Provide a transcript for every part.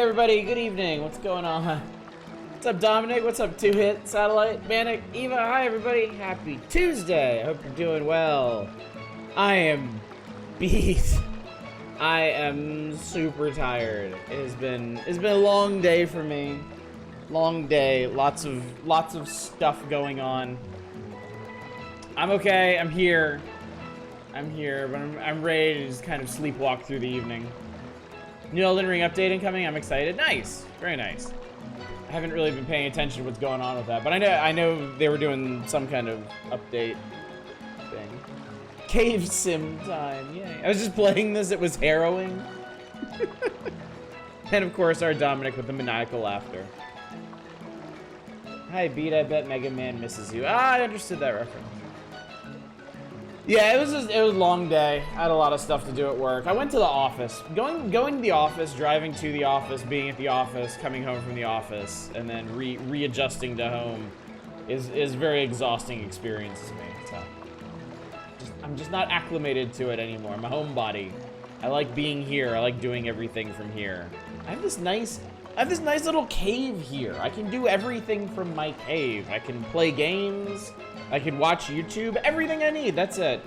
everybody, good evening. What's going on? What's up, Dominic? What's up, Two Hit, Satellite, Manic, Eva? Hi, everybody. Happy Tuesday. I hope you're doing well. I am beat. I am super tired. It's been a long day for me. Long day. Lots of stuff going on. I'm okay. I'm here. But I'm ready to just kind of sleepwalk through the evening. New Elden Ring update incoming. I'm excited. Nice. Very nice. I haven't really been paying attention to what's going on with that, but I know they were doing some kind of update thing. Cave sim time. Yay. I was just playing this. It was harrowing. And of course, our Dominic with the maniacal laughter. Hi, Beat. I bet Mega Man misses you. Ah, I understood that reference. Yeah, it was a long day. I had a lot of stuff to do at work. I went to the office. Going to the office, driving to the office, being at the office, coming home from the office, and then readjusting to home is a very exhausting experience to me. So I'm just not acclimated to it anymore. I'm a homebody. I like being here. I like doing everything from here. I have this nice little cave here. I can do everything from my cave. I can play games. I can watch YouTube, everything I need, that's it.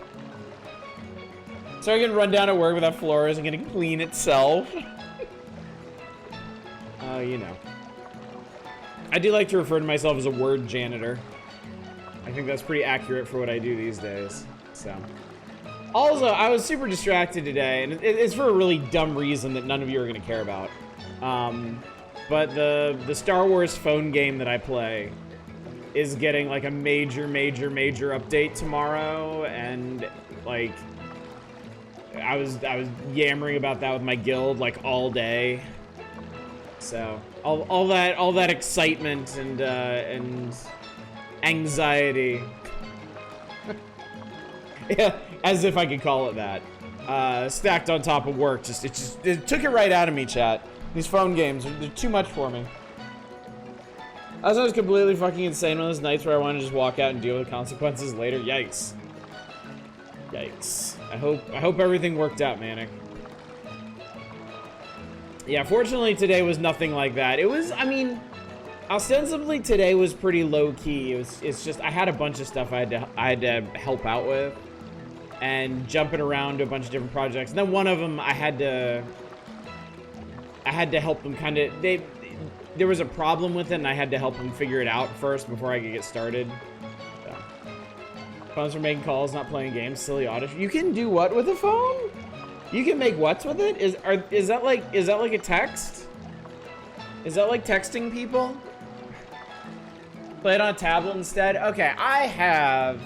So I can run down to work without floor isn't gonna clean itself. You know. I do like to refer to myself as a word janitor. I think that's pretty accurate for what I do these days, so. Also, I was super distracted today, and it's for a really dumb reason that none of you are gonna care about. But the Star Wars phone game that I play is getting like a major update tomorrow, and like I was yammering about that with my guild like all day. So all that excitement and anxiety, yeah, as if I could call it that, stacked on top of work. It took it right out of me, chat. These phone games, they're too much for me. I was completely fucking insane on those nights where I wanted to just walk out and deal with consequences later. Yikes. Yikes. I hope everything worked out, Manic. Yeah, fortunately today was nothing like that. It was, I mean, ostensibly today was pretty low key. It's just I had a bunch of stuff I had to help out with and jumping around to a bunch of different projects. And then one of them I had to help them kind of there was a problem with it, and I had to help them figure it out first before I could get started. So. Phones for making calls, not playing games, silly audio. You can do what with a phone? You can make what with it? Is that like a text? Is that like texting people? Play it on a tablet instead? Okay, I have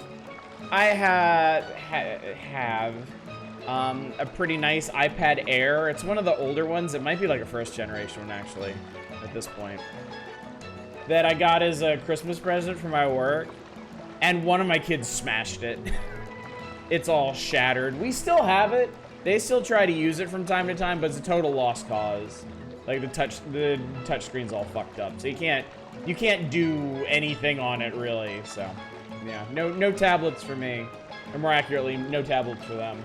a pretty nice iPad Air. It's one of the older ones. It might be like a first generation one actually. At this point, that I got as a Christmas present for my work, and one of my kids smashed it. It's all shattered. We still have it. They still try to use it from time to time, but it's a total lost cause. Like the touch screen's all fucked up, so you can't do anything on it really. So yeah, no tablets for me, or more accurately, no tablets for them.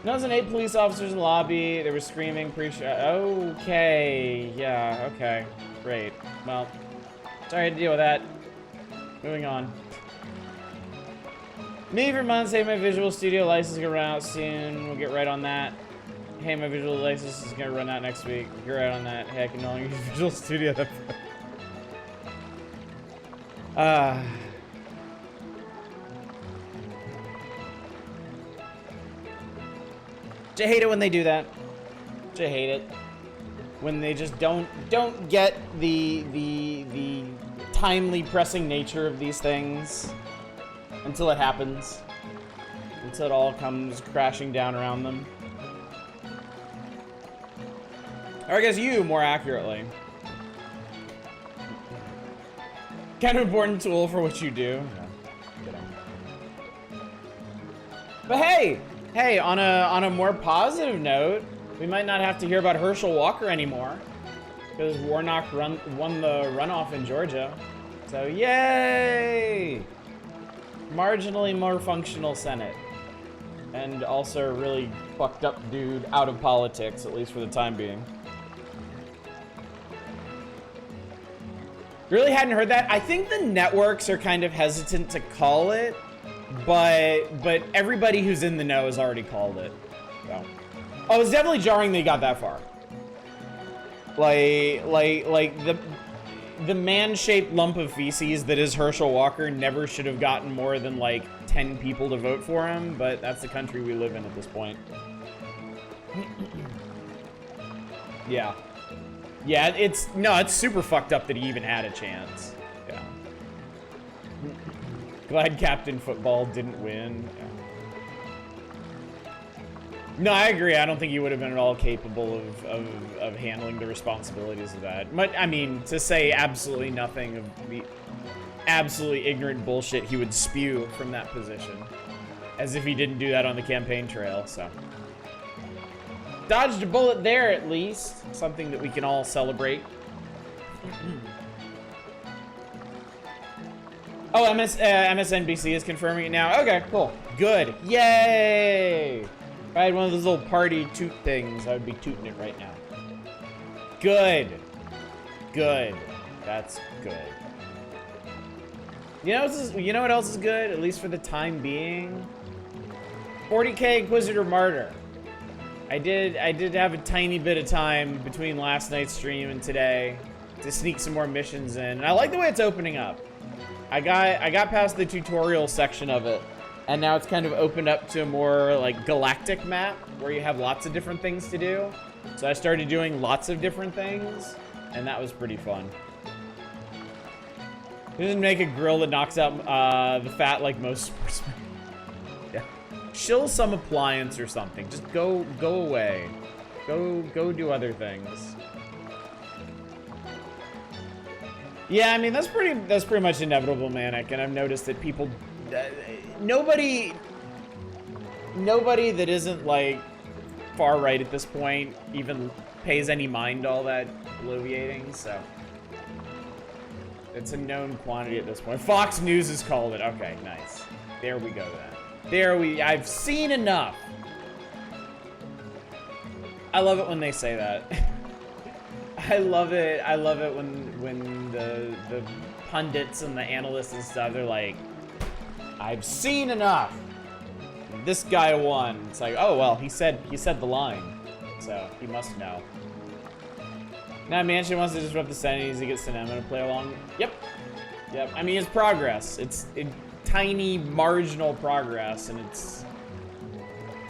2008 police officers in the lobby. They were screaming okay, yeah, okay, great. Well, sorry to deal with that. Moving on. Me for months. Hey, my Visual Studio license is gonna run out soon. We'll get right on that. Hey, my Visual license is gonna run out next week. We'll get right on that. Hey, I can no longer use Visual Studio. I hate it when they do that. I hate it when they just don't get the timely pressing nature of these things until it happens, until it all comes crashing down around them. Or I guess you, more accurately. Kind of important tool for what you do. But hey, on a more positive note, we might not have to hear about Herschel Walker anymore, because Warnock won the runoff in Georgia. So yay! Marginally more functional Senate. And also a really fucked up dude out of politics, at least for the time being. Really hadn't heard that. I think the networks are kind of hesitant to call it, but everybody who's in the know has already called it. So. Oh, it's definitely jarring they got that far. Like the man-shaped lump of feces that is Herschel Walker never should have gotten more than like 10 people to vote for him, but that's the country we live in at this point. Yeah. Yeah, it's super fucked up that he even had a chance. Yeah. Glad Captain Football didn't win. Yeah. No, I agree. I don't think he would have been at all capable of handling the responsibilities of that. But, I mean, to say absolutely nothing of the absolutely ignorant bullshit he would spew from that position. As if he didn't do that on the campaign trail, so. Dodged a bullet there, at least. Something that we can all celebrate. Oh, MSNBC is confirming it now. Okay, cool. Good. Yay! If I had one of those little party toot things, I would be tooting it right now. Good. Good. That's good. You know what else is good? At least for the time being? 40k Inquisitor Martyr. I did have a tiny bit of time between last night's stream and today to sneak some more missions in. And I like the way it's opening up. I got past the tutorial section of it, and now it's kind of opened up to a more like galactic map where you have lots of different things to do. So I started doing lots of different things, and that was pretty fun. You didn't make a grill that knocks out the fat like most sportsmen. Yeah. Shill some appliance or something. Just go away. Go do other things. Yeah, I mean that's pretty much inevitable, Manic, and I've noticed that people, nobody that isn't like far right at this point even pays any mind to all that bloviating, so it's a known quantity at this point. Fox News has called it. Okay, nice. There we go then. I've seen enough. I love it when they say that. I love it when the pundits and the analysts and stuff, they're like, I've seen enough. This guy won. It's like, oh well, he said the line. So he must know. Now Mansion wants to disrupt the Senate, he gets Cinema to play along. Yep. I mean, it's progress. It's tiny, marginal progress, and it's,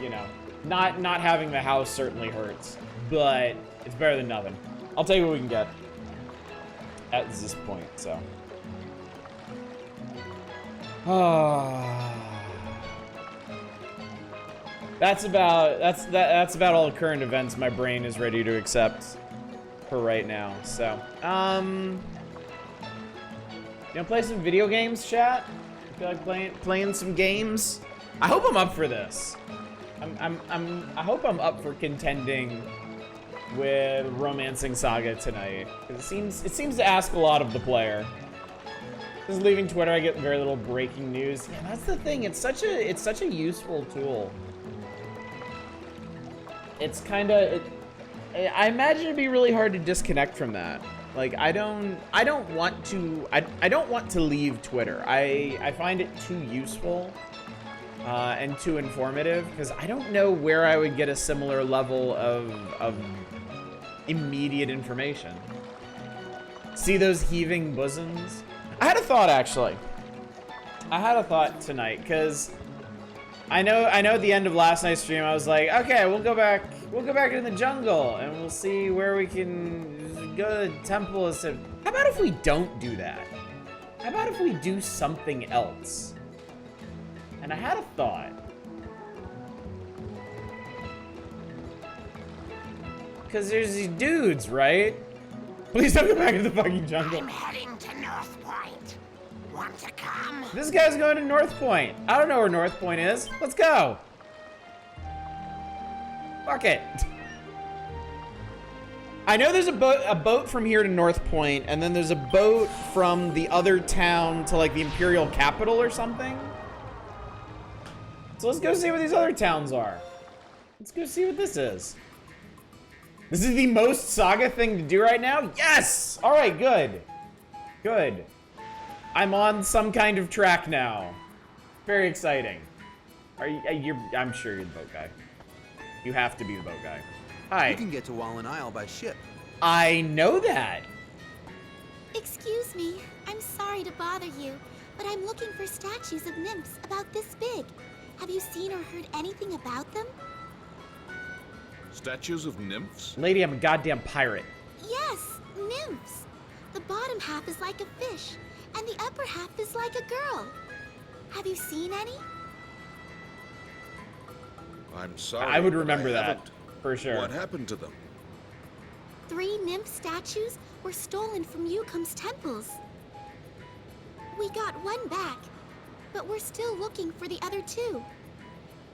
you know, not having the house certainly hurts, but it's better than nothing. I'll tell you what we can get at this point. So. That's about all the current events my brain is ready to accept for right now. So, you know, play some video games, chat. I feel like playing some games. I hope I'm up for this. I hope I'm up for contending with romancing SaGa tonight. It seems to ask a lot of the player. Just leaving Twitter, I get very little breaking news. Yeah, that's the thing. It's such a useful tool. It's kind of. I imagine it'd be really hard to disconnect from that. Like I don't want to leave Twitter. I find it too useful and too informative because I don't know where I would get a similar level of immediate information. See those heaving bosoms? I had a thought actually. I had a thought tonight because I know at the end of last night's stream I was like, okay, we'll go back into the jungle and we'll see where we can go to the temple. How about if we don't do that? How about if we do something else? And I had a thought. Because there's these dudes, right? Please don't go back to the fucking jungle. I'm heading to North Point. Want to come? This guy's going to North Point. I don't know where North Point is. Let's go. Fuck it. I know there's a boat from here to North Point, and then there's a boat from the other town to like the Imperial capital or something. So let's go see what these other towns are. Let's go see what this is. This is the most SaGa thing to do right now? Yes! All right, good. Good. I'm on some kind of track now. Very exciting. I'm sure you're the boat guy. You have to be the boat guy. Hi. You can get to Wallen Isle by ship. I know that. Excuse me, I'm sorry to bother you, but I'm looking for statues of nymphs about this big. Have you seen or heard anything about them? Statues of nymphs? Lady, I'm a goddamn pirate. Yes, nymphs. The bottom half is like a fish, and the upper half is like a girl. Have you seen any? I'm sorry. I would but remember that, haven't. for sure. What happened to them? 3 nymph statues were stolen from Yukum's temples. We got one back, but we're still looking for the other 2.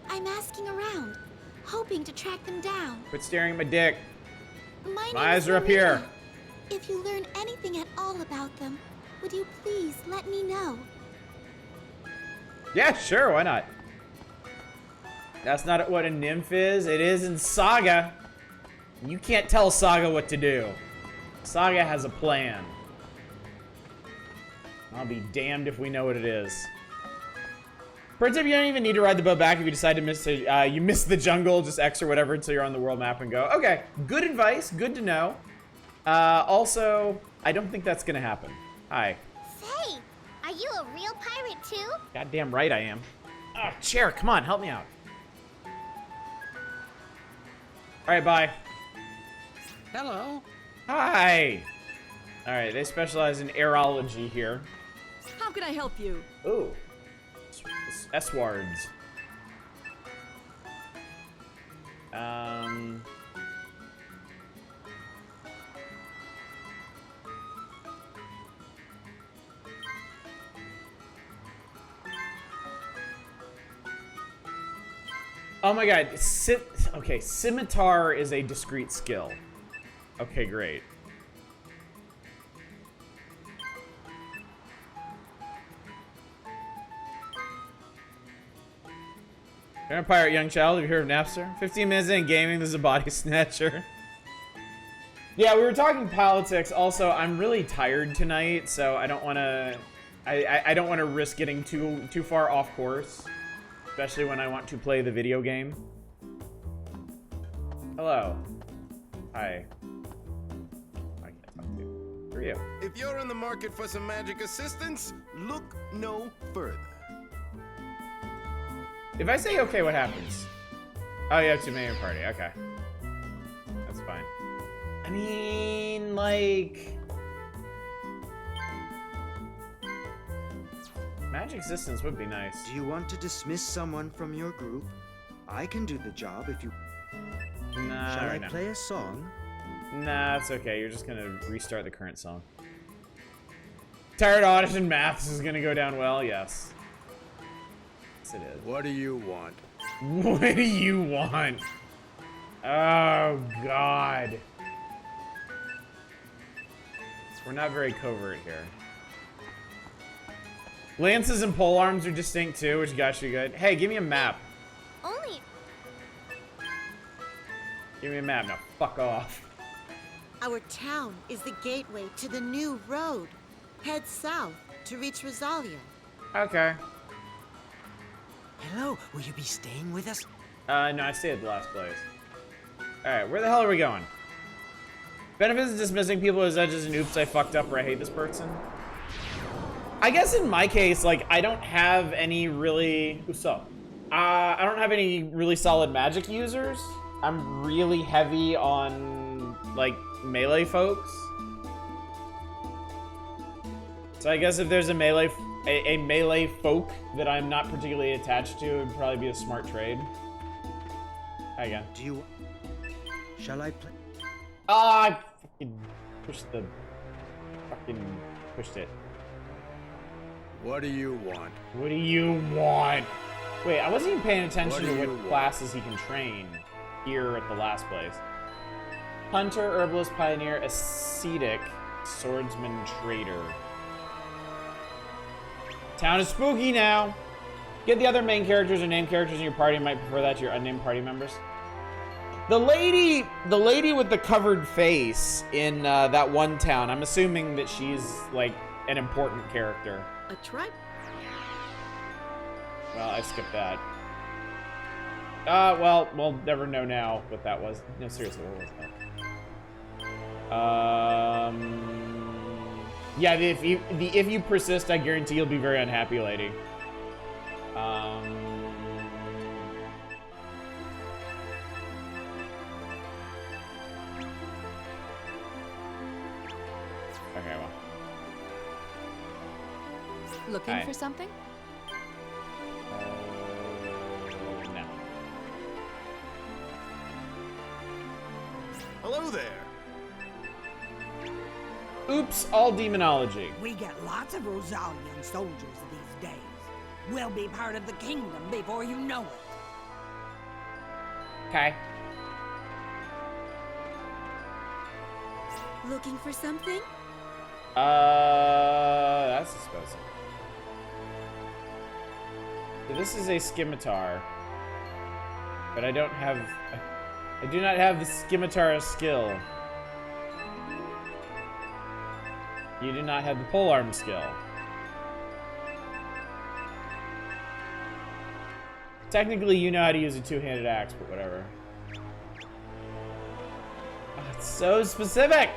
I'm asking around, hoping to track them down. Quit staring at my dick. My My eyes are up here. If you learn anything at all about them, would you please let me know? Yeah, sure, why not? That's not what a nymph is. It is in SaGa. You can't tell SaGa what to do. SaGa has a plan. I'll be damned if we know what it is. For tip, you don't even need to ride the boat back if you decide to miss you miss the jungle, just X or whatever until you're on the world map and go. Okay, good advice, good to know. Also, I don't think that's gonna happen. Hi. Say, are you a real pirate too? Goddamn right I am. Ah, chair, come on, help me out. Alright, bye. Hello. Hi! Alright, they specialize in aerology here. How can I help you? Ooh. S-wards. Oh my god, okay, scimitar is a discrete skill. Okay, great. You're a pirate, young child. Have you heard of Napster? 15 minutes in gaming, this is a body snatcher. Yeah, we were talking politics. Also, I'm really tired tonight, so I don't want to. I don't want to risk getting too far off course, especially when I want to play the video game. Hello. Hi. I can't talk to you. Who are you? If you're in the market for some magic assistance, look no further. If I say okay, what happens? Oh, you have too many in your party. Okay. That's fine. I mean, like... magic assistance would be nice. Do you want to dismiss someone from your group? I can do the job if you... Nah, Shall I right now. play a song? Nah, it's okay. You're just gonna restart the current song. Tired audition maths is gonna go down well, yes. Yes, it is. What do you want? What do you want? Oh, God. We're not very covert here. Lances and polearms are distinct too, which got you good. Hey, give me a map. Only Give me a map. Now, fuck off. Our town is the gateway to the new road. Head south to reach Rosalia. Okay. Hello, will you be staying with us? No, I stayed at the last place. Alright, where the hell are we going? Benefits of dismissing people as edges and oops, I fucked up or I hate this person. I guess in my case, like, I don't have any really... What's up? I don't have any really solid magic users. I'm really heavy on, like, melee folks. So I guess if there's a melee folk that I'm not particularly attached to, it would probably be a smart trade. Hi again. Do you... Shall I play... Ah, I fucking pushed the... Fucking pushed it. What do you want? What do you want? Wait, I wasn't even paying attention What to do what you want? classes he can train here at the last place. Hunter, Herbalist, Pioneer, Ascetic, Swordsman, Trader. Town is spooky now. Get the other main characters or named characters in your party. You might prefer that to your unnamed party members. The lady with the covered face in that one town, I'm assuming that she's, like, an important character. A tribe? Well, I skipped that. Well, we'll never know now what that was. No, seriously, what was that? Yeah, if you persist, I guarantee you'll be very unhappy, lady. Okay, well. Looking Hi. for something? No. Hello there. Oops, all demonology. We get lots of Rosalian soldiers these days. We'll be part of the kingdom before you know it. Okay. Looking for something? That's expensive. So this is a scimitar, but I don't have. I do not have the scimitar skill. You do not have the polearm skill. Technically, you know how to use a two-handed axe, but whatever. Oh, it's so specific!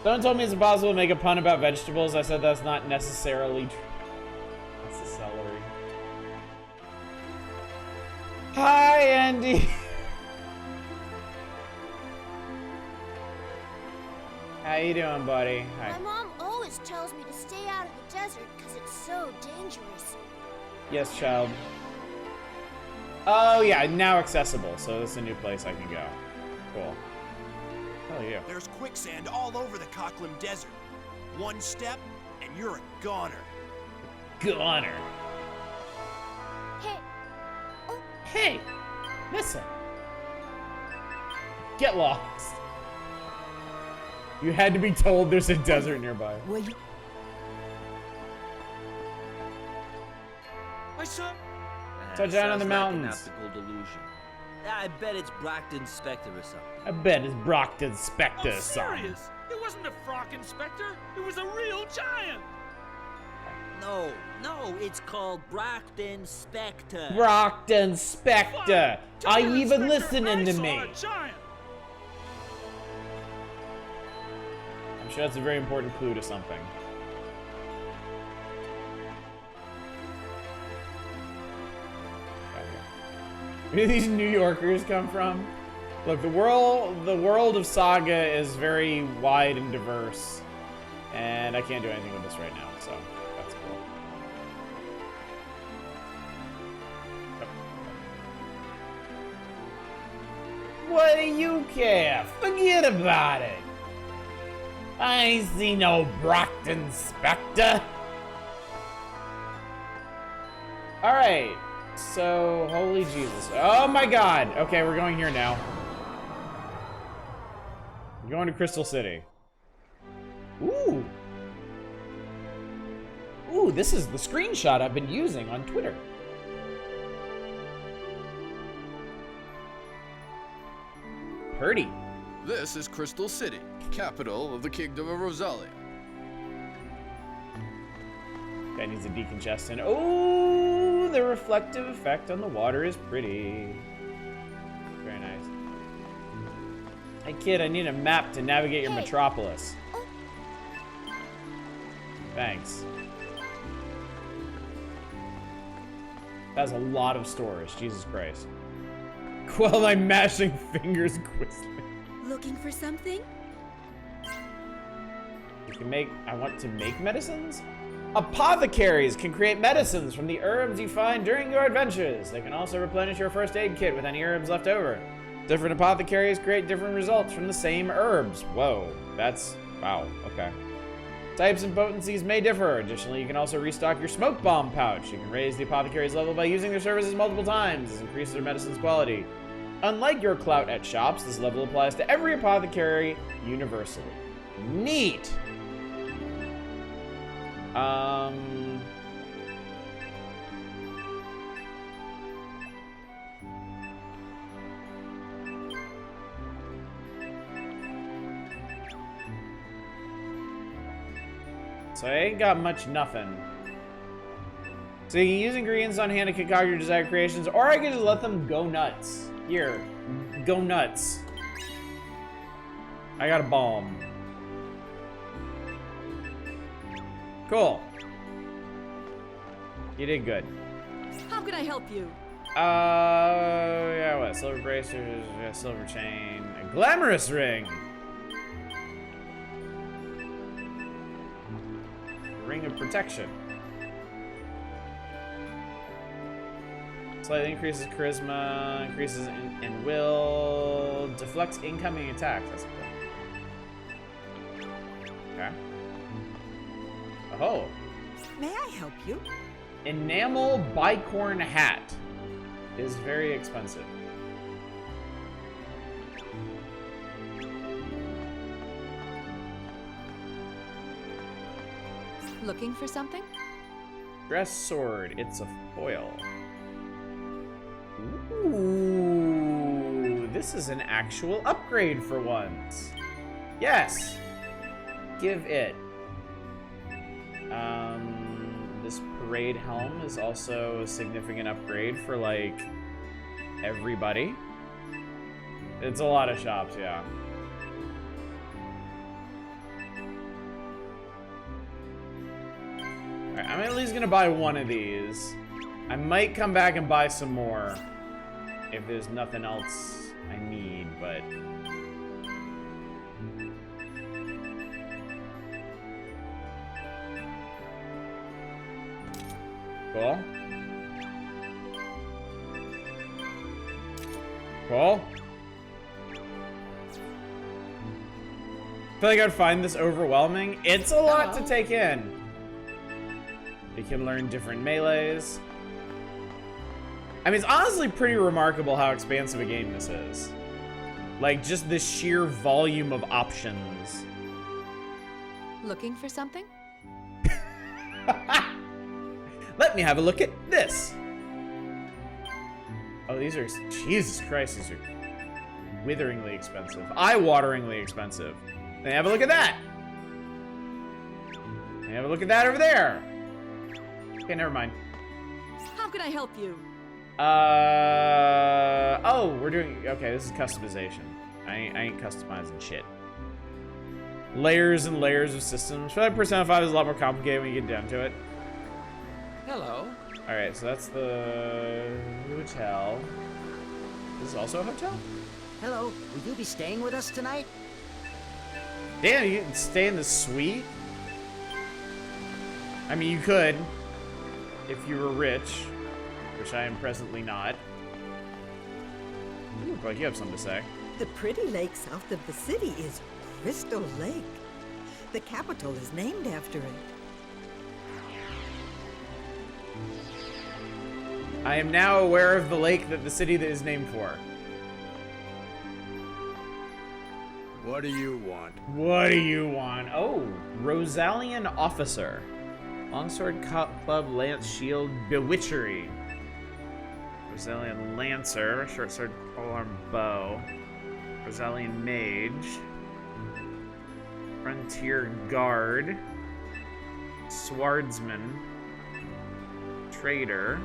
Someone told me it's impossible to make a pun about vegetables. I said that's not necessarily true. That's the celery. Hi, Andy! How you doing, buddy? Hi. My mom always tells me to stay out of the desert because it's so dangerous. Yes, child. Oh, yeah, now accessible, so this is a new place I can go. Cool. Hell yeah. There's quicksand all over the Cocklam Desert. One step, and you're a goner. Goner. Hey, Hey, listen. Get lost. You had to be told there's a desert nearby. Will you? My son. Touch down on the Sounds mountains. Like an optical delusion. I bet it's Brockton Spectre or something. I bet it's Brockton Spectre I'm song. serious. It wasn't a Frock Inspector. It was a real giant. No, it's called Brockton Spectre. Brockton Spectre. Tell Are your you even inspector listening I to saw me? a giant. I'm sure that's a very important clue to something. Where do these New Yorkers come from? Look, the world of SaGa is very wide and diverse, and I can't do anything with this right now, so that's cool. Yep. What do you care? Forget about it. I ain't seen no Brockton Spectre. All right. So, holy Jesus. Oh my god. Okay, we're going here now. We're going to Crystal City. Ooh. Ooh, this is the screenshot I've been using on Twitter. Purdy. This is Crystal City, capital of the Kingdom of Rosalia. That needs a decongestant. Oh, the reflective effect on the water is pretty. Very nice. Hey kid, I need a map to navigate your metropolis. Thanks. That's a lot of stores, Jesus Christ. Quell my mashing fingers quizzly. Looking for something? You can make, I want to make medicines? Apothecaries can create medicines from the herbs you find during your adventures. They can also replenish your first aid kit with any herbs left over. Different apothecaries create different results from the same herbs. Whoa, that's, wow, okay. Types and potencies may differ. Additionally, you can also restock your smoke bomb pouch. You can raise the apothecary's level by using their services multiple times. This increases their medicine's quality. Unlike your clout at shops, this level applies to every apothecary universally. Neat! So I ain't got much nothing. So you can use ingredients on hand to concoct your desired creations, or I can just let them go nuts. Here, go nuts. I got a bomb. Cool. You did good. How can I help you? Yeah, what? Silver bracers, yeah, silver chain, a glamorous ring. Ring of protection. Slightly increases charisma, increases in will, deflects incoming attacks. That's cool. Okay. Oh. May I help you? Enamel bicorn hat is very expensive. Looking for something? Dress sword. It's a foil. Ooh, this is an actual upgrade for once. Yes. Give it. This parade helm is also a significant upgrade for, like, everybody. It's a lot of shops, yeah. Alright, I'm at least gonna buy one of these. I might come back and buy some more if there's nothing else I need, but... Cool. Cool. I feel like I'd find this overwhelming. It's a lot to take in. You can learn different melees. I mean, it's honestly pretty remarkable how expansive a game this is. Like, just the sheer volume of options. Looking for something? Let me have a look at this. Oh, these are... Jesus Christ, these are witheringly expensive. Eye-wateringly expensive. Let me have a look at that. Let me have a look at that over there. Okay, never mind. How can I help you? Oh, we're doing... Okay, this is customization. I ain't customizing shit. Layers and layers of systems. I feel like Persona 5 is a lot more complicated when you get down to it. Hello. Alright, so that's the hotel. This is also a hotel? Hello, will you be staying with us tonight? Damn, you can stay in the suite? I mean, you could, if you were rich, which I am presently not. You look like you have something to say. The pretty lake south of the city is Crystal Lake. The capital is named after it. I am now aware of the lake that the city that is named for. What do you want? What do you want? Oh, Rosalian Officer. Longsword Club, Lance Shield, Bewitchery. Rosalian Lancer, Short Sword, Polearm Bow. Rosalian Mage. Frontier Guard. Swordsman. Trader.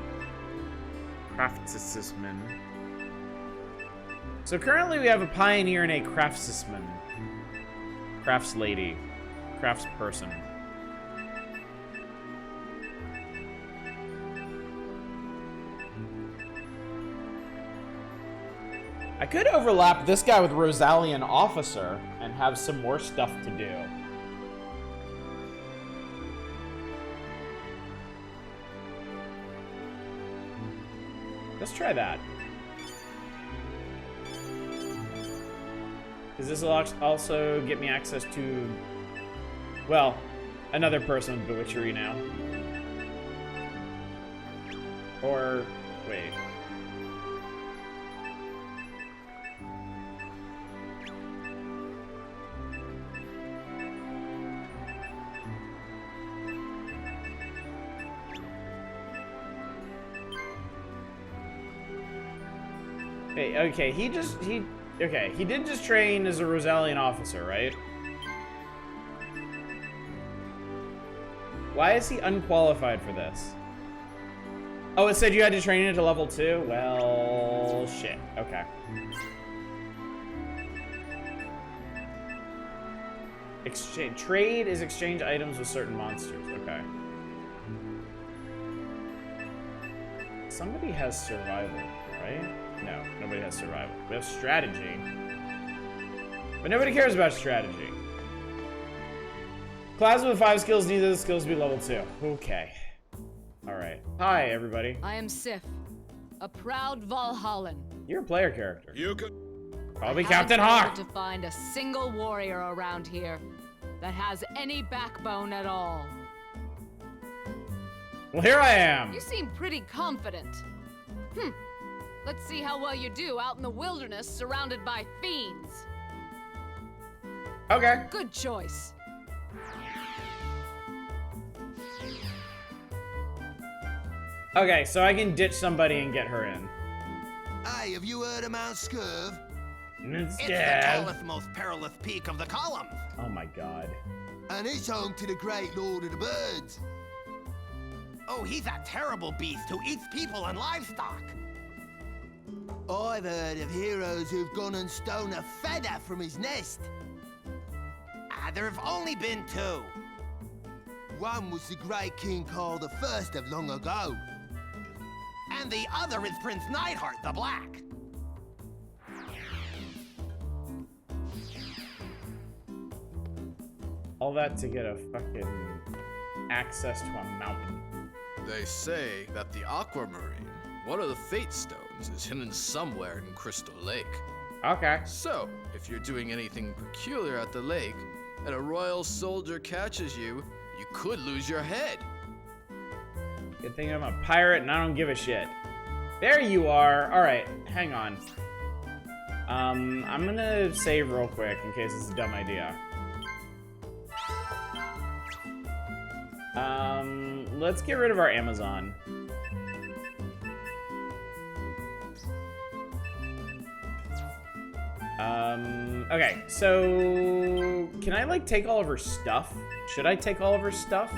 Craftsman. So currently we have a pioneer and a craftsman. Crafts-lady. Craftsperson. I could overlap this guy with Rosalian Officer and have some more stuff to do. Let's try that. Does this also get me access to, well, another person with Bewitchery now? Or, wait. Okay, he did just train as a Rosalian Officer, right? Why is he unqualified for this? Oh, it said you had to train into level 2? Well, shit. Okay. Trade is exchange items with certain monsters. Okay. Somebody has survival, right? No, nobody has survival. We have strategy. But nobody cares about strategy. Class with 5 skills, neither of the skills be level 2. Okay. Alright. Hi, everybody. I am Sif, a proud Valhallan. You're a player character. You could Probably Captain Hawk. I haven't been able to find a single warrior around here that has any backbone at all. Well, here I am. You seem pretty confident. Let's see how well you do out in the wilderness surrounded by fiends. Okay. Good choice. Okay, so I can ditch somebody and get her in. Hey, have you heard of Mount Scurv? It's It's the tallest, most perilous peak of the columns. Oh my god. And it's home to the great Lord of the Birds. Oh, he's a terrible beast who eats people and livestock. I've heard of heroes who've gone and stolen a feather from his nest. There have only been 2. One was the great King Carl I of long ago. And the other is Prince Neidhart the Black. All that to get a fucking access to a mountain. They say that the Aquamarine, one of the Fate Stones, is hidden somewhere in Crystal Lake. Okay. So, if you're doing anything peculiar at the lake, and a royal soldier catches you, you could lose your head. Good thing I'm a pirate and I don't give a shit. There you are. Alright, hang on. I'm gonna save real quick in case it's a dumb idea. Let's get rid of our Amazon. Okay, so can I like take all of her stuff? Should I take all of her stuff?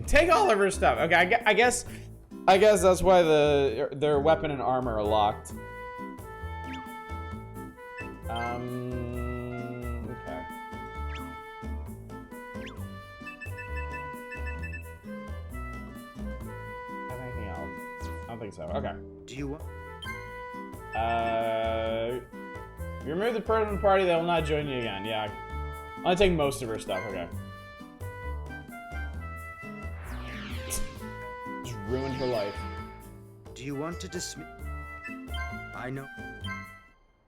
Take all of her stuff. Okay, I guess that's why their weapon and armor are locked. Okay. Anything else? I don't think so. Okay. Do you want? You remove the person from the party, they will not join you again. Yeah. I'll take most of her stuff. Okay. Just ruined her life. Do you want to dismiss? I know.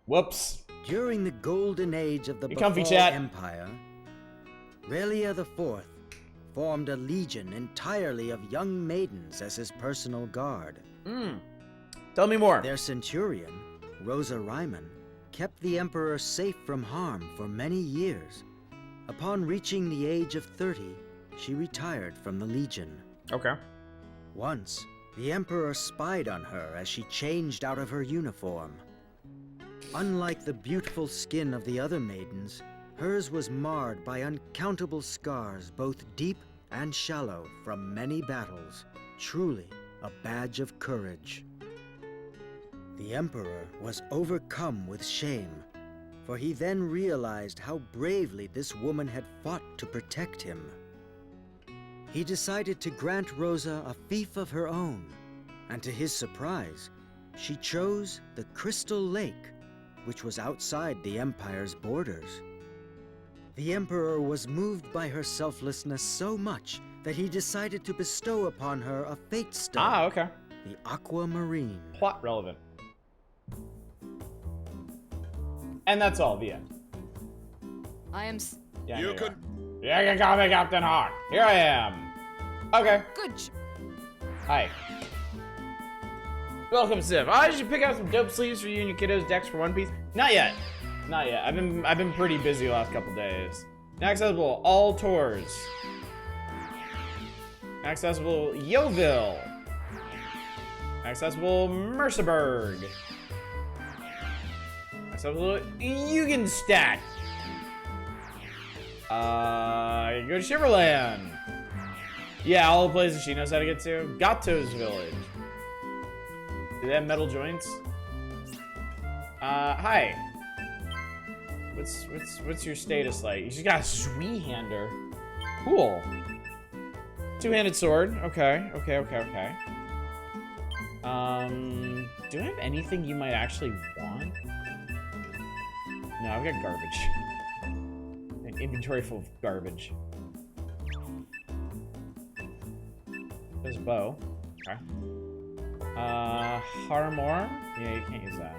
Whoops. During the golden age of the comfy, Bafal chat. Empire, Relia IV formed a legion entirely of young maidens as his personal guard. Tell me more. Their centurion, Rosa Ryman, kept the Emperor safe from harm for many years. Upon reaching the age of 30, she retired from the legion. Okay. Once, the Emperor spied on her as she changed out of her uniform. Unlike the beautiful skin of the other maidens, hers was marred by uncountable scars, both deep and shallow, from many battles. Truly a badge of courage. The Emperor was overcome with shame, for he then realized how bravely this woman had fought to protect him. He decided to grant Rosa a fief of her own, and to his surprise, she chose the Crystal Lake, which was outside the Empire's borders. The Emperor was moved by her selflessness so much that he decided to bestow upon her a fate stone. Ah, okay. The Aquamarine. Plot relevant. And that's all, the end. I am Yeah, You could. Yeah, you can call me Captain Hawk. Here I am. Okay. good. Hi. Welcome, Civ. I should pick out some dope sleeves for you and your kiddos' decks for One Piece. Not yet. Not yet. I've been pretty busy the last couple days. Not accessible. All tours. Accessible Yeovil. Accessible Merseburg. Accessible Jugendstadt. Go to Shiverland. Yeah, all the places she knows how to get to. Gato's Village. Do they have metal joints? Hi. What's your status like? She's got a Zweihander. Cool. Two-handed sword. Okay. Do I have anything you might actually want? No, I've got garbage. An inventory full of garbage. There's a bow. Okay. Harmor? Yeah, you can't use that.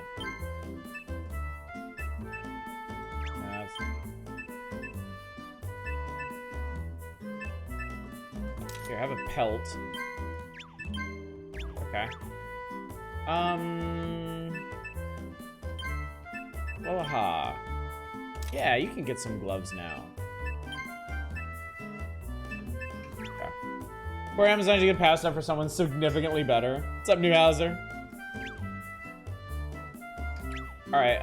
Here, I have a pelt. Okay. Aloha. Yeah, you can get some gloves now. Okay. For Amazon, you get passed up for someone significantly better. What's up, Newhauser? Alright,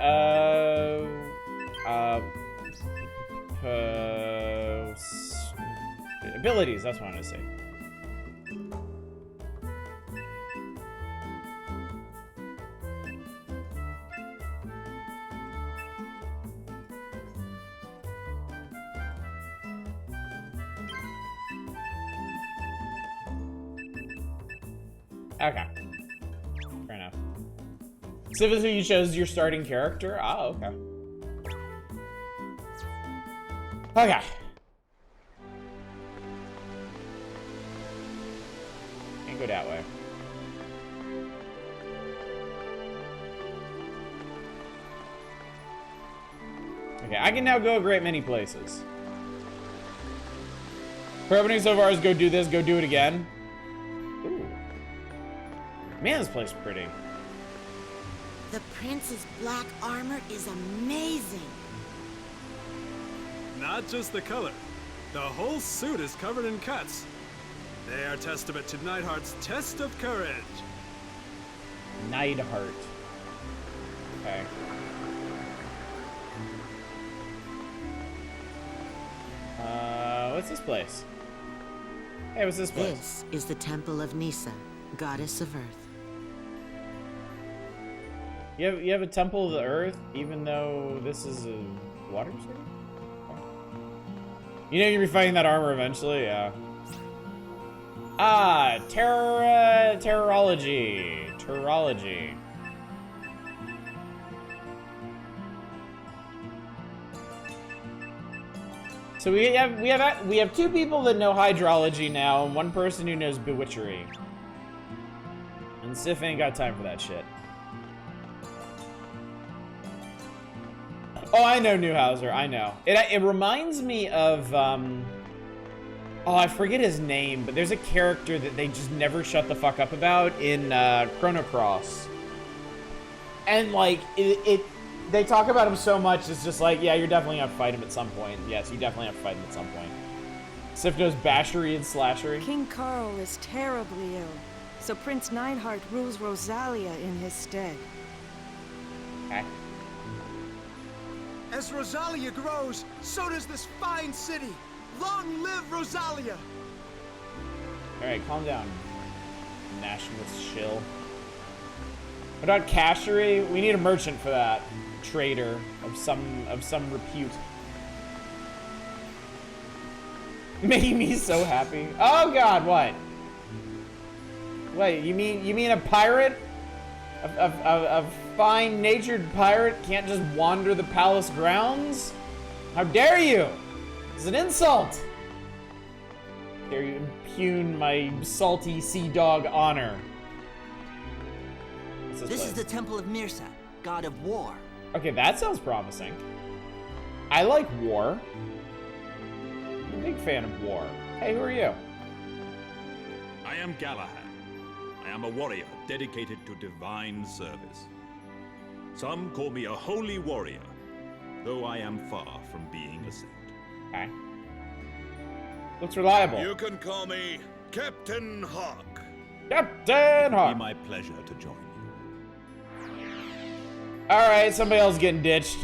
abilities, that's what I'm gonna say. Okay. Fair enough. Specifically, you chose your starting character? Oh, okay. Okay. Can't go that way. Okay, I can now go a great many places. For opening so far is go do this, go do it again. Ooh. Man, this place is pretty. The prince's black armor is amazing. Not just the color. The whole suit is covered in cuts. They are testament to Neidhart's test of courage. Neidhart. Okay. What's this place? Hey, what's this place? This is the Temple of Nisa, goddess of Earth. You have a Temple of the Earth, even though this is a water city? Okay. You know you'll be fighting that armor eventually, yeah. Ah, terrorology. Terrorology. So we have two people that know hydrology now, and one person who knows bewitchery. And Sif ain't got time for that shit. Oh, I know Newhauser. I know. It reminds me of oh, I forget his name, but there's a character that they just never shut the fuck up about in Chrono Cross. And like they talk about him so much, it's just like, yeah, you're definitely gonna have to fight him at some point. Yes, you definitely have to fight him at some point. Sif knows bashery and slashery. King Carl is terribly ill, so Prince Neidhart rules Rosalia in his stead. Okay. As Rosalia grows, so does this fine city. Long live Rosalia! Alright, calm down, nationalist shill. What about cachery? We need a merchant for that. Trader of some repute. Making me so happy. Oh god, what? Wait, you mean a pirate? A fine-natured pirate can't just wander the palace grounds? How dare you! It's an insult! Dare you impugn my salty sea dog honor? This is the Temple of Mirsa, god of war. Okay, that sounds promising. I like war. I'm a big fan of war. Hey, who are you? I am Galahad. I am a warrior dedicated to divine service. Some call me a holy warrior, though I am far from being a saint. Okay. Looks reliable. You can call me Captain Hawk. Captain Hawk. It'd be my pleasure to join you. All right, somebody else getting ditched.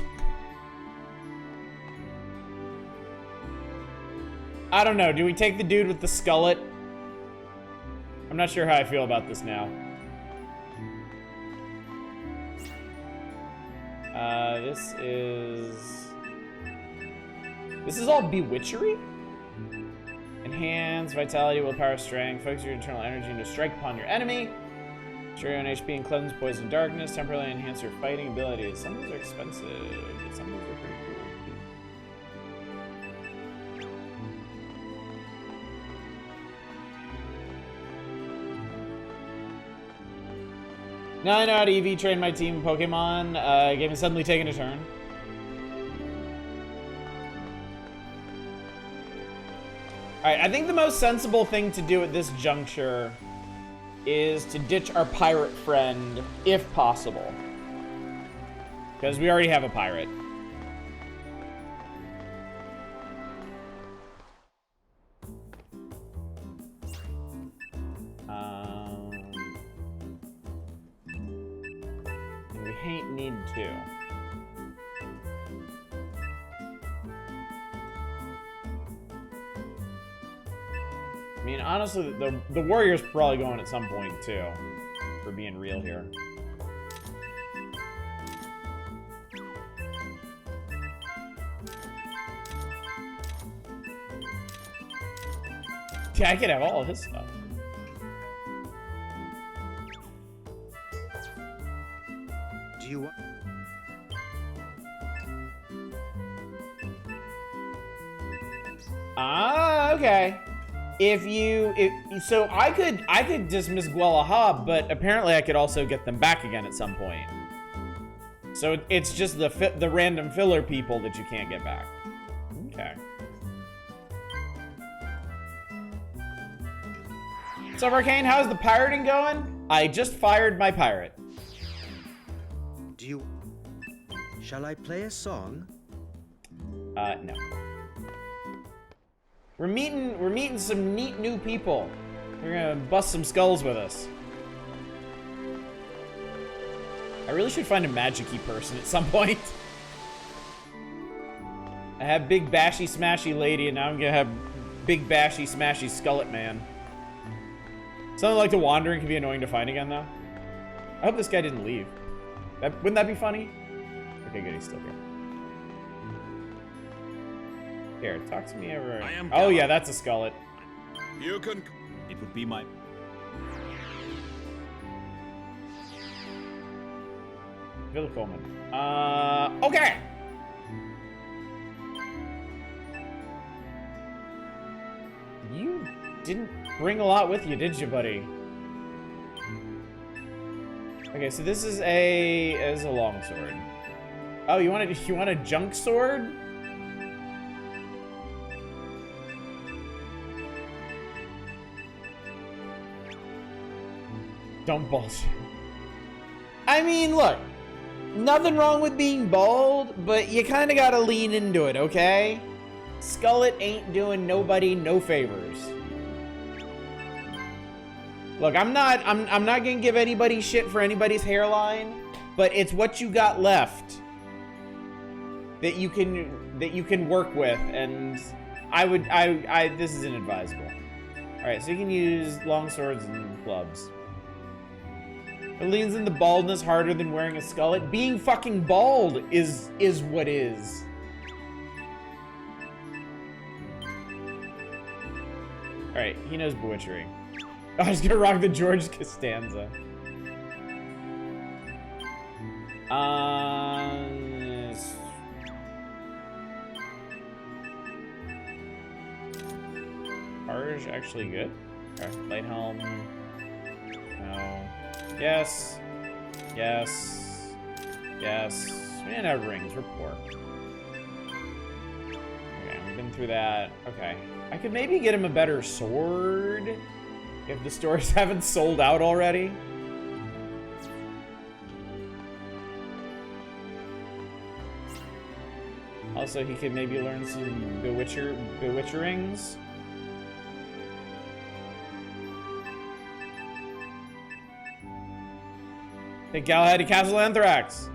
I don't know. Do we take the dude with the skullet? I'm not sure how I feel about this now. This is all bewitchery? Enhance vitality, willpower, strength. Focus your internal energy into strike upon your enemy. Share your own HP and cleanse poison darkness. Temporarily enhance your fighting abilities. Some of these are expensive, but some of these are pretty cool. 9 out of EV trained my team Pokemon. Game has suddenly taken a turn. Alright, I think the most sensible thing to do at this juncture is to ditch our pirate friend, if possible. Because we already have a pirate. And we ain't need to. I mean, honestly, the warrior's probably going at some point, too. For being real here. Yeah, I could have all of his stuff. Do you want... Ah, okay. So I could dismiss Gualaha, but apparently I could also get them back again at some point. So it's just the random filler people that you can't get back. Okay. So Arcane, how's the pirating going? I just fired my pirate. Do you... Shall I play a song? No. We're meeting some neat new people. They're gonna bust some skulls with us. I really should find a magic-y person at some point. I have big bashy smashy lady, and now I'm gonna have big bashy smashy skullet man. Something like the Wandering can be annoying to find again, though. I hope this guy didn't leave. Wouldn't that be funny? Okay, good, he's still here. Here, talk to me over. Oh yeah, that's a skullet. You can. It would be my. Villa Coleman. Okay. You didn't bring a lot with you, did you, buddy? Okay, so this is a longsword. Oh, you want a junk sword? Don't bullshit. I mean, look, nothing wrong with being bald, but you kind of gotta lean into it, okay? Skullet ain't doing nobody no favors. Look, I'm not gonna give anybody shit for anybody's hairline, but it's what you got left that you can work with, and this is inadvisable. All right, so you can use long swords and clubs. It leans into baldness harder than wearing a skullet. Being fucking bald is what is. Alright, he knows Bewitchery. I was gonna rock the George Costanza. Arge actually good. Okay, light helm. No. Yes. Yes. Yes. We didn't have rings. We're poor. Okay, we've been through that. Okay. I could maybe get him a better sword if the stores haven't sold out already. Also, he could maybe learn some bewitcherings. Think Galahad to Castle Anthrax.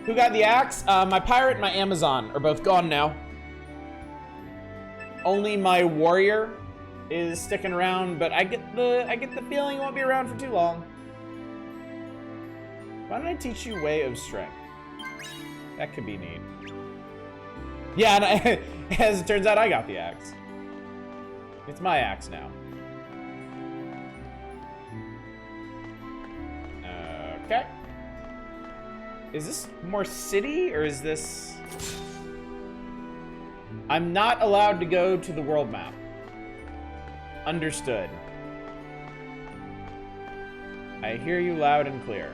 Who got the axe? My pirate and my Amazon are both gone now. Only my warrior is sticking around, but I get the feeling it won't be around for too long. Why don't I teach you Way of Strength? That could be neat. Yeah, and as it turns out, I got the axe. It's my axe now. Okay. Is this more city, or is this... I'm not allowed to go to the world map. Understood. I hear you loud and clear.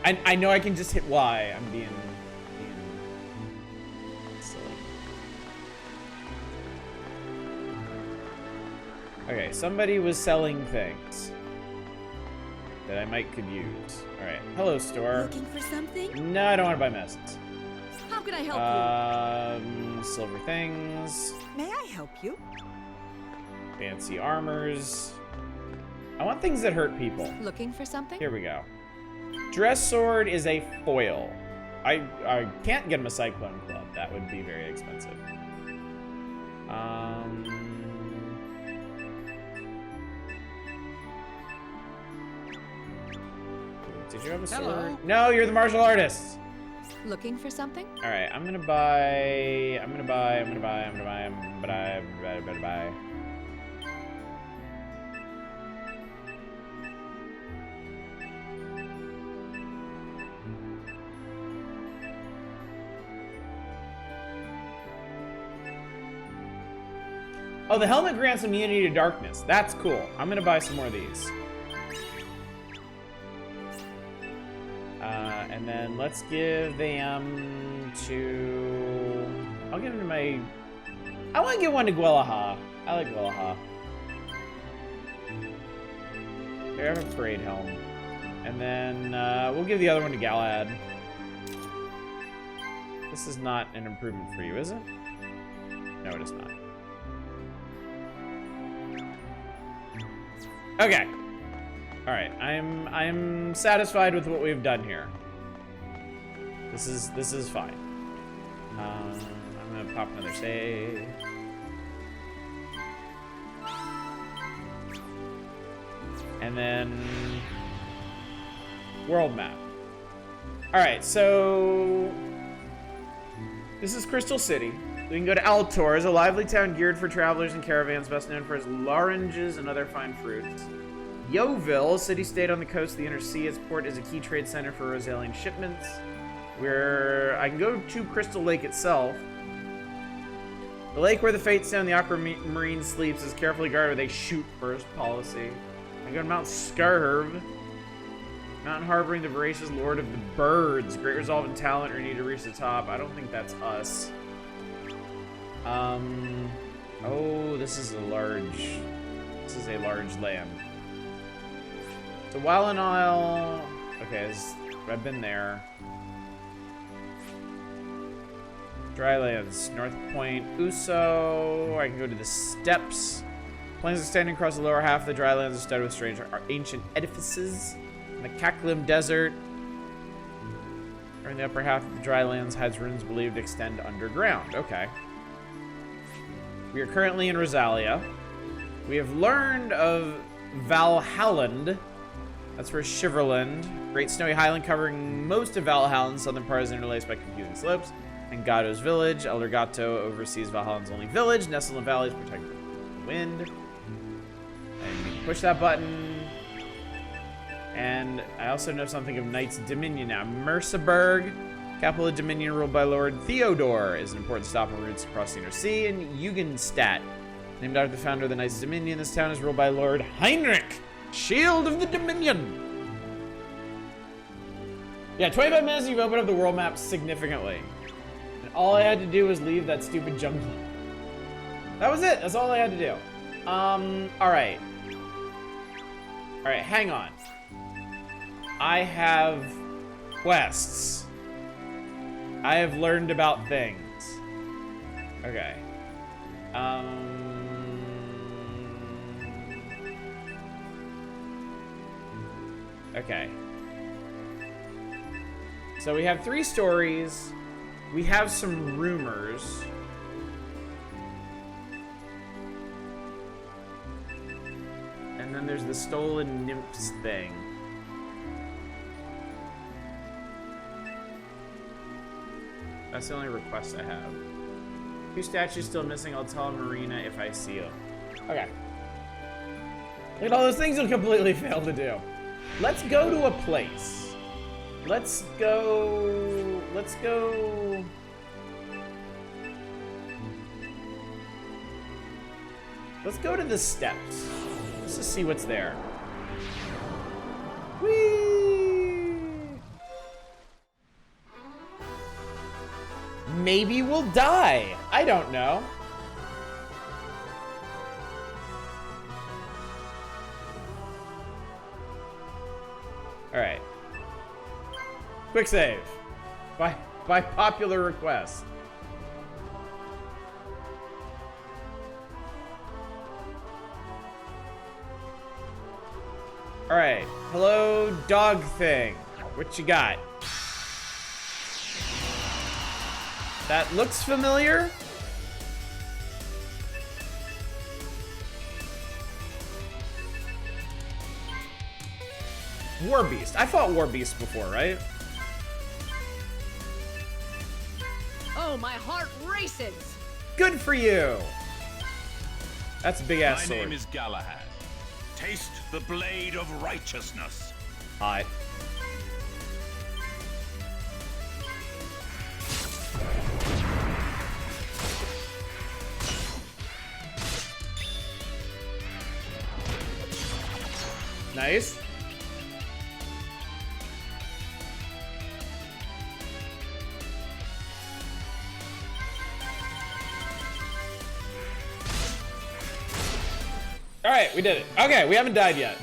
I know I can just hit Y. I'm being silly. Okay, somebody was selling things that I might could use. Alright, hello store. Looking for something? No, I don't want to buy medicines. How can I help you? Silver things. May I help you? Fancy armors. I want things that hurt people. Looking for something? Here we go. Dress sword is a foil. I can't get him a cyclone club. That would be very expensive. Did you have a sword? Hello. No, you're the martial artist. Looking for something? All right, I'm gonna buy. Oh, the helmet grants immunity to darkness. That's cool. I'm gonna buy some more of these. And then let's give them to... I'll give them to my... I want to give one to Gwelaha. I like Gwelaha. They have a parade helm. And then we'll give the other one to Galahad. This is not an improvement for you, is it? No, it is not. Okay. All right, I'm satisfied with what we've done here. This is fine. I'm gonna pop another save. And then world map. All right, so this is Crystal City. We can go to Altor, a lively town geared for travelers and caravans, best known for its oranges and other fine fruits. Yeovil, city-state on the coast of the Inner Sea. Its port is a key trade center for Rosalian shipments. Where I can go to Crystal Lake itself. The lake where the Fatestone, the Aquamarine, sleeps is carefully guarded with a shoot-first policy. I go to Mount Scarve. Mountain harboring the voracious lord of the birds. Great resolve and talent are needed to reach the top. I don't think that's us. Oh, this is a large land. So Wallenile, okay, I've been there. Drylands, North Point, Uso. I can go to the steppes. Plains extending across the lower half of the drylands are studded with strange ancient edifices. In the Kaklim Desert, or in the upper half of the drylands, hides ruins believed to extend underground. Okay. We are currently in Rosalia. We have learned of Valhalland. That's for Shiverland. Great snowy highland covering most of Valhalland's southern part is interlaced by confusing slopes. And Gato's village. Elder Gato oversees Valhalland's only village. Nestled in valleys protected from the wind. And you can push that button. And I also know something of Knight's Dominion now. Merseburg, capital of Dominion ruled by Lord Theodore, is an important stop on routes across the Inner Sea. And Jugendstadt, named after the founder of the Knights of Dominion, this town is ruled by Lord Heinrich, Shield of the Dominion. Yeah, 25 minutes and you've opened up the world map significantly. And all I had to do was leave that stupid jungle. That was it. That's all I had to do. Alright. Alright, hang on. I have quests. I have learned about things. Okay. Okay. So we have 3 stories. We have some rumors. And then there's the stolen nymphs thing. That's the only request I have. 2 statues still missing. I'll tell Marina if I see them. Okay. Look at all those things you'll completely fail to do. Let's go to a place. Let's go... Let's go... Let's go to the steps. Let's just see what's there. Whee! Maybe we'll die. I don't know. All right. Quick save. By popular request. All right. Hello, dog thing. What you got? That looks familiar. War Beast. I fought War Beast before, right? Oh, my heart races. Good for you. That's a big ass sword. My name is Galahad. Taste the blade of righteousness. Hi. Nice. All right, we did it. Okay, we haven't died yet.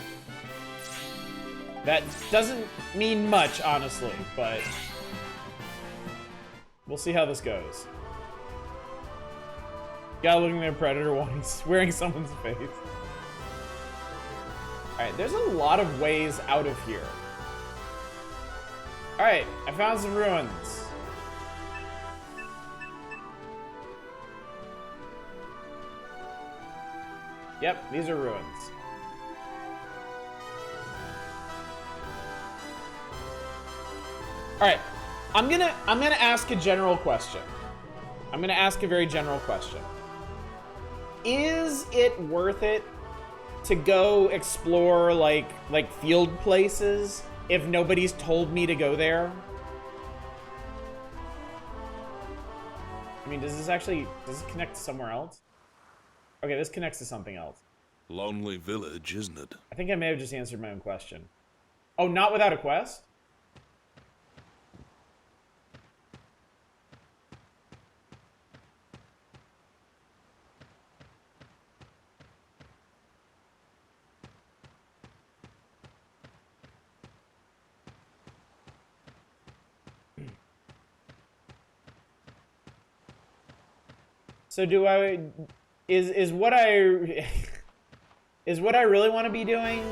That doesn't mean much, honestly, but we'll see how this goes. Guy looking at a predator while he's wearing someone's face. All right, there's a lot of ways out of here. All right, I found some ruins. Yep, these are ruins. All right, I'm gonna ask a general question. I'm gonna ask a very general question. Is it worth it to go explore like field places if nobody's told me to go there? I mean, does it connect to somewhere else? Okay, this connects to something else. Lonely village, isn't it? I think I may have just answered my own question. Oh, not without a quest? So do I... Is what I really want to be doing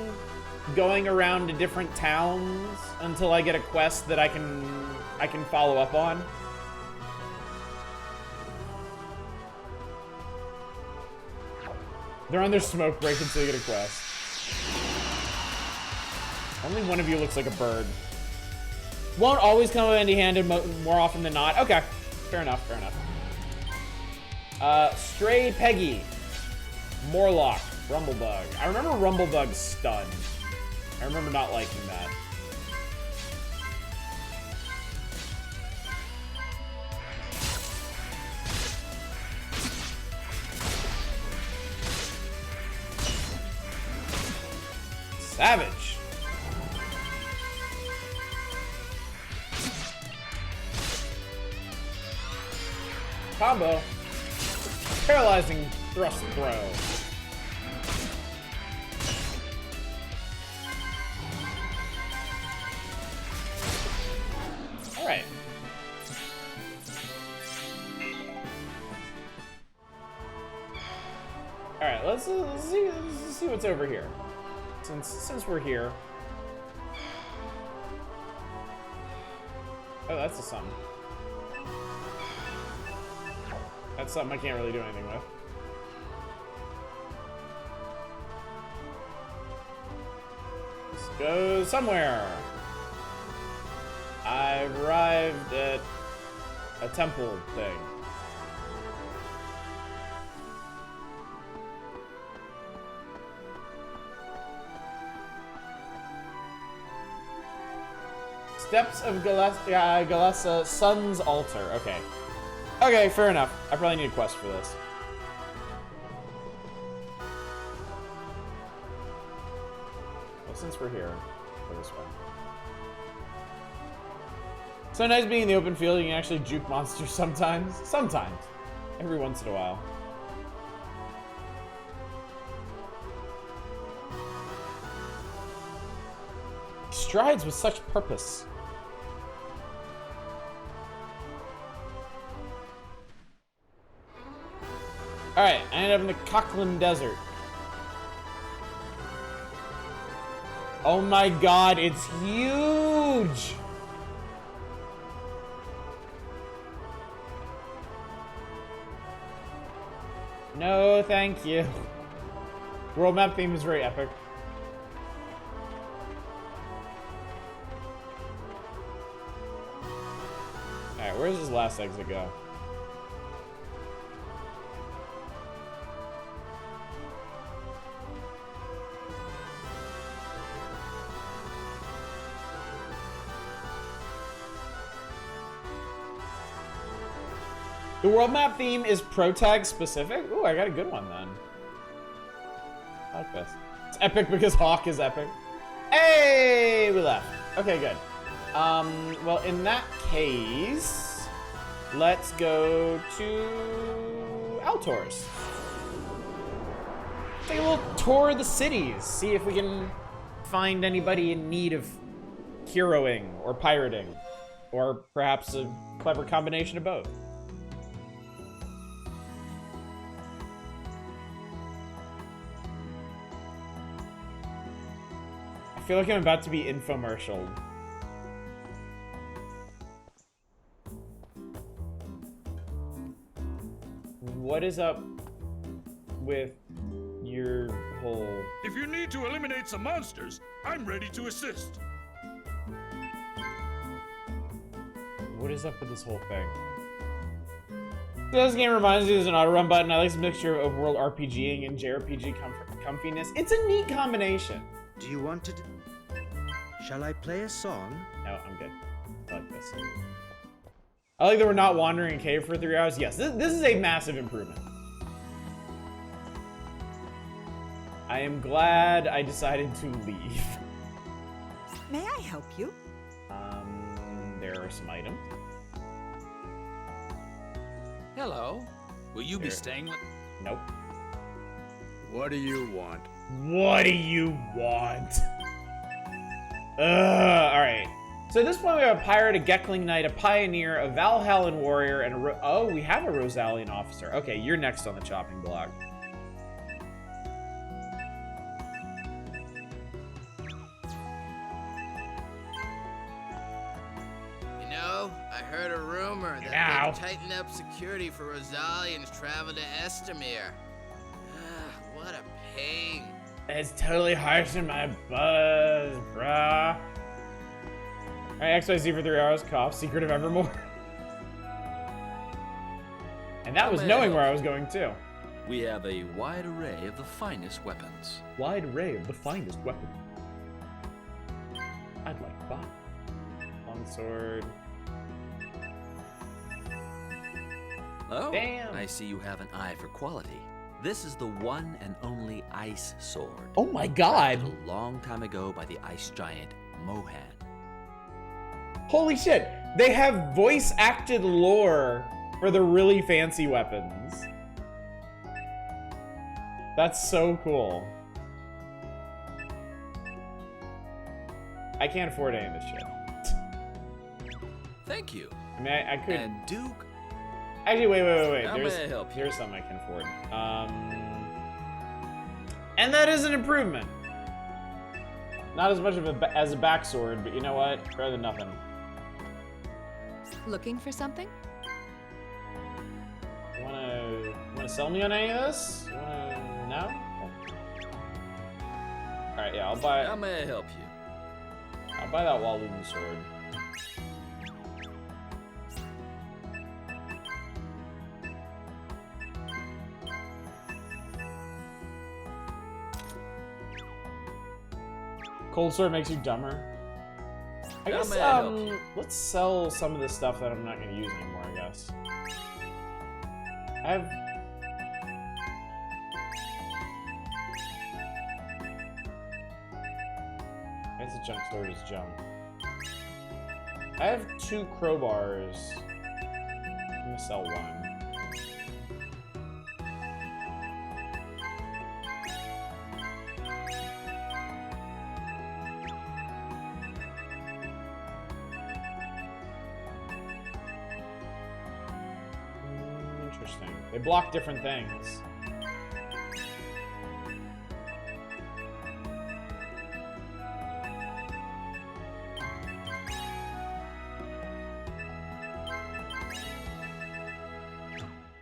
going around to different towns until I get a quest that I can follow up on? They're on their smoke break until you get a quest. Only one of you looks like a bird. Won't always come empty-handed more often than not. Okay, fair enough, fair enough. Stray Peggy, Morlock, Rumblebug. I remember Rumblebug's stun. I remember not liking that. Savage. Combo. Paralyzing thrust throw. All right. All right, let's see what's over here. Since we're here. Oh, that's a something. That's something I can't really do anything with. Let's go somewhere. I've arrived at a temple thing. Steps of Galessa, Sun's Altar. Okay. Okay, fair enough. I probably need a quest for this. Well, since we're here, go this way. So nice being in the open field. You can actually juke monsters sometimes. Sometimes. Every once in a while. Strides with such purpose. Alright, I ended up in the Cochran Desert. Oh my god, it's huge! No, thank you. World map theme is very epic. Alright, where's this last exit go? The world map theme is protag specific? Ooh, I got a good one then. I like this. It's epic because Hawk is epic. Hey, we left. Okay, good. Well, in that case, let's go to Altors. Take a little tour of the cities. See if we can find anybody in need of heroing or pirating. Or perhaps a clever combination of both. I feel like I'm about to be infomercialed. What is up with your whole... If you need to eliminate some monsters, I'm ready to assist. What is up with this whole thing? This game reminds me there's an auto-run button. I like this mixture of overworld RPGing and JRPG comfiness. It's a neat combination. Do you want to... Shall I play a song? No, I'm good. I like this. I like that we're not wandering in cave for 3 hours. Yes, this is a massive improvement. I am glad I decided to leave. May I help you? There are some items. Hello. Will you be staying with... Nope. What do you want? What do you want? Alright. So at this point we have a pirate, a Gekling knight, a pioneer, a Valhallan warrior, and a oh, we have a Rosalian officer. Okay, you're next on the chopping block. You know, I heard a rumor that they've tightened up security for Rosalians traveling to Estamir. What a pain. It's totally harsh in my buzz, bruh. Alright, XYZ for 3 hours, cough, secret of Evermore. And that was knowing where I was going too. We have a wide array of the finest weapons. Wide array of the finest weapons. I'd like that. Longsword. Oh, damn. I see you have an eye for quality. This is the one and only ice sword. Oh my god! Crafted a long time ago by the ice giant Mohan. Holy shit! They have voice-acted lore for the really fancy weapons. That's so cool. I can't afford any of this shit. Thank you. I mean, I could... And Duke... Actually, wait. How may I help you? Here's something I can afford. And that is an improvement. Not as much of as a backsword, but you know what? Better than nothing. Looking for something? You wanna sell me on any of this? You wanna... No? Alright, yeah, I'll buy... How may I help you? I'll buy that Walloon sword. Cold sword makes you dumber. I guess, let's sell some of the stuff that I'm not gonna use anymore, I guess. I have... I guess the junk sword is junk. I have 2 crowbars. I'm gonna sell 1. Interesting. They block different things.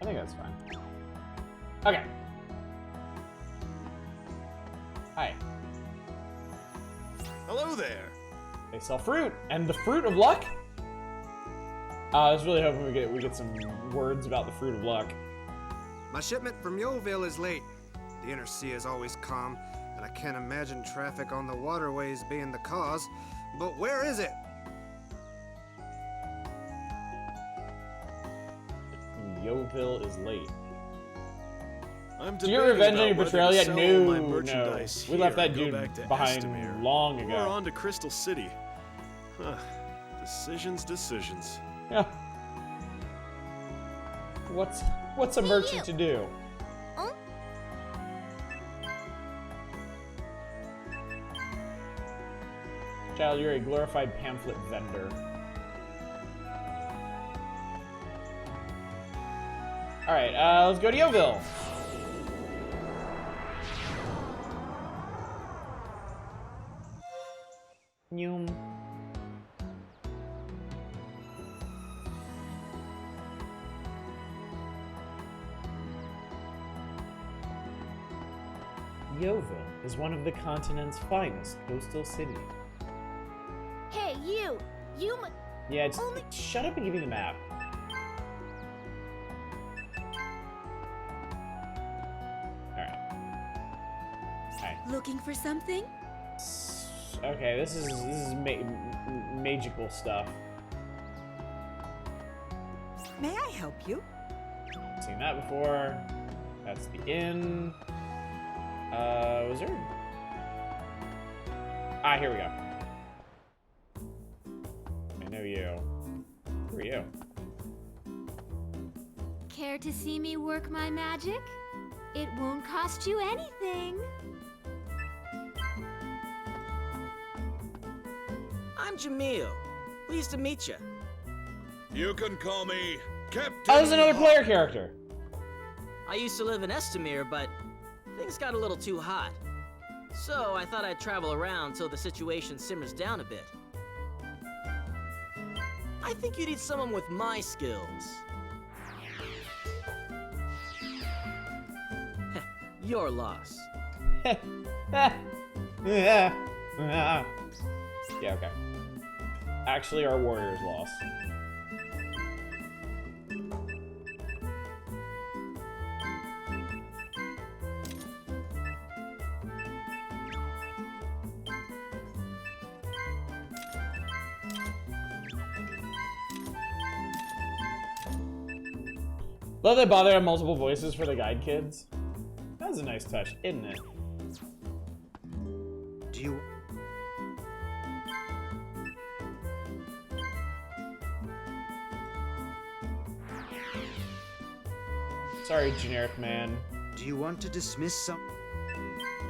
I think that's fine. Okay. Hi. Hello there. They sell fruit, and the fruit of luck. I was really hoping we get some words about the fruit of luck. My shipment from Yoville is late. The inner sea is always calm, and I can't imagine traffic on the waterways being the cause. But where is it? Yoville is late. I'm Do you get revenge on your betrayal yet? No, no. We left that dude behind long ago. We're on to Crystal City. Huh. Decisions. Yeah. What's a merchant to do? Oh? Child, you're a glorified pamphlet vendor. Alright, let's go to Yoville. Yum. Yoville is one of the continent's finest coastal cities. Hey, you! Yeah, shut up and give me the map. Alright. Hi. Looking for something? Okay, this is magical stuff. May I help you? Seen that before. That's the inn. Was there? Ah, here we go. I know you. Who are you? Care to see me work my magic? It won't cost you anything. I'm Jamil. Pleased to meet you. You can call me Captain. Oh, there's another player character. I used to live in Estamir, but things got a little too hot. So I thought I'd travel around till the situation simmers down a bit. I think you need someone with my skills. Your loss. Yeah, okay. Actually, our warriors lost. Love they bother to have multiple voices for the guide kids. That was a nice touch, isn't it? Do you... Sorry, generic man. Do you want to dismiss some...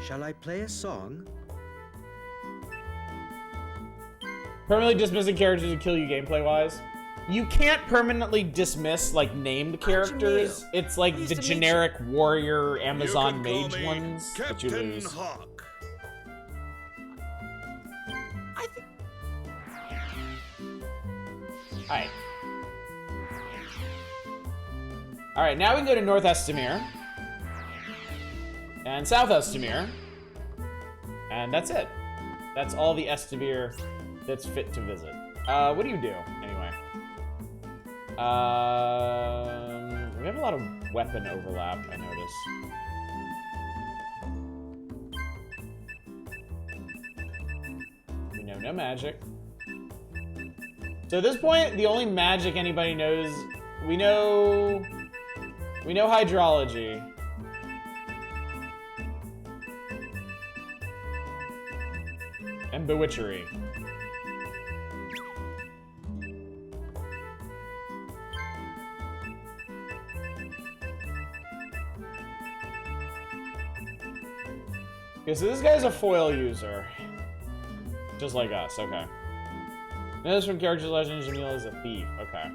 Shall I play a song? Permanently dismissing characters who kill you gameplay-wise. You can't permanently dismiss, like, named characters. It's like the generic warrior, Amazon mage ones that you lose. Hawk. Hi. Alright, now we can go to North Estamere. And South Estamere. And that's it. That's all the Estamere that's fit to visit. What do you do, anyway? We have a lot of weapon overlap, I notice. We know no magic. So at this point, the only magic anybody knows, we know hydrology. And bewitchery. Okay, so this guy's a foil user. Just like us, okay. Notice from character legend, Jamil is a thief, okay.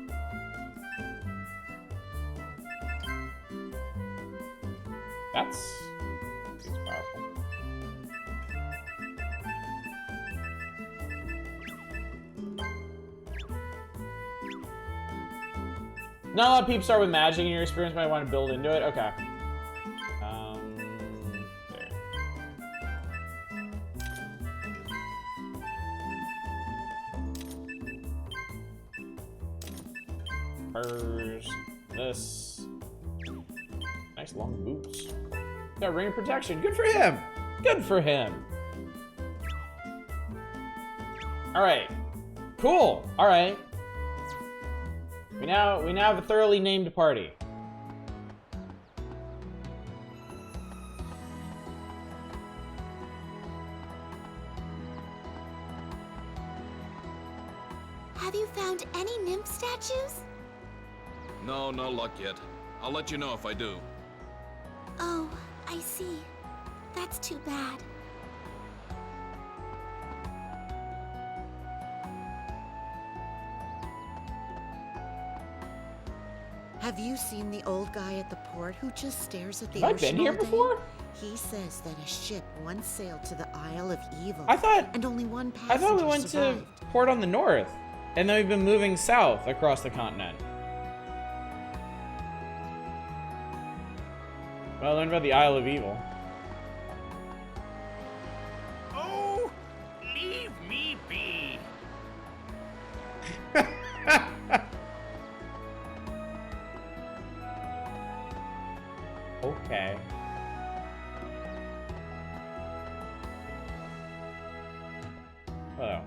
Seems powerful. Not a lot of people start with magic in your experience, might want to build into it. Okay. Spurs. This. Nice long boots. Got ring of protection. Good for him. Good for him. All right. Cool. All right. We now have a thoroughly named party. Have you found any nymph statues? No, no luck yet. I'll let you know if I do. Oh, I see. That's too bad. Have you seen the old guy at the port who just stares at the Have I ocean been here all day? before? He says that a ship once sailed to the Isle of Evil. I thought- and only one passenger I thought we went survived. to port on the north, and then we've been moving south across the continent. Well, I learned about the Isle of Evil. Oh, leave me be. Okay. Hello.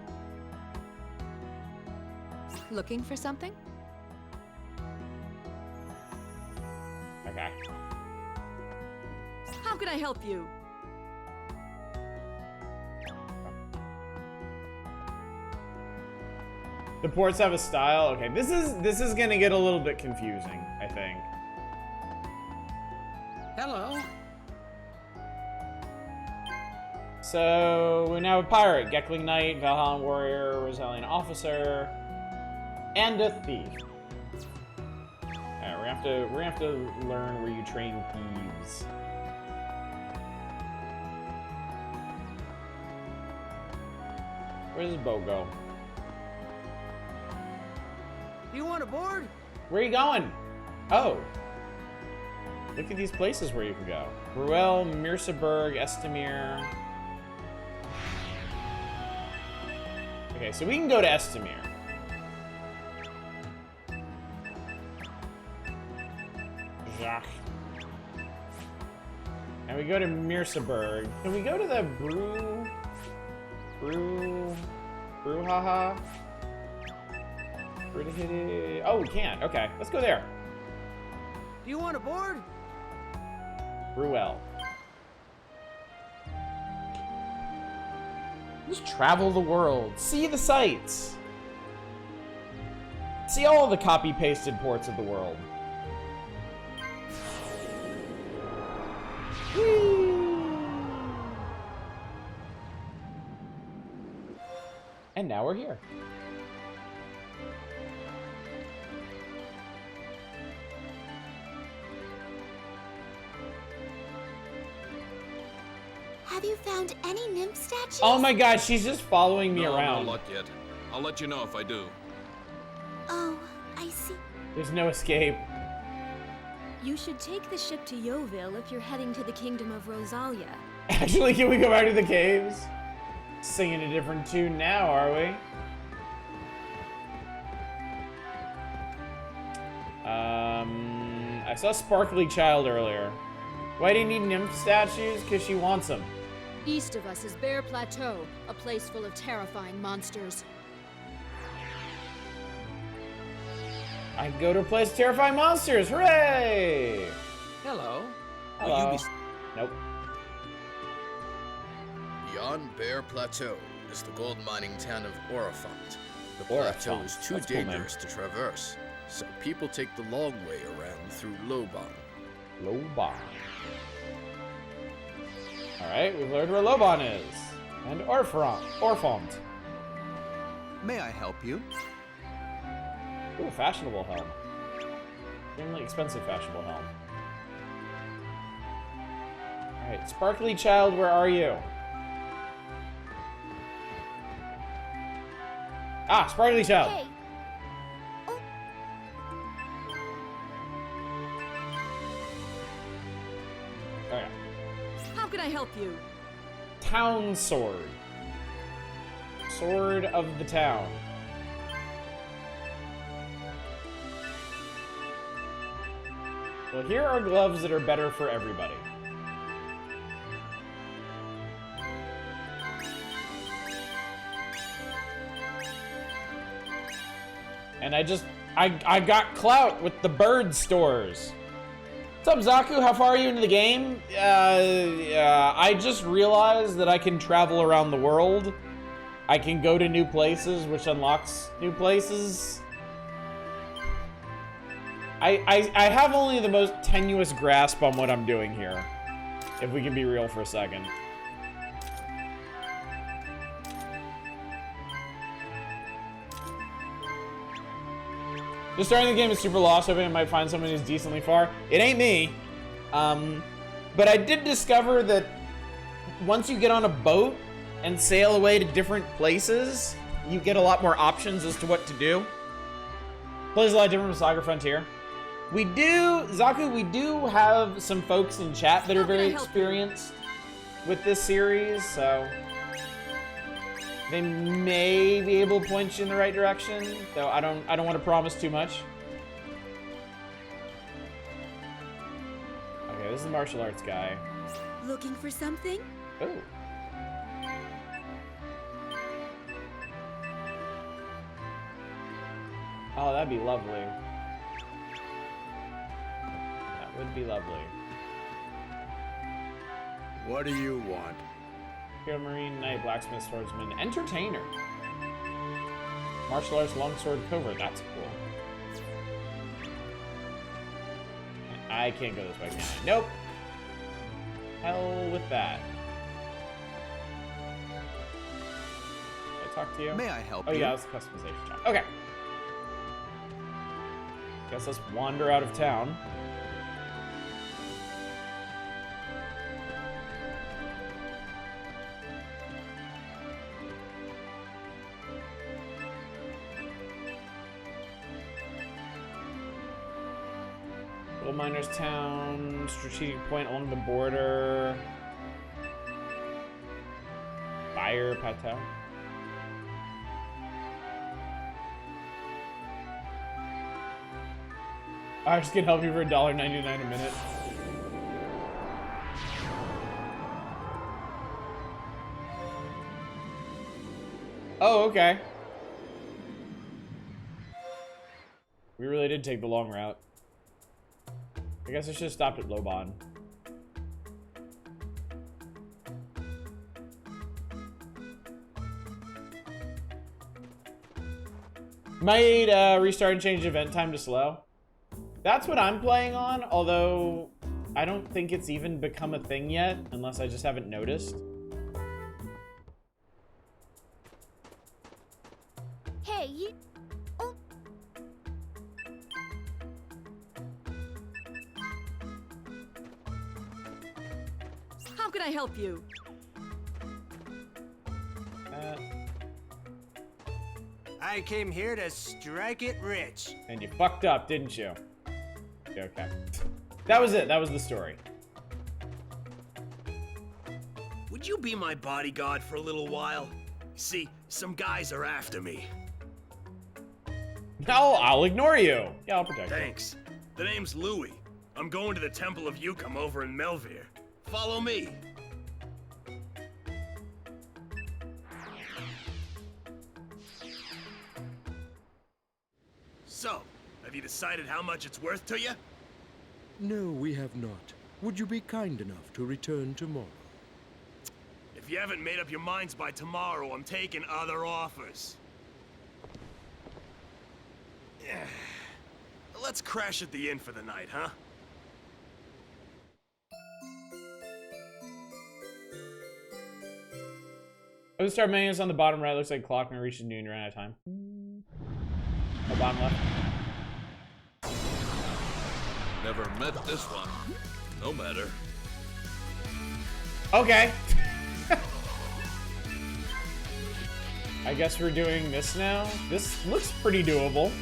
Looking for something? Okay. How can I help you? The ports have a style. Okay, this is gonna get a little bit confusing, I think. Hello. So we now have a pirate, Gekling Knight, Valhallan Warrior, Rosalian Officer, and a thief. Alright, we're gonna have to learn where you train thieves. Where's this boat go? Do you want a board? Where are you going? Oh. Look at these places where you can go. Ruel, Mirsaburg, Estamere. Okay, so we can go to Estamere. Jacques. And we go to Mirsaburg. Can we go to the Brouhaha? Oh, we can't. Okay, let's go there. Do you want a board? Ruel. Just travel the world. See the sights. See all the copy-pasted ports of the world. Whee! And now we're here. Have you found any nymph statues? Oh my god, she's just following me around. No luck yet. I'll let you know if I do. Oh, I see. There's no escape. You should take the ship to Yeovil if you're heading to the Kingdom of Rosalia. Actually, can we go back to the caves? Singing a different tune now, are we? I saw Sparkly Child earlier. Why do you need nymph statues? Because she wants them. East of us is Bear Plateau, a place full of terrifying monsters. I can go to a place of terrifying monsters. Hooray! Hello. Hello. Nope. Beyond Bear Plateau is the gold mining town of Orifont. The plateau is too dangerous to traverse, so people take the long way around through Lobon. Lobon. Alright, we've learned where Lobon is. And Orifont. May I help you? Ooh, fashionable helm. Extremely expensive fashionable helm. Alright, Sparkly Child, where are you? Ah, Sparkly Child! Hey. Alright. How can I help you? Town Sword. Sword of the town. Well, here are gloves that are better for everybody. And I got clout with the bird stores. What's up, Zaku? How far are you into the game? I just realized that I can travel around the world. I can go to new places, which unlocks new places. I have only the most tenuous grasp on what I'm doing here, if we can be real for a second. Just starting the game is super lost, hoping I might find someone who's decently far. It ain't me. But I did discover that once you get on a boat and sail away to different places, you get a lot more options as to what to do. Plays a lot different from SaGa Frontier. We do, Zaku, we do have some folks in chat that are very experienced with this series, so they may be able to point you in the right direction, though I don't want to promise too much. Okay, this is the martial arts guy. Looking for something? Oh. Oh, that'd be lovely. That would be lovely. What do you want? Hero Marine Knight, Blacksmith, Swordsman, Entertainer. Martial Arts, Longsword, Covert. That's cool. I can't go this way, can I? Nope. Hell with that. Did I talk to you? May I help you? Oh you? yeah, that's the customization job. Okay. Guess let's wander out of town. Gold Miners Town, strategic point along the border. Fire Plateau. I just can help you for $1.99 a minute. Oh, okay. We really did take the long route. I guess I should have stopped at Lobon. Might restart and change event time to slow. That's what I'm playing on, although I don't think it's even become a thing yet, unless I just haven't noticed. Hey, you... Oh. How can I help you? I came here to strike it rich. And you fucked up, didn't you? Okay. That was it. That was the story. Would you be my bodyguard for a little while? See, some guys are after me. No, I'll ignore you. Yeah, I'll protect you. Thanks. The name's Louis. I'm going to the Temple of Yukam over in Melvere. Follow me. So, have you decided how much it's worth to you? No, we have not. Would you be kind enough to return tomorrow? If you haven't made up your minds by tomorrow, I'm taking other offers. Let's crash at the inn for the night, huh? Oh, the start menu is on the bottom right. Looks like clock when it reaches noon. Ran out of time. Oh, bottom left. Never met this one. No matter. Okay. I guess we're doing this now. This looks pretty doable.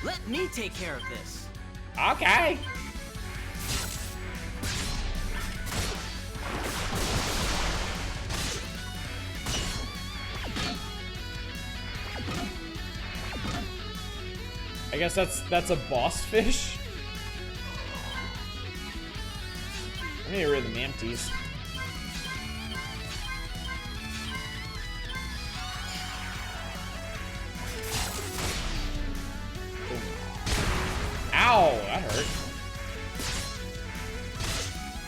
Let me take care of this. Okay. I guess that's a boss fish. I'm gonna get rid of the Mamties. Ow, that hurt.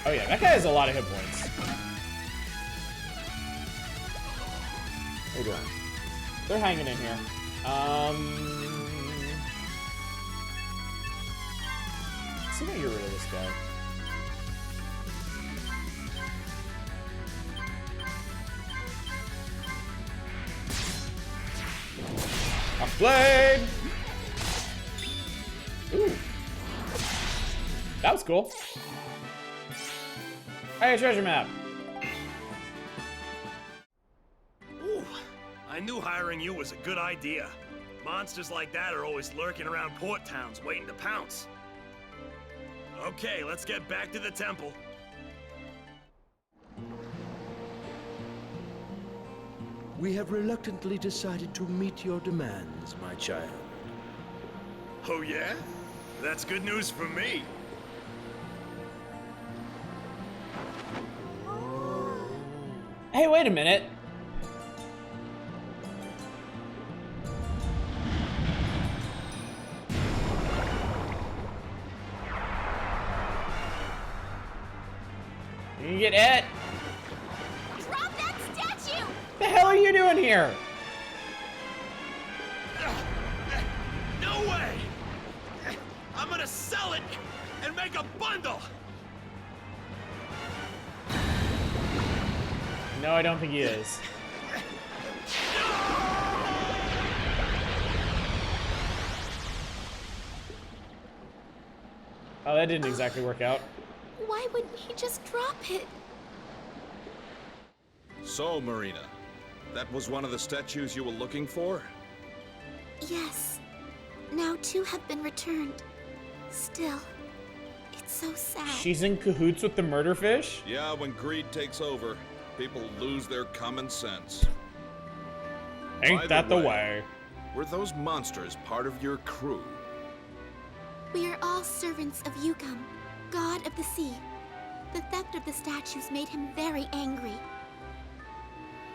Oh yeah, that guy has a lot of hit points. What are you doing? They're hanging in here. Let's see if I can get rid of this guy. A blade! Ooh. That was cool. Hey, a treasure map. Ooh, I knew hiring you was a good idea. Monsters like that are always lurking around port towns waiting to pounce. Okay, let's get back to the temple. We have reluctantly decided to meet your demands, my child. Oh yeah? That's good news for me. Hey, wait a minute. You get it? Drop that statue! The hell are you doing here? No way! I'm gonna sell it and make a bundle! No, I don't think he is. Oh, that didn't exactly work out. Why wouldn't he just drop it? So, Marina, that was one of the statues you were looking for? Yes. Now 2 have been returned. Still, it's so sad. She's in cahoots with the murder fish? Yeah, when greed takes over, people lose their common sense. Ain't that the way? Were those monsters part of your crew? We are all servants of Yukam, god of the sea. The theft of the statues made him very angry.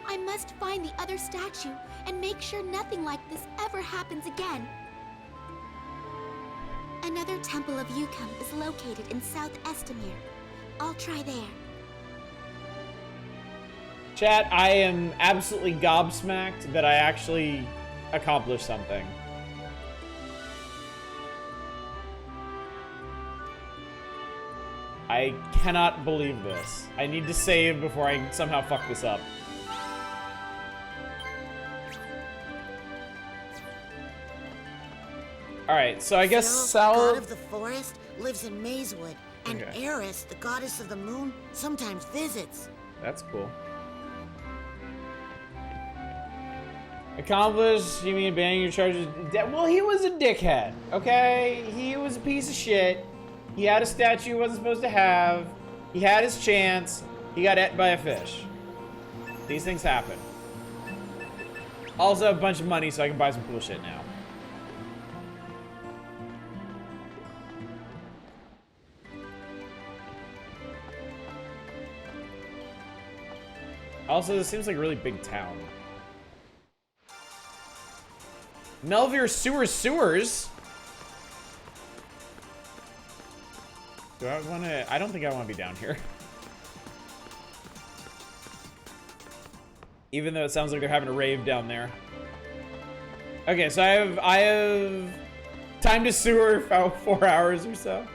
I must find the other statue and make sure nothing like this ever happens again. Another temple of Yukam is located in South Estamir. I'll try there. Chat, I am absolutely gobsmacked that I actually accomplished something. I cannot believe this. I need to save before I somehow fuck this up. Alright, so I guess Phil, god of the forest, lives in Mazewood, and Okay. Eris, the goddess of the moon, sometimes visits. That's cool. Accomplished, you mean abandoning your charges? Well, he was a dickhead, okay? He was a piece of shit. He had a statue he wasn't supposed to have. He had his chance. He got ate by a fish. These things happen. Also, a bunch of money so I can buy some cool shit now. Also, this seems like a really big town. Melvir sewers? Do I want to? I don't think I want to be down here. Even though it sounds like they're having a rave down there. Okay, so I have time to sewer for about 4 hours or so.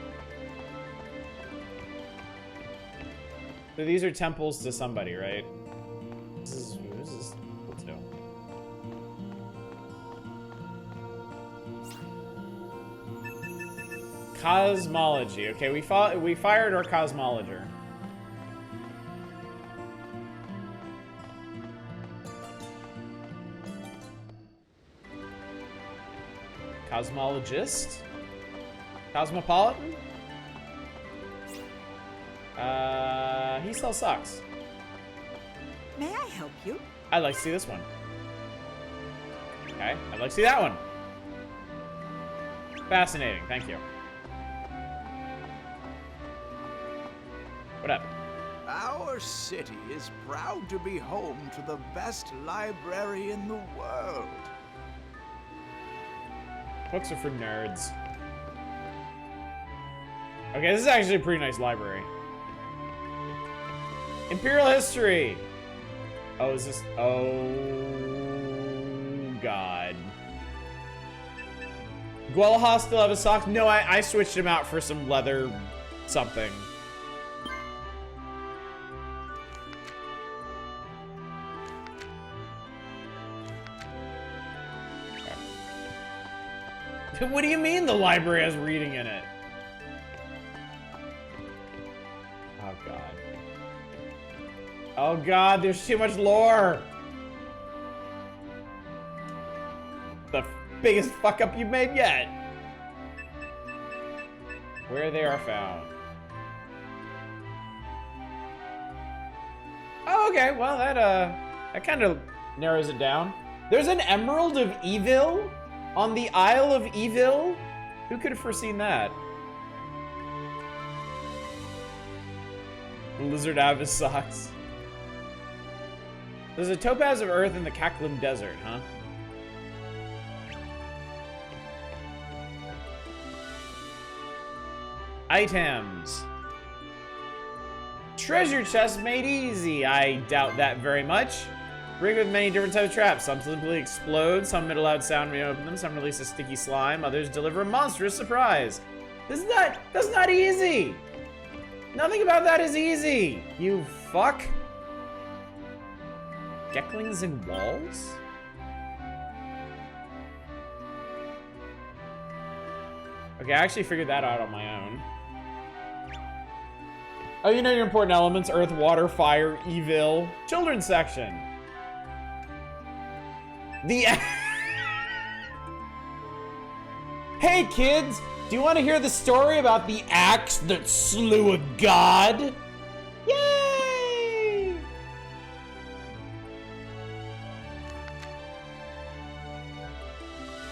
So these are temples to somebody, right? This is let's do. Cosmology. Okay, we fired our cosmologer. Cosmologist? Cosmopolitan? He sells socks. May I help you? I'd like to see this one. Okay, I'd like to see that one. Fascinating, thank you. What up? Our city is proud to be home to the best library in the world. Books are for nerds. Okay, this is actually a pretty nice library. Imperial history. Oh, is this? Oh, God. Gualaha still have his socks? No, I switched him out for some leather something. Okay. What do you mean the library has reading in it? Oh, God. Oh, God, there's too much lore. The biggest fuck up you've made yet. Where they are found. Oh, okay, well, that kind of narrows it down. There's an Emerald of Evil on the Isle of Evil? Who could have foreseen that? Lizard out of his socks. There's a topaz of earth in the Kaklim Desert, huh? Items. Treasure chest made easy. I doubt that very much. Rigged with many different types of traps. Some simply explode, some emit a loud sound when you open them, some release a sticky slime, others deliver a monstrous surprise. That's not easy! Nothing about that is easy, you fuck. Gecklings in walls? Okay, I actually figured that out on my own. Oh, you know your important elements: earth, water, fire, evil. Children's section. The Hey kids, do you want to hear the story about the axe that slew a god? Yay!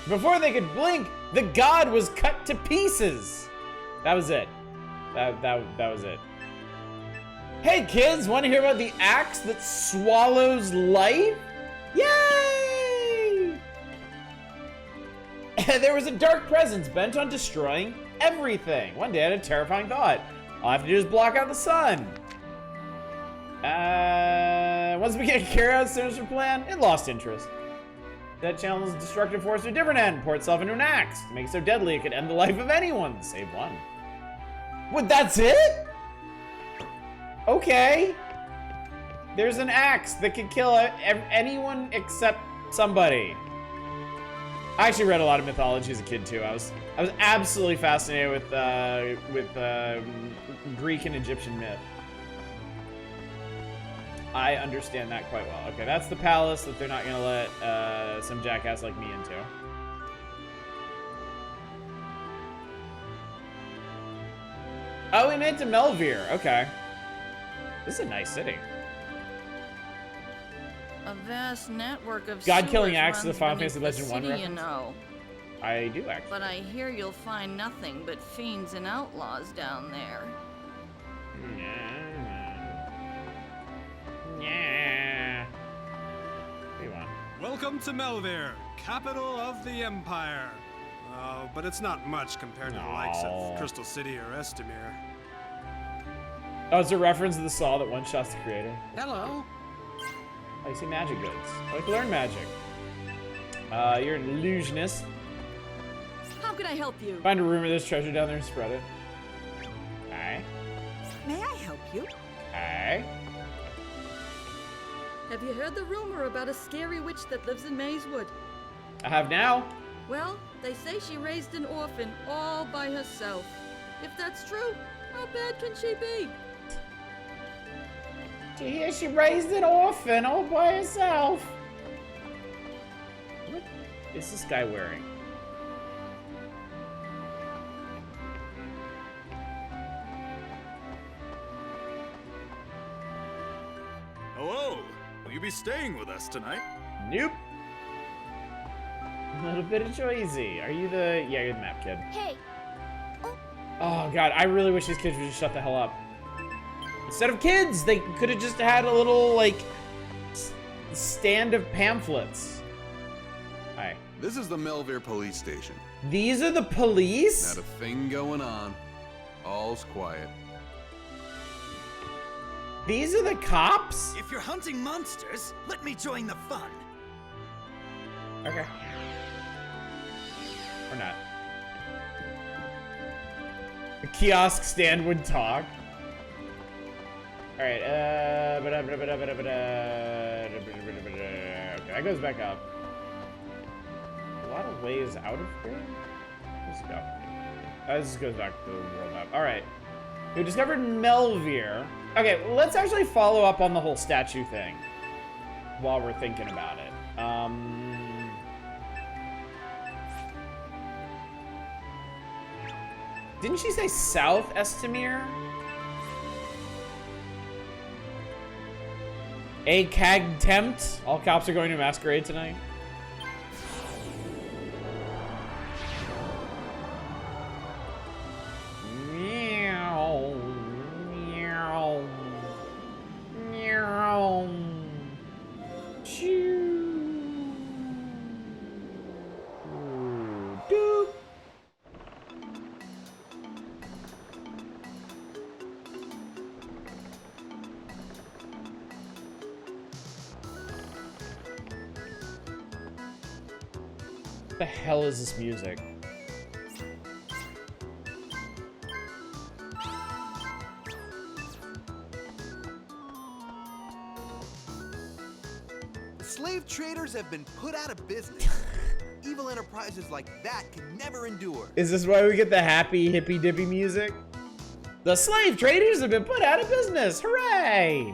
Before they could blink, the god was cut to pieces. That was it. That was it. Hey kids, want to hear about the axe that swallows life? Yay! There was a dark presence bent on destroying everything. One day I had a terrifying thought. All I have to do is block out the sun. Once we get to carry out the sinister plan, it lost interest. That channel's destructive force to a different end, pour itself into an axe to make it so deadly it could end the life of anyone, save one. What, that's it? Okay. There's an axe that can kill anyone except somebody. I actually read a lot of mythology as a kid too. I was absolutely fascinated with Greek and Egyptian myth. I understand that quite well. Okay, that's the palace that they're not gonna let some jackass like me into. Oh, we made it to Melvere. Okay. This is a nice city. A vast network of God-killing sewers axe to the runs Final beneath Fantasy the Legend 1 city, reference? you know. I do, actually. But I hear you'll find nothing but fiends and outlaws down there. Yeah. What do you want? Welcome to Melvere, capital of the Empire. But it's not much compared to the likes of Crystal City or Estamir. Oh, it's a reference to the saw that one-shots the creator. Hello. Oh, you see magic goods. I like to learn magic. You're an illusionist. How can I help you? Find a rumor there's treasure down there and spread it. Okay. May I help you? Okay. Have you heard the rumor about a scary witch that lives in Mazewood? I have now. Well, they say she raised an orphan all by herself. If that's true, how bad can she be? Yeah, she raised an orphan all by herself. What is this guy wearing? Hello. Will you be staying with us tonight? Nope. A little bit of Joyzy. Are you the... Yeah, you're the map kid. Hey. Oh, God. I really wish these kids would just shut the hell up. Instead of kids, they could have just had a little, like, stand of pamphlets. Hi. This is the Melvere police station. These are the police? Not a thing going on. All's quiet. These are the cops? If you're hunting monsters, let me join the fun. Okay. Or not. The kiosk stand would talk. Alright, okay, that goes back up. A lot of ways out of here? Let's go. This goes back to the world map. Alright. We discovered Melvere. Okay, let's actually follow up on the whole statue thing while we're thinking about it. Didn't she say South Estamir? A cag tempt? All cops are going to masquerade tonight? Meow. Meow. Meow. Choo. Doop. What the hell is this music? The slave traders have been put out of business. Evil enterprises like that can never endure. Is this why we get the happy hippy dippy music? The slave traders have been put out of business. Hooray!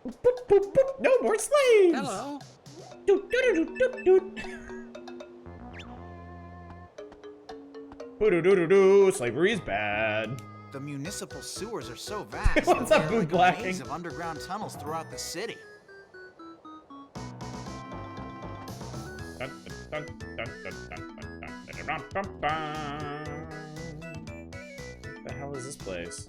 Boop, boop, boop. No more slaves. Hello. Doot, doot, doot, doot, doot. Boo-doo-doo-doo-doo. Slavery is bad. The municipal sewers are so vast What's that up, they're Boot like a Blacking? maze of underground tunnels throughout the city. Dun, dun, dun, dun, dun, dun, dun, dun, dun, dun. What the hell is this place?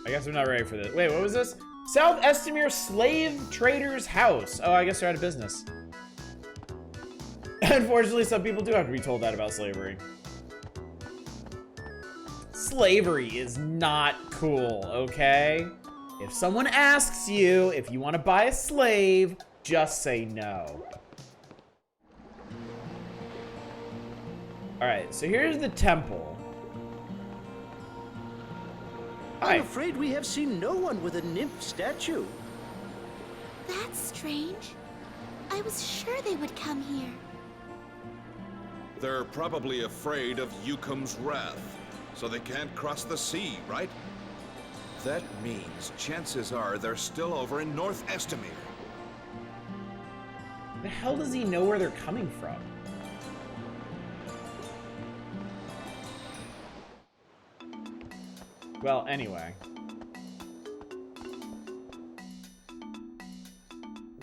I guess I'm not ready for this. Wait, what was this? South Estamir Slave Trader's House. Oh, I guess they're out of business. Unfortunately, some people do have to be told that about slavery. Slavery is not cool, okay? If someone asks you if you want to buy a slave, just say no. Alright, so here's the temple. I'm afraid we have seen no one with a nymph statue. That's strange. I was sure they would come here. They're probably afraid of Yukum's wrath. so they can't cross the sea, right? That means chances are they're still over in North Estamere. The hell does he know where they're coming from? Well, anyway.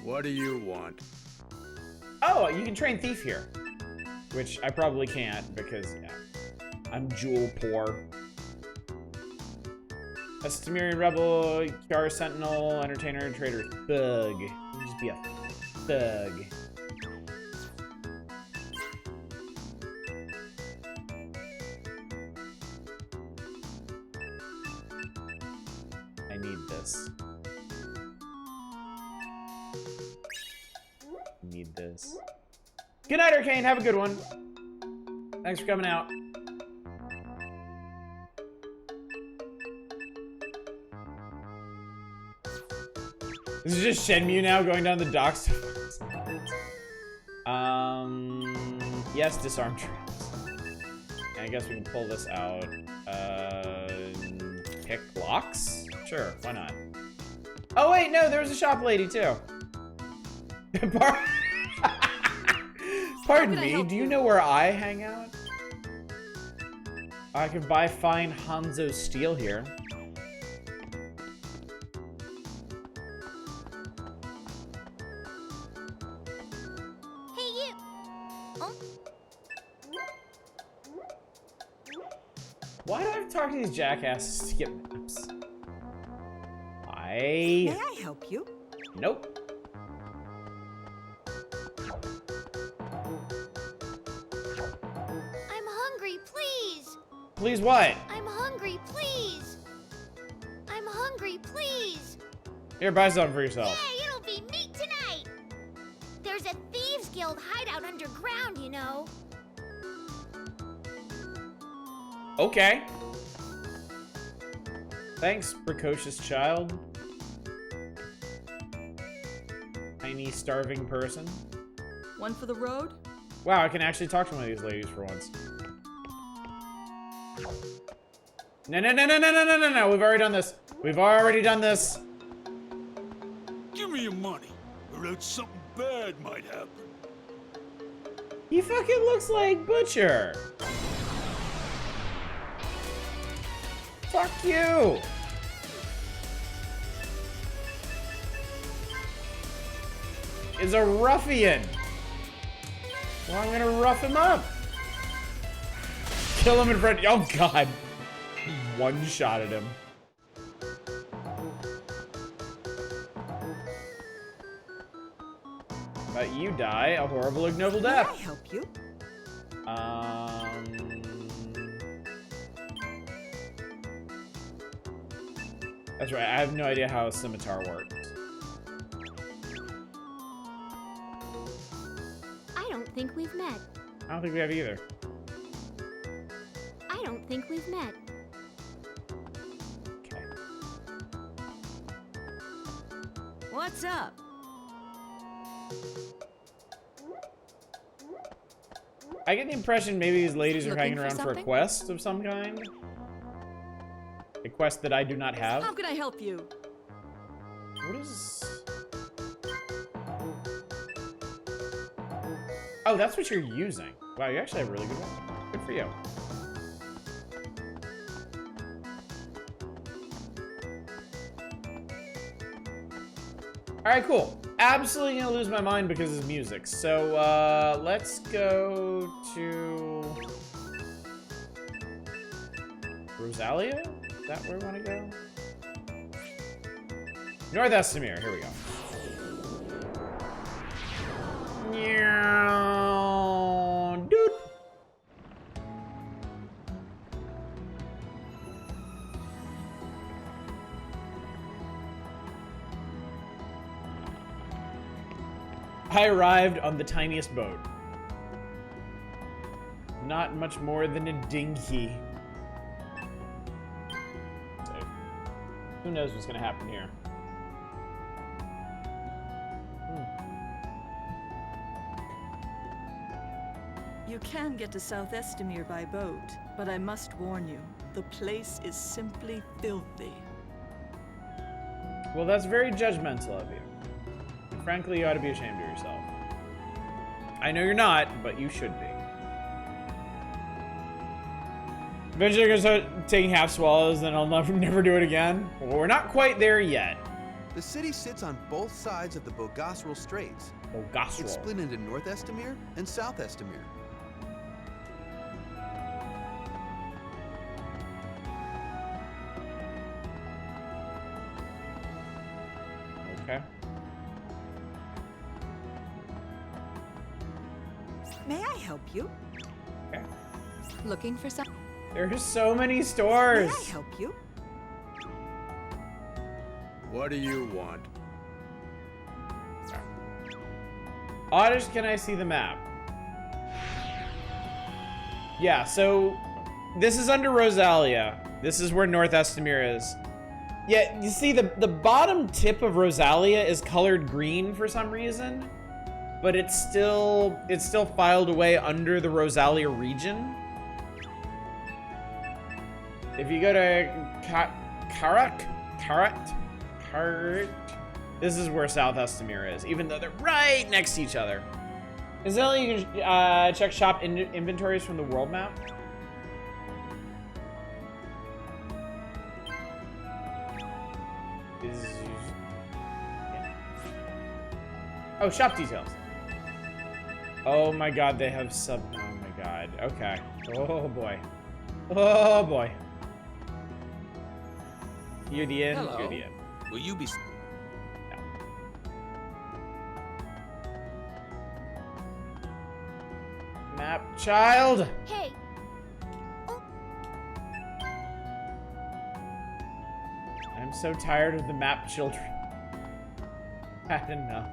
What do you want? Oh, you can train Thief here. Which I probably can't because, yeah, I'm jewel poor. Estamirian Rebel, Kiara Sentinel, Entertainer, Trader, Thug. You can just be a thug. I need this. Need this. Good night, Arcane. Have a good one. Thanks for coming out. This is just Shenmue now going down the docks. Yes, disarm traps. I guess we can pull this out. Pick locks? Sure, why not? Oh wait, no, there was a shop lady too. Pardon me, do you know where I hang out? I can buy fine Hanzo steel here. Hey, you! Oh? Why do I have to talk to these jackasses to get maps? May I help you? Nope. I'm hungry, please! Please what? I'm hungry, please! I'm hungry, please! Here, buy something for yourself. Hey, it'll be meat tonight! There's a Thieves Guild hideout underground, you know. Okay. Thanks, precocious child. Tiny, starving person. One for the road? Wow, I can actually talk to one of these ladies for once. No, no, no, no, no, no, no, no, no. We've already done this. We've already done this. Give me your money, or else something bad might happen. He fucking looks like Butcher. Fuck you. Is a ruffian. Well, I'm gonna rough him up. Kill him in front. Oh god. One shot at him. But you die a horrible, ignoble death. May I help you? That's right. I have no idea how a scimitar works. I don't think we've met. I don't think we have either. I don't think we've met. What's up? I get the impression maybe these ladies are Looking hanging for around for a something? quest of some kind. A quest that I do not have. How can I help you? What is... Oh, that's what you're using. Wow, you actually have a really good one. Good for you. Alright, cool. Absolutely gonna lose my mind because of music. So, let's go to... Rosalia? Is that where we want to go? North Estamere. Here we go. Dude. I arrived on the tiniest boat. Not much more than a dinghy. So, who knows what's gonna happen here? You can get to South Estimere by boat, but I must warn you, the place is simply filthy. Well, that's very judgmental of you. And frankly, you ought to be ashamed of yourself. I know you're not, but you should be. Eventually you're gonna start taking half swallows, then I'll never do it again. Well, we're not quite there yet. The city sits on both sides of the Bogasral Straits. Bogasral. It's split into North Estimere and South Estimere. Okay. May I help you? Okay. Looking for some? There's so many stores. May I help you? What do you want? Oddish, can I see the map? Yeah, so this is under Rosalia. This is where North Estimere is. Yeah, you see the bottom tip of Rosalia is colored green for some reason, but it's still filed away under the Rosalia region. If you go to Karat, this is where South Estimere is, even though they're right next to each other. Incidentally, you can check shop inventories from the world map. Oh, shop details. Oh my god, they have oh my god, okay. Oh boy. Oh boy. You're the end, Hello. you're the end. Will you be... Map child! Hey, I'm so tired of the map children. I didn't know.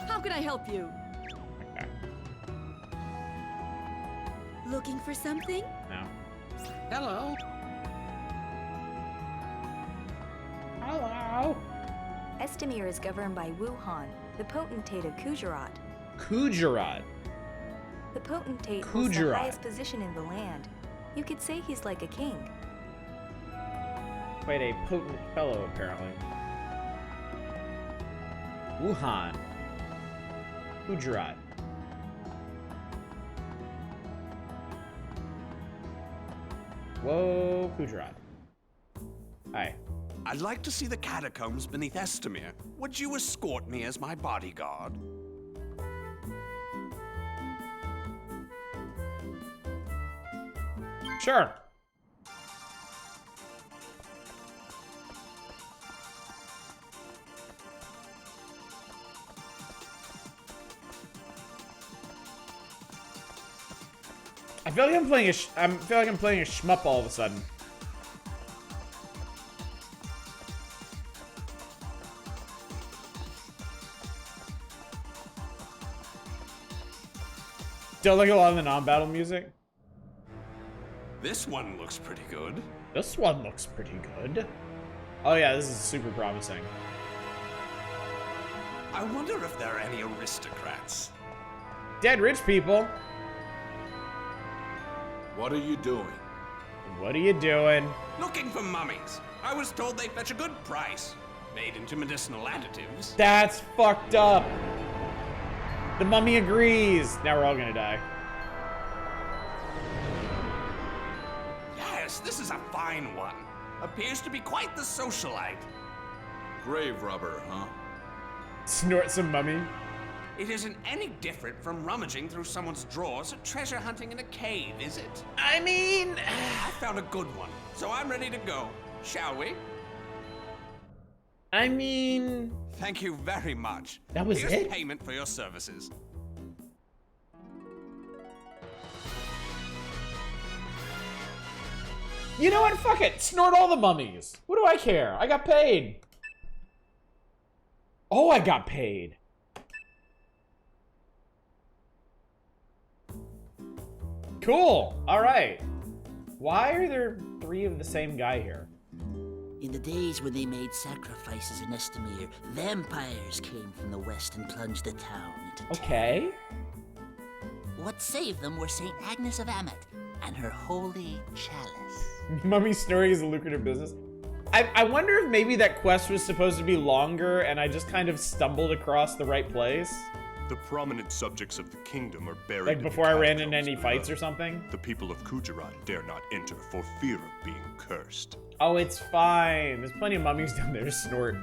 How can I help you? Okay. looking for something? No. Hello. Hello. Estimere is governed by Wuhan, the potentate of Kujarat. Kujarat. The potentate holds the highest position in the land. You could say he's like a king. Quite a potent fellow, apparently. Wuhan. Kujarat. Whoa, Kujarat. Hi. I'd like to see the catacombs beneath Estimere. Would you escort me as my bodyguard? Sure. I feel like I'm playing a shmup all of a sudden. Don't like a lot of the non-battle music. This one looks pretty good. This one looks pretty good. Oh yeah, this is super promising. I wonder if there are any aristocrats. Dead rich people. What are you doing? What are you doing? Looking for mummies. I was told they fetch a good price. Made into medicinal additives. That's fucked up. The mummy agrees. Now we're all gonna die. Yes, this is a fine one. Appears to be quite the socialite. Grave robber, huh? Snort some mummy. It isn't any different from rummaging through someone's drawers or treasure hunting in a cave, is it? I mean... I found a good one, so I'm ready to go. Shall we? I mean... Thank you very much. That was Here's it? payment for your services. You know what? Fuck it. Snort all the mummies. What do I care? I got paid. Oh, I got paid. Cool. All right. Why are there 3 of the same guy here? In the days when they made sacrifices in Estamir, vampires came from the west and plunged the town into Okay. What saved them were St. Agnes of Amat and her holy chalice. Mummy snoring is a lucrative business. I wonder if maybe that quest was supposed to be longer and I just kind of stumbled across the right place. The prominent subjects of the kingdom are buried. Like before I ran into any fights or something? The people of Kujarat dare not enter for fear of being cursed. Oh, it's fine. There's plenty of mummies down there to snort.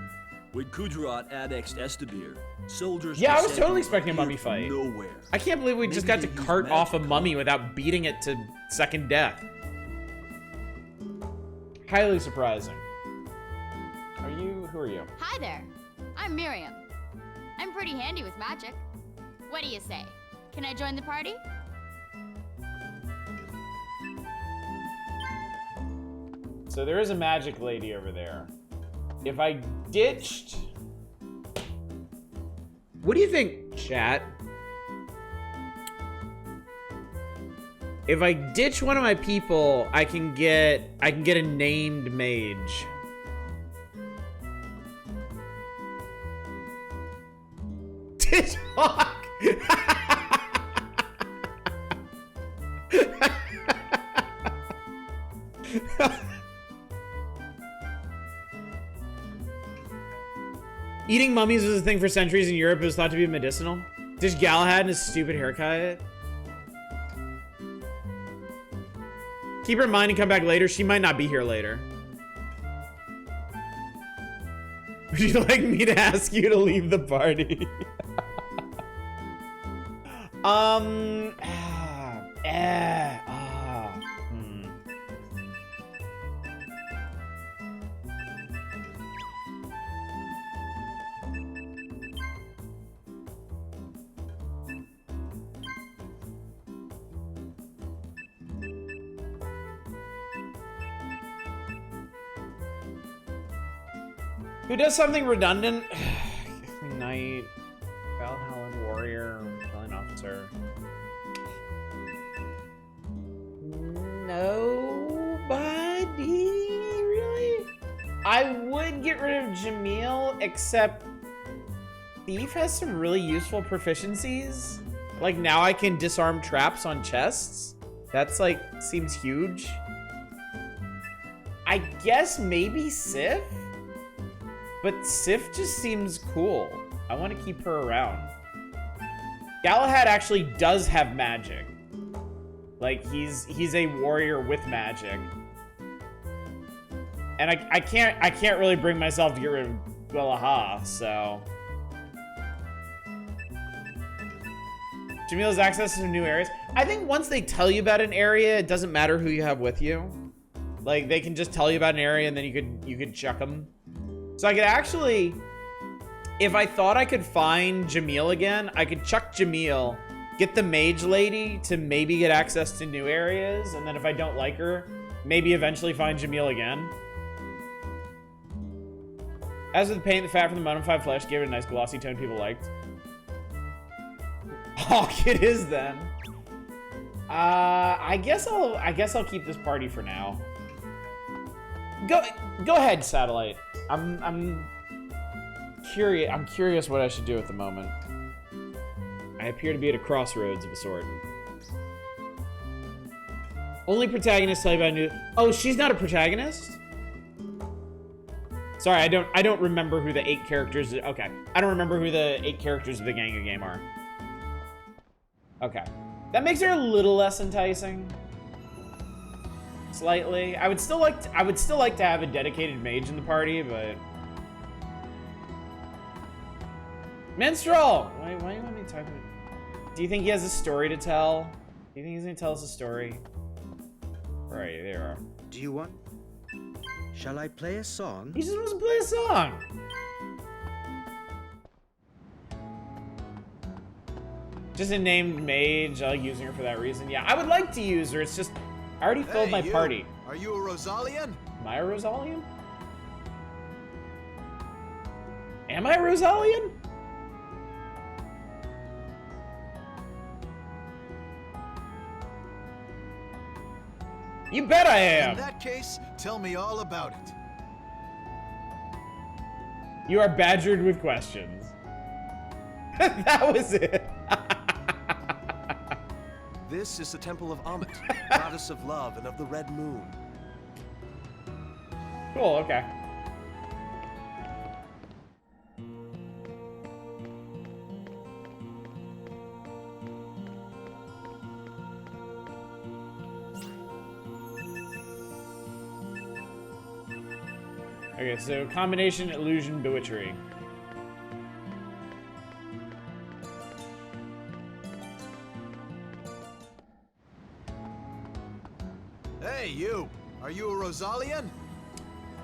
When Kujarat annexed Estamir, soldiers. Yeah, I was totally expecting a mummy fight. Nowhere. I can't believe we just got to cart off a mummy without beating it to second death. Highly surprising. Who are you? Hi there. I'm Miriam. I'm pretty handy with magic. What do you say? Can I join the party? So there is a magic lady over there. If I ditched... What do you think, chat? If I ditch one of my people, I can get a named mage. Talk. Eating mummies was a thing for centuries in Europe. It was thought to be medicinal. Does Galahad and his stupid haircut? Keep her in mind and come back later. She might not be here later. Would you like me to ask you to leave the party? Who does something redundant? Knight, Valhalla warrior, Valhalla officer. Nobody, really? I would get rid of Jamil, except Thief has some really useful proficiencies. Like now I can disarm traps on chests. That's like, seems huge. I guess maybe Sif? But Sif just seems cool. I want to keep her around. Galahad actually does have magic. Like he's a warrior with magic. And I can't really bring myself to get rid of Gwelaha, so. Jamil has access to new areas. I think once they tell you about an area, it doesn't matter who you have with you. Like they can just tell you about an area and then you could chuck them. So I could actually, if I thought I could find Jamil again, I could chuck Jamil, get the mage lady to maybe get access to new areas, and then if I don't like her, maybe eventually find Jamil again. As with the paint, the fat from the mummified flesh gave it a nice glossy tone people liked. Oh, it is then. I guess I'll keep this party for now. Go ahead, Satellite. I'm curious what I should do at the moment. I appear to be at a crossroads of a sort. Only protagonists tell you about new. Oh, she's not a protagonist? Sorry, I don't remember who the 8 characters. Okay, I don't remember who the 8 characters of the Ganga game are. Okay, that makes her a little less enticing. Slightly. I would still like to have a dedicated mage in the party, but Minstrel! Why do you want me to talk about? Do you think he has a story to tell? Do you think he's gonna tell us a story? Where are you? There you are. Do you want? Shall I play a song? He just wants to play a song. Just a named mage. I like using her for that reason. Yeah, I would like to use her. It's just I already filled my party. Are you a Rosalian? Am I a Rosalian? Am I a Rosalian? You bet I am. In that case, tell me all about it. You are badgered with questions. That was it. This is the Temple of Ammit, goddess of love and of the red moon. Cool, okay. Okay, so combination, illusion, bewitchery. Hey, you! Are you a Rosalian?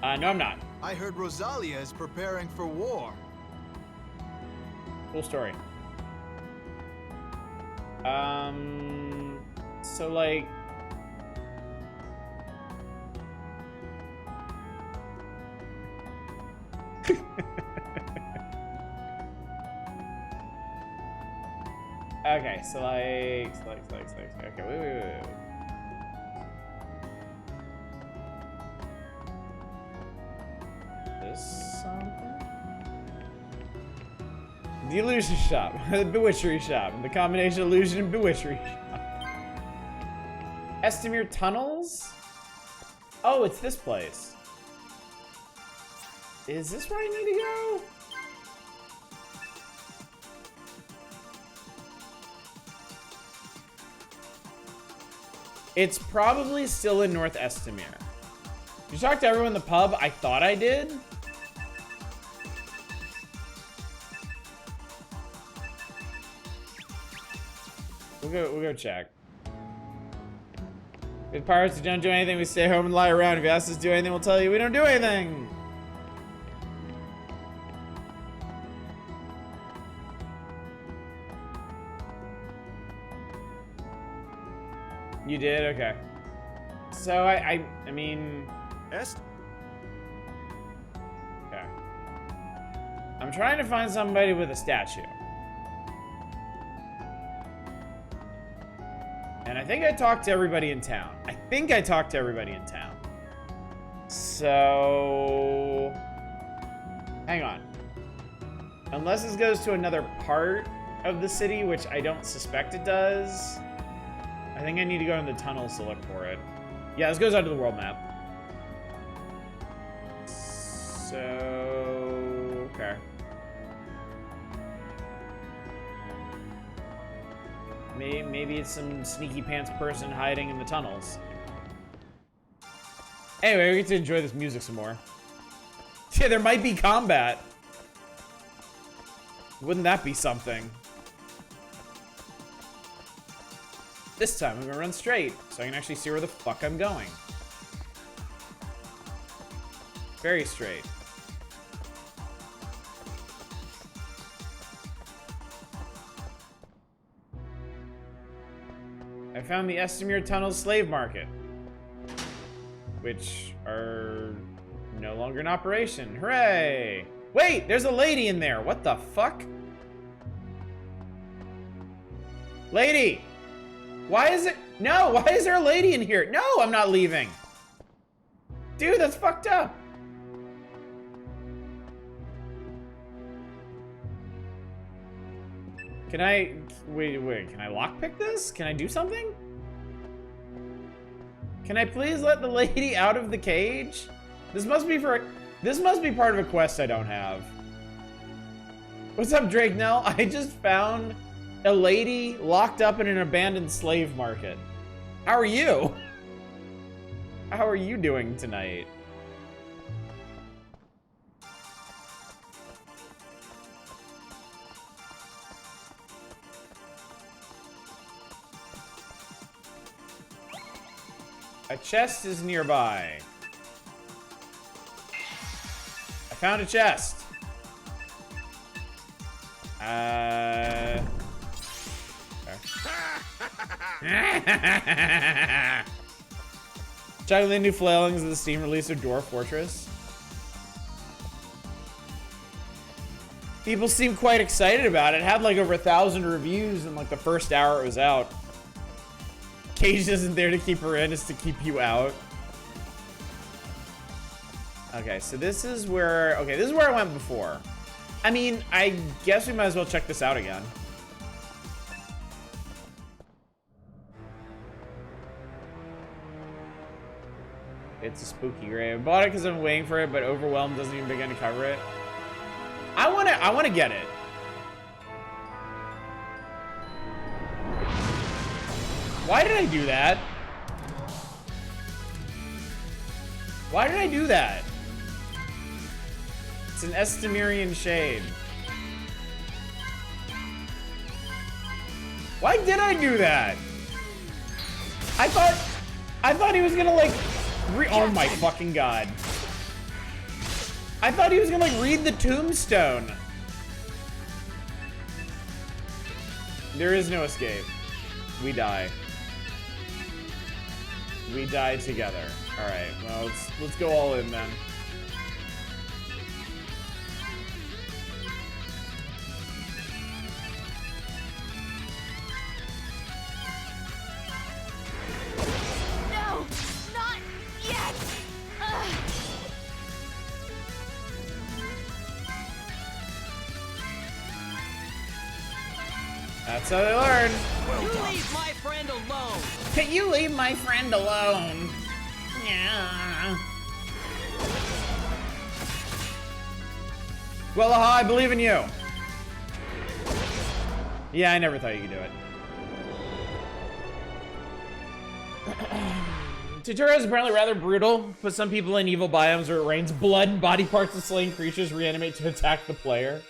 No, I'm not. I heard Rosalia is preparing for war. Cool story. So like... Okay, so like, okay, wait. This something? The illusion shop, the bewitchery shop, the combination illusion and bewitchery shop. Estimere Tunnels? Oh, it's this place. Is this where I need to go? It's probably still in North Estimere. Did you talk to everyone in the pub? I thought I did. We'll go check. With pirates who don't do anything, we stay home and lie around. If you ask us to do anything, we'll tell you we don't do anything. You did? Okay. So I mean... Okay. I'm trying to find somebody with a statue. And I think I talked to everybody in town. So... Hang on. Unless this goes to another part of the city, which I don't suspect it does. I think I need to go in the tunnels to look for it. Yeah, this goes onto the world map. So... Okay. Maybe it's some sneaky pants person hiding in the tunnels. Anyway, we get to enjoy this music some more. Yeah, there might be combat. Wouldn't that be something? This time I'm gonna run straight, so I can actually see where the fuck I'm going. Very straight. I found the Estimere Tunnel Slave Market, which are no longer in operation. Hooray! Wait, there's a lady in there. What the fuck? Lady! Why is it? No, why is there a lady in here? No, I'm not leaving. Dude, that's fucked up. Can I, wait, can I lockpick this? Can I do something? Can I please let the lady out of the cage? This must be part of a quest I don't have. What's up, Drake Nell? I just found a lady locked up in an abandoned slave market. How are you? How are you doing tonight? A chest is nearby. I found a chest. Checking the new flailings of the Steam release of Dwarf Fortress. People seem quite excited about it. It had like over 1,000 reviews in like the first hour it was out. Cage isn't there to keep her in, it's to keep you out. Okay, so this is where... Okay, this is where I went before. I mean, I guess we might as well check this out again. It's a spooky grave. I bought it because I'm waiting for it, but Overwhelmed doesn't even begin to cover it. I wanna get it. Why did I do that? Why did I do that? It's an Estimerian shade. Why did I do that? I thought he was gonna like oh my fucking god. I thought he was gonna like read the tombstone. There is no escape. We die. We die together. Alright, well let's go all in then. No, not yet. That's how they learn. You leave my friend alone. Can you leave my friend alone? Yeah. Well, I believe in you. Yeah, I never thought you could do it. Tutorial is apparently rather brutal. Put some people in evil biomes where it rains blood and body parts of slain creatures reanimate to attack the player.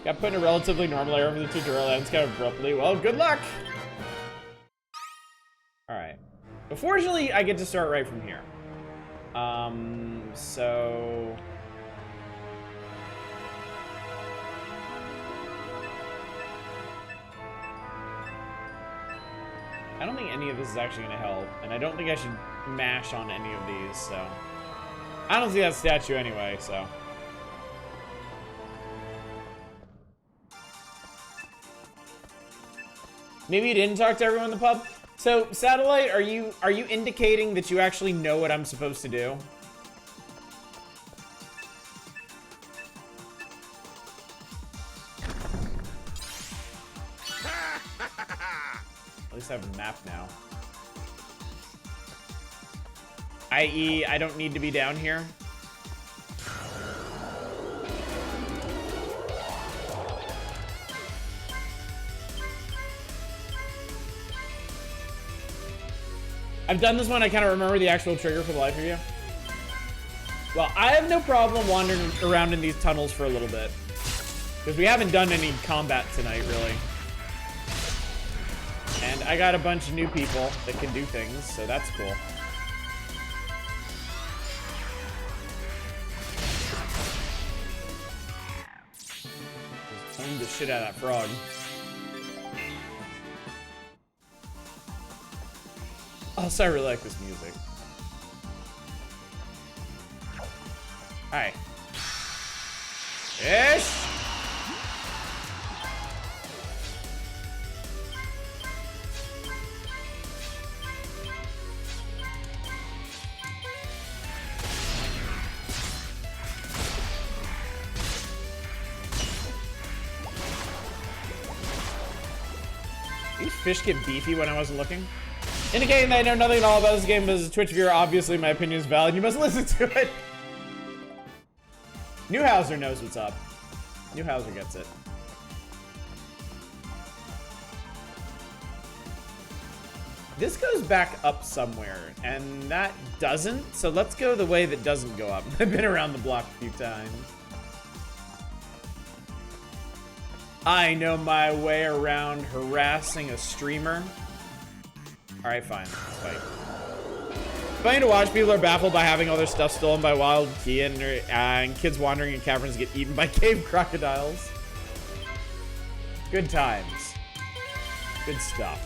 Got put in a relatively normal area for the tutorial ends kind of abruptly. Well, good luck! Alright. But fortunately, I get to start right from here. So... I don't think any of this is actually going to help, and I don't think I should mash on any of these, so... I don't see that statue anyway, so... Maybe you didn't talk to everyone in the pub? So, Satellite, are you indicating that you actually know what I'm supposed to do? At least I have a map now. I.e., I don't need to be down here. I've done this one, I kind of remember the actual trigger for the life of you. Well, I have no problem wandering around in these tunnels for a little bit. Because we haven't done any combat tonight, really. And I got a bunch of new people that can do things, so that's cool. Just own the shit out of that frog. Also, I really like this music. Hi. Ish! These fish get beefy when I wasn't looking. Indicating that I know nothing at all about this game, but as a Twitch viewer, obviously my opinion is valid. You must listen to it. Newhouser knows what's up. Newhouser gets it. This goes back up somewhere, and that doesn't. So let's go the way that doesn't go up. I've been around the block a few times. I know my way around harassing a streamer. Alright, fine. Let's fight. It's funny to watch people are baffled by having all their stuff stolen by wild key and kids wandering in caverns get eaten by cave crocodiles. Good times. Good stuff.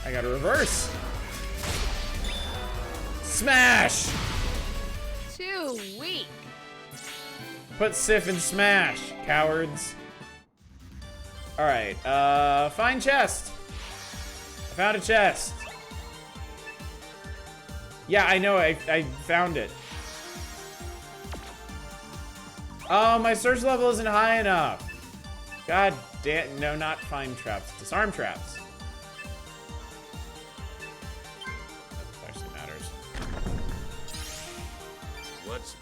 I gotta reverse. Smash! Too weak. Put Sif in smash, cowards. Alright, find chest. I found a chest. Yeah, I know. I found it. Oh, my search level isn't high enough. God damn. No, not find traps. Disarm traps. That actually matters. What's...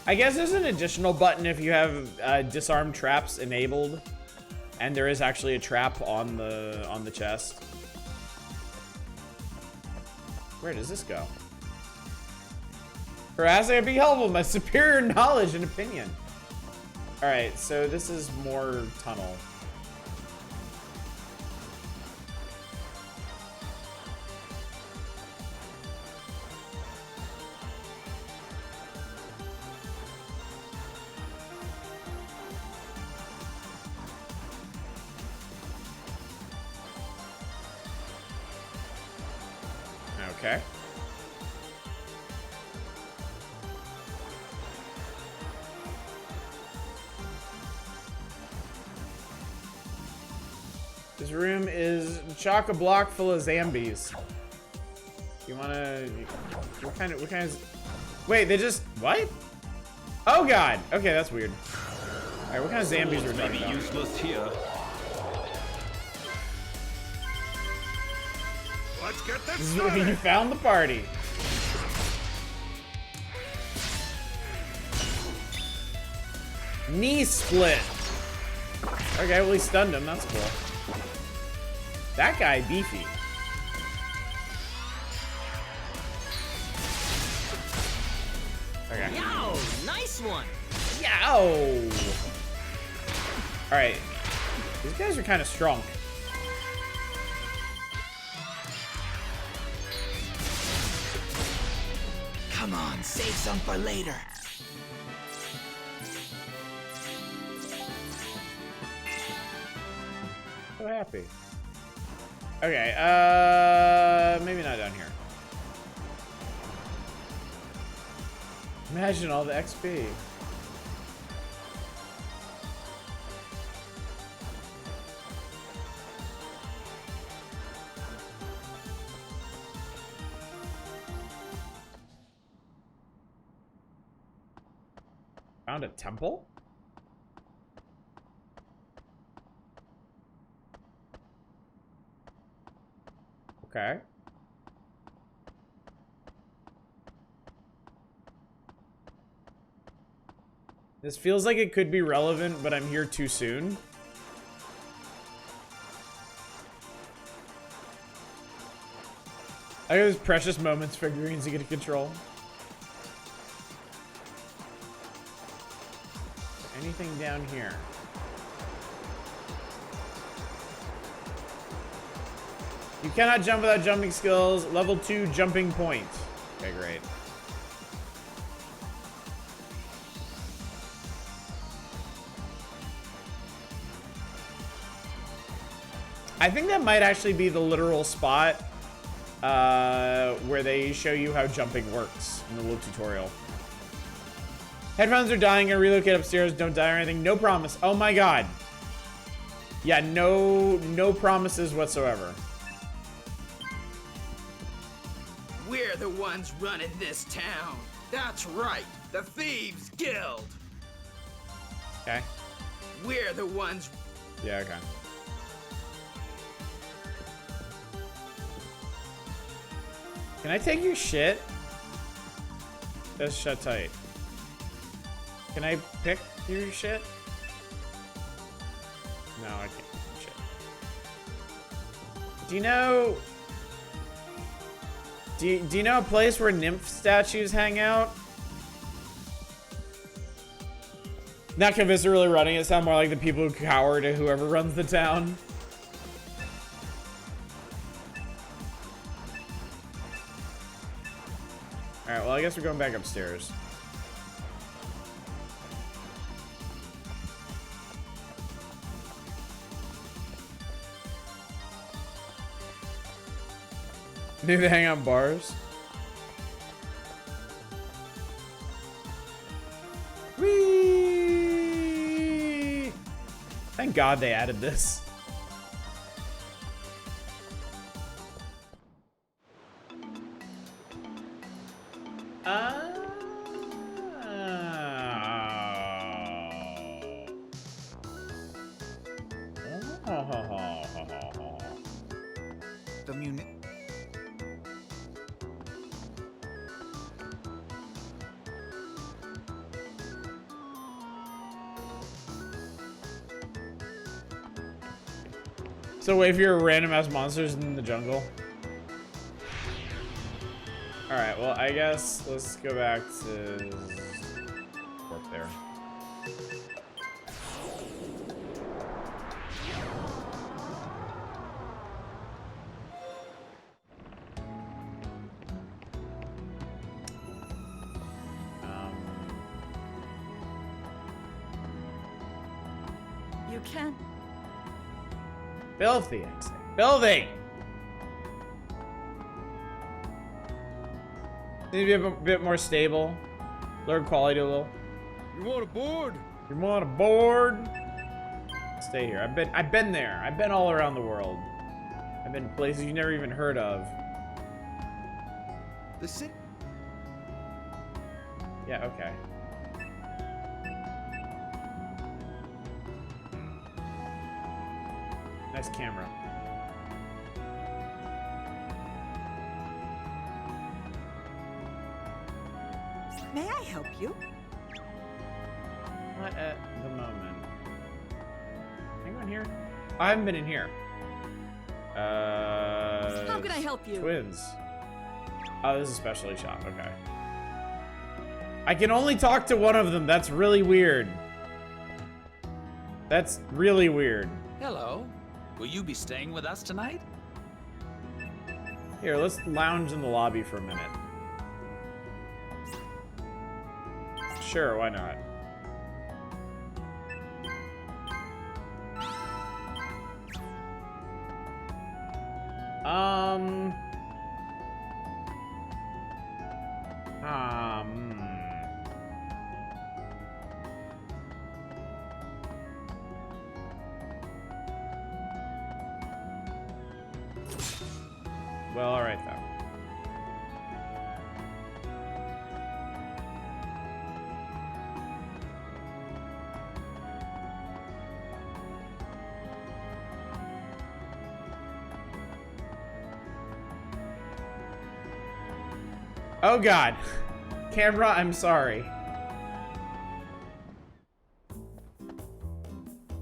I guess there's an additional button if you have disarm traps enabled, and there is actually a trap on the chest. Where does this go? For asking, I'd be helpful. My superior knowledge and opinion. All right, so this is more tunnel. Okay. This room is chock-a-block full of zombies. You wanna... What kind of... Wait, they just... What? Oh god! Okay, that's weird. Alright, what kind of zombies are we talking about? Useless here. Let's get this started. You found the party. Knee split. Okay, well he stunned him. That's cool. That guy beefy. Okay. Yo, nice one. Yow. All right. These guys are kind of strong. Come on, save some for later. So happy. Okay, maybe not down here. Imagine all the XP. Found a temple? Okay. This feels like it could be relevant, but I'm here too soon. I got those precious moments figurines to get to control. Anything down here? You cannot jump without jumping skills. Level 2 jumping point. Okay, great. I think that might actually be the literal spot where they show you how jumping works in the little tutorial. Headphones are dying and relocate upstairs. Don't die or anything. No promise. Oh my god. Yeah, no promises whatsoever. We're the ones running this town. That's right, the Thieves Guild. Okay. We're the ones. Yeah, okay. Can I take your shit? Just shut tight. Can I pick your shit? No, I can't. Shit. Do you know... Do you know a place where nymph statues hang out? Not viscerally running, it sounds more like the people who cower to whoever runs the town. Alright, well I guess we're going back upstairs. Maybe they hang out in bars. Whee! Thank God they added this. The muni... So wait for your random ass monsters in the jungle. Alright, well, I guess let's go back to work there. You can. Filthy, I say. Filthy! Need to be a bit more stable. Lower quality a little. You want a board? You want a board? Stay here. I've been there. I've been all around the world. I've been places you never even heard of. The city... Yeah, okay. Nice camera. May I help you? Not at the moment. Anyone here? I haven't been in here. How can I help you? Twins. Oh, this is a specialty shop. Okay. I can only talk to one of them. That's really weird. That's really weird. Hello. Will you be staying with us tonight? Here, let's lounge in the lobby for a minute. Sure, why not? Well, alright then. Oh god. Camera, I'm sorry.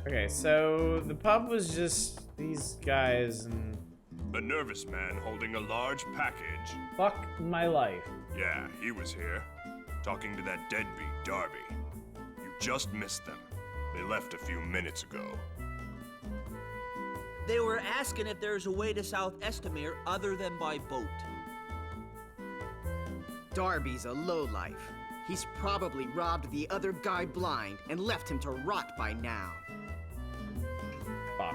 Okay, so the pub was just these guys and... A nervous man holding a large package. Fuck my life. Yeah, he was here. Talking to that deadbeat Darby. You just missed them. They left a few minutes ago. They were asking if there's a way to South Estamere other than by boat. Darby's a lowlife. He's probably robbed the other guy blind and left him to rot by now. Fuck.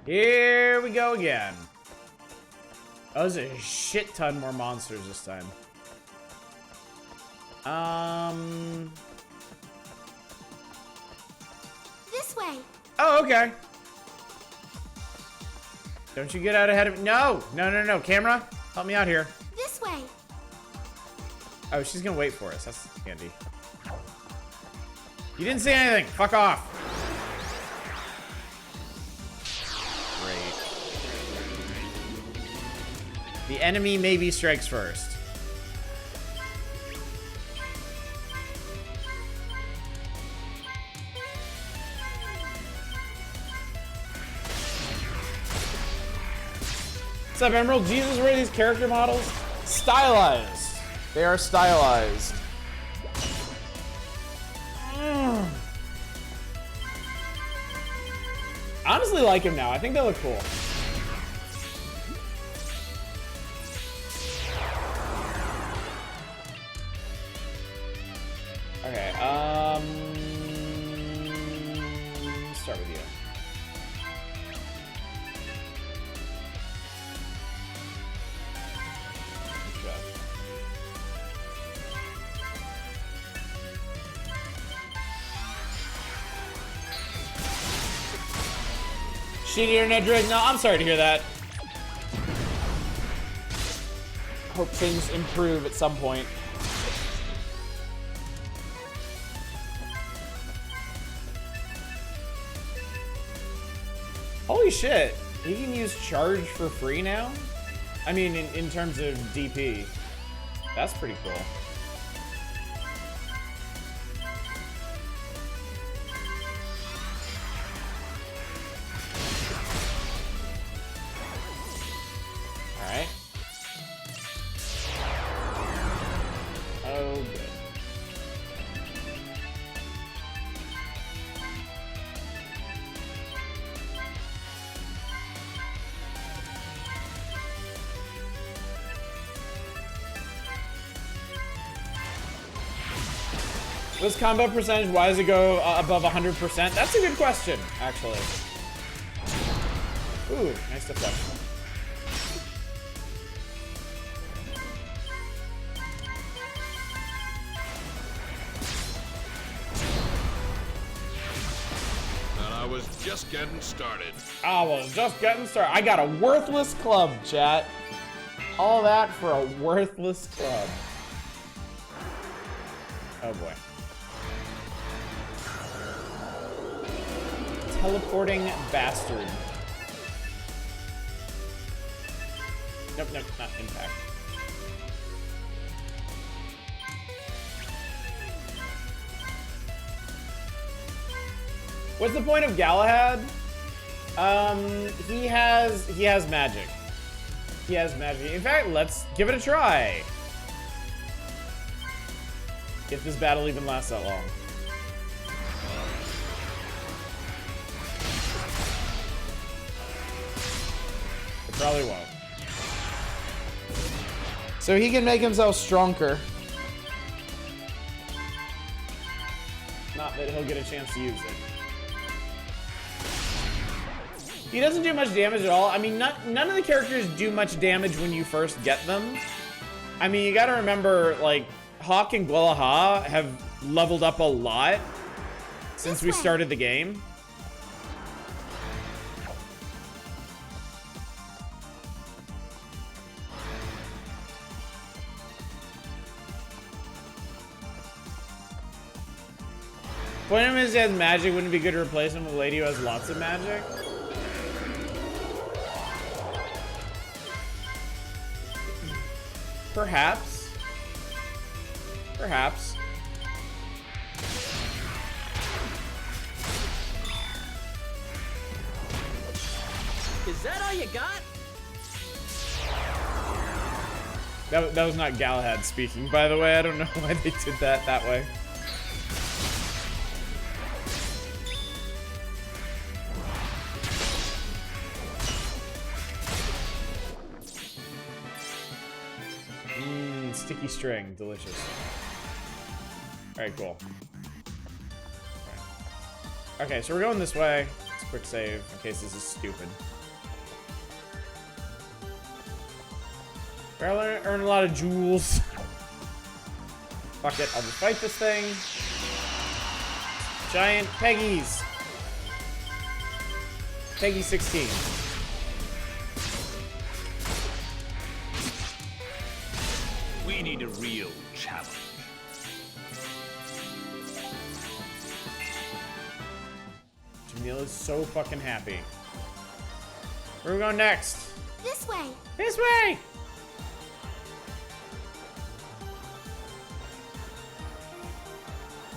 Here we go again. Oh, there's a shit ton more monsters this time. This way. Oh, okay. Don't you get out ahead of me. No, no, no, no. Camera, help me out here. This way. Oh, she's gonna wait for us. That's handy. You didn't say anything. Fuck off. The enemy maybe strikes first. What's up, Emerald? Jesus, where are these character models? Stylized. They are stylized. I honestly like him now. I think they look cool. Okay, start with you. Shitty internet drink. No, I'm sorry to hear that. Hope things improve at some point. Holy shit. You can use charge for free now? I mean, in terms of DP. That's pretty cool. Alright. Oh, good. What's combo percentage? Why does it go above 100%? That's a good question, actually. Ooh, nice deflection. And I was just getting started. I was just getting started. I got a worthless club, chat. All that for a worthless club. Oh boy. Teleporting bastard. Nope, nope, not impact. What's the point of Galahad? He has magic. He has magic. In fact, let's give it a try. If this battle even lasts that long. It probably won't. So he can make himself stronger. Not that he'll get a chance to use it. He doesn't do much damage at all. I mean, none of the characters do much damage when you first get them. I mean, you gotta remember, like, Hawk and Gwalaha have leveled up a lot since we started the game. Point him is he has magic. Wouldn't it be good to replace him with a lady who has lots of magic? Perhaps. Perhaps. Is that all you got? That was not Galahad speaking, by the way. I don't know why they did that way. Sticky string, delicious. Alright, cool. Okay, so we're going this way. It's a quick save in case this is stupid. We're gonna earn a lot of jewels. Fuck it, I'll just fight this thing. Giant Peggies. Peggy 16. We need a real challenge. Jamil is so fucking happy. Where are we going next? This way. This way!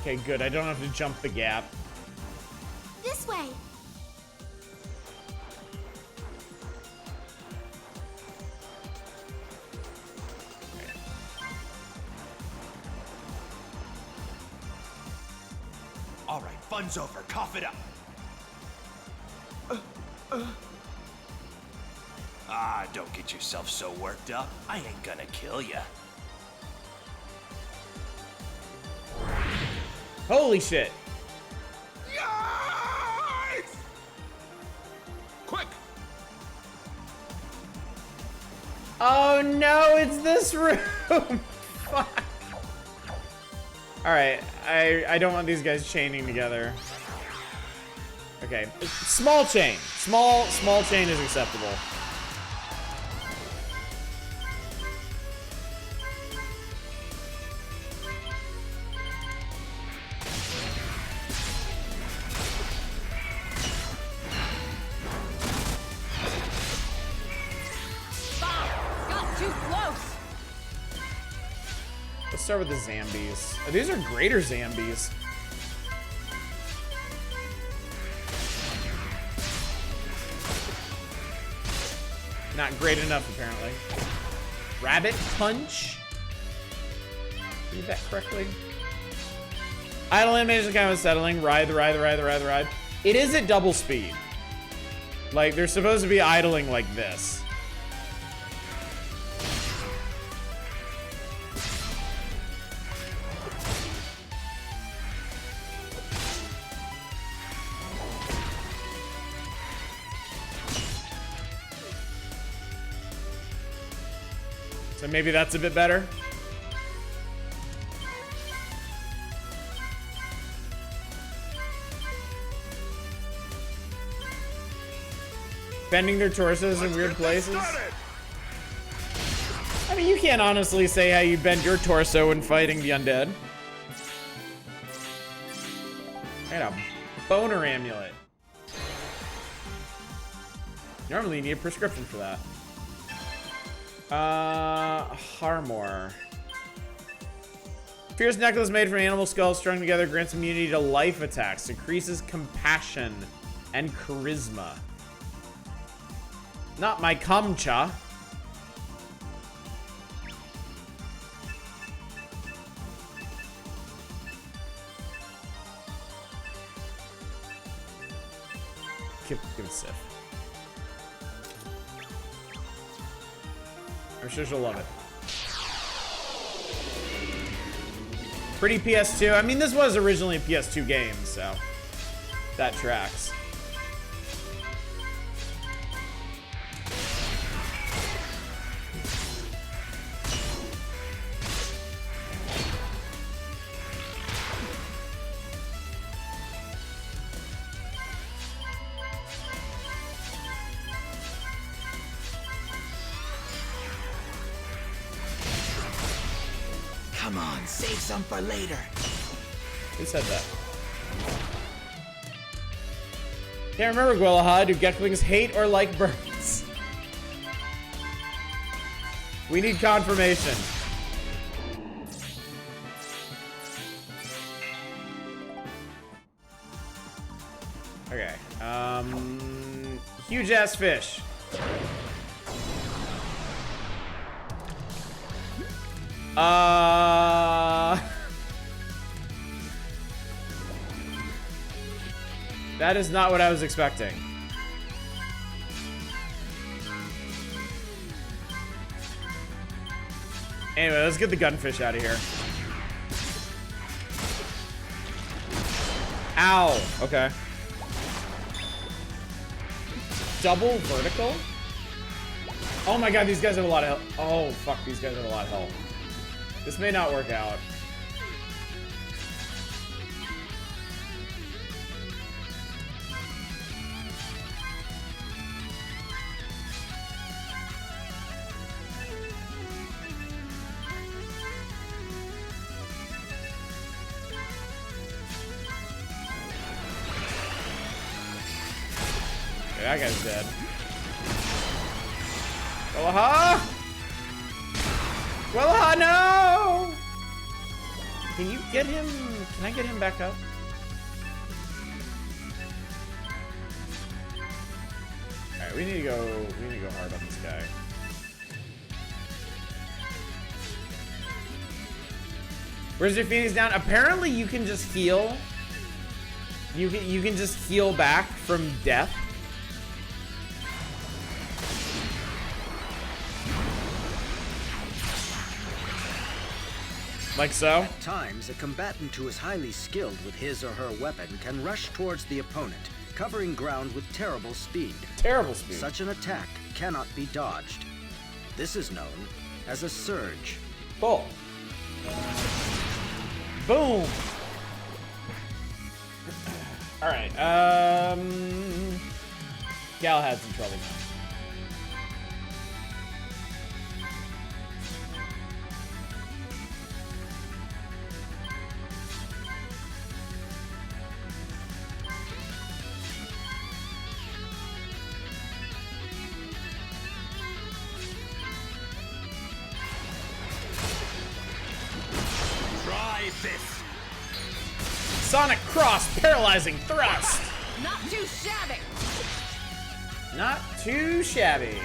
Okay, good. I don't have to jump the gap. This way. All right, fun's over. Cough it up. Don't get yourself so worked up. I ain't gonna kill ya. Holy shit. Yikes! Quick! Oh no, it's this room! Fuck. Alright, I don't want these guys chaining together. Okay, Okay, small chain. Small chain is acceptable. Got too close. Let's start with the zombies. Oh, these are greater zombies. Not great enough, apparently. Rabbit punch. Read that correctly. Idle animation is kind of unsettling. Ride the ride. It is at double speed. Like, they're supposed to be idling like this. So maybe that's a bit better. Bending their torsos in weird places. I mean, you can't honestly say how you bend your torso when fighting the undead. And a boner amulet. Normally you need a prescription for that. Harmor. Fierce necklace made from animal skulls strung together grants immunity to life attacks, increases compassion and charisma. Not my Kamcha. Give it a sip. I'm sure she'll love it. Pretty PS2. I mean, this was originally a PS2 game, so that tracks. Come on, save some for later. Who said that? Can't remember, Gwillahad. Do Geklings hate or like birds? We need confirmation. Okay. Huge ass fish. That is not what I was expecting. Anyway, let's get the gunfish out of here. Ow. Okay. Double vertical? Oh my god, these guys have a lot of health. Oh, fuck, these guys have a lot of health. This may not work out. Okay, that guy's dead. Gwillahad! Gwillahad, no! Can you get him? Can I get him back up? Alright, we need to go hard on this guy. Where's your Phoenix down? Apparently you can just heal. You can just heal back from death. Like so? At times, a combatant who is highly skilled with his or her weapon can rush towards the opponent, covering ground with terrible speed. Terrible speed. Such an attack cannot be dodged. This is known as a surge. Bull. Boom. Alright, Galahad's in trouble now. Try this. Sonic Cross, paralyzing thrust. Not too shabby. Not too shabby.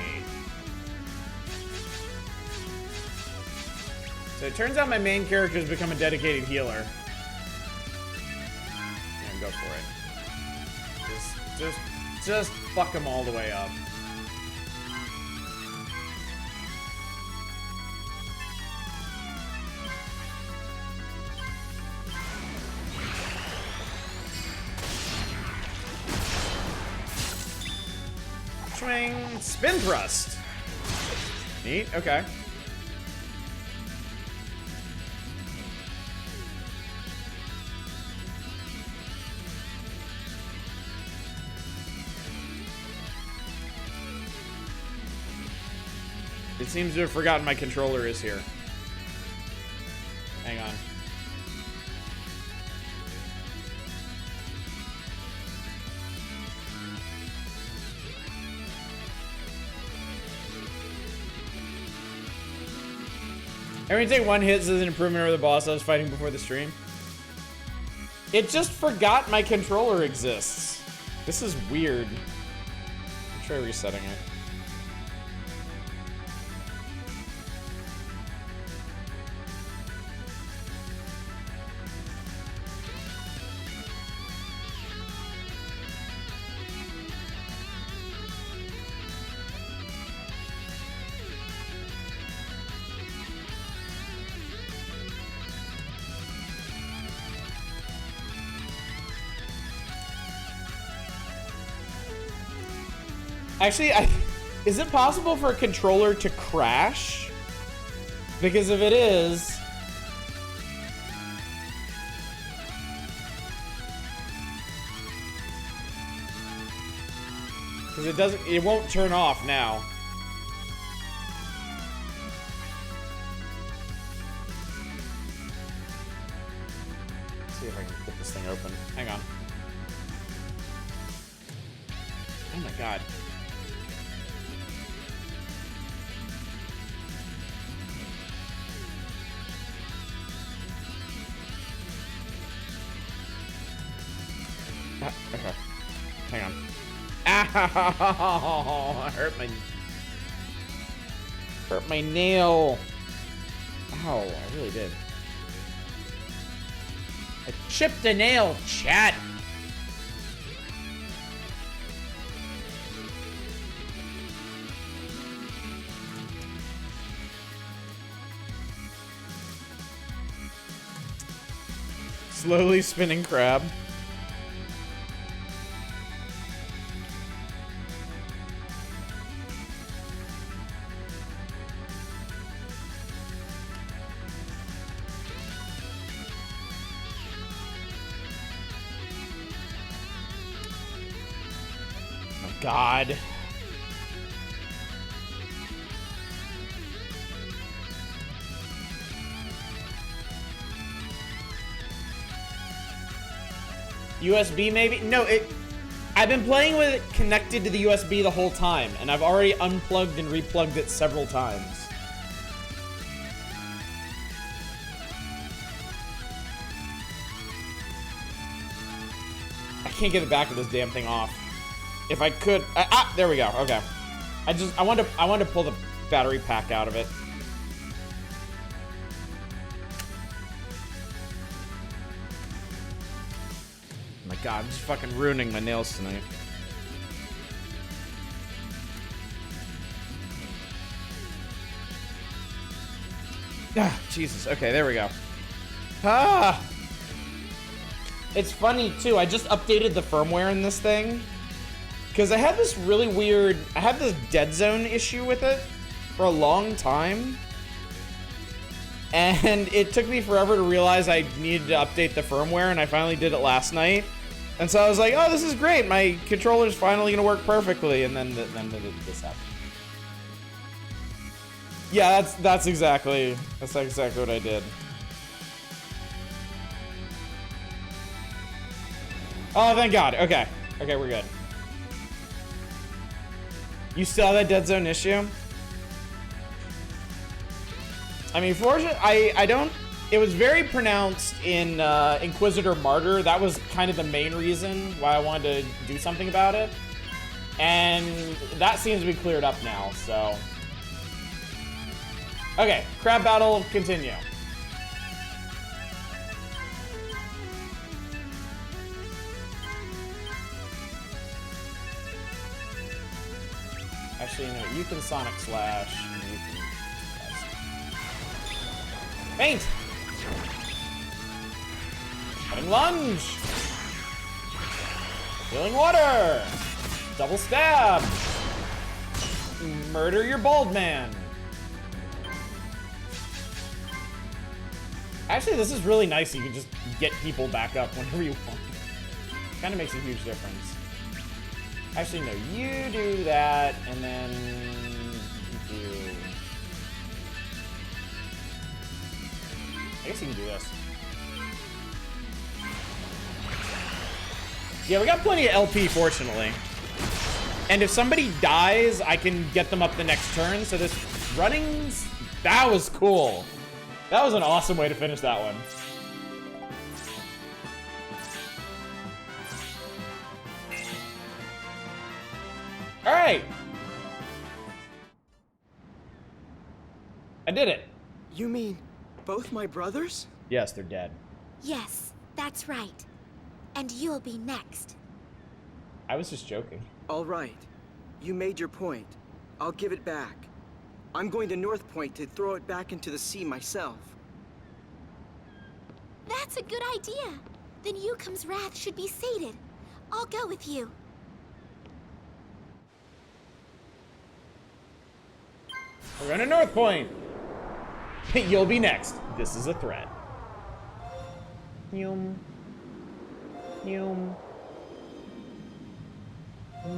So it turns out my main character has become a dedicated healer. Yeah, go for it. Just fuck him all the way up. Swing, spin thrust. Neat, okay. It seems to have forgotten my controller is here. Hang on. Every time you take one hit as an improvement over the boss I was fighting before the stream. It just forgot my controller exists. This is weird. I'll try resetting it. Actually, is it possible for a controller to crash? Because if it is... Because it won't turn off now. Let's see if I can get this thing open. Hang on. Oh my god. Okay. Hang on. Ow! I hurt my nail. Ow, I really did. I chipped a nail, chat. Slowly spinning crab. God. USB maybe? No, I've been playing with it connected to the USB the whole time, and I've already unplugged and replugged it several times. I can't get the back of this damn thing off. If I could, there we go. Okay, I wanted to pull the battery pack out of it. Oh my god, I'm just fucking ruining my nails tonight. Ah, Jesus. Okay, there we go. Ah! It's funny, too. I just updated the firmware in this thing. Because I had this really weird... I had this dead zone issue with it for a long time. And it took me forever to realize I needed to update the firmware, and I finally did it last night. And so I was like, oh, this is great. My controller's finally gonna work perfectly. And then this happened. Yeah, that's exactly what I did. Oh, thank God. Okay, we're good. You still have that dead zone issue? I mean, fortunately, I don't. It was very pronounced in Inquisitor Martyr. That was kind of the main reason why I wanted to do something about it. And that seems to be cleared up now, so. Okay, crab battle, continue. Actually, no, you can Sonic Slash. You can... Faint! Cutting lunge! Healing water! Double stab! Murder your bald man! Actually, this is really nice. You can just get people back up whenever you want. Kind of makes a huge difference. Actually, no, you do that, and then you do... I guess you can do this. Yeah, we got plenty of LP, fortunately. And if somebody dies, I can get them up the next turn, so this running's... That was cool. That was an awesome way to finish that one. All right. I did it. You mean both my brothers? Yes, they're dead. Yes, that's right. And you'll be next. I was just joking. All right. You made your point. I'll give it back. I'm going to North Point to throw it back into the sea myself. That's a good idea. Then Yukum's wrath should be sated. I'll go with you. We're going to North Point. You'll be next. This is a threat. Yum. Yum.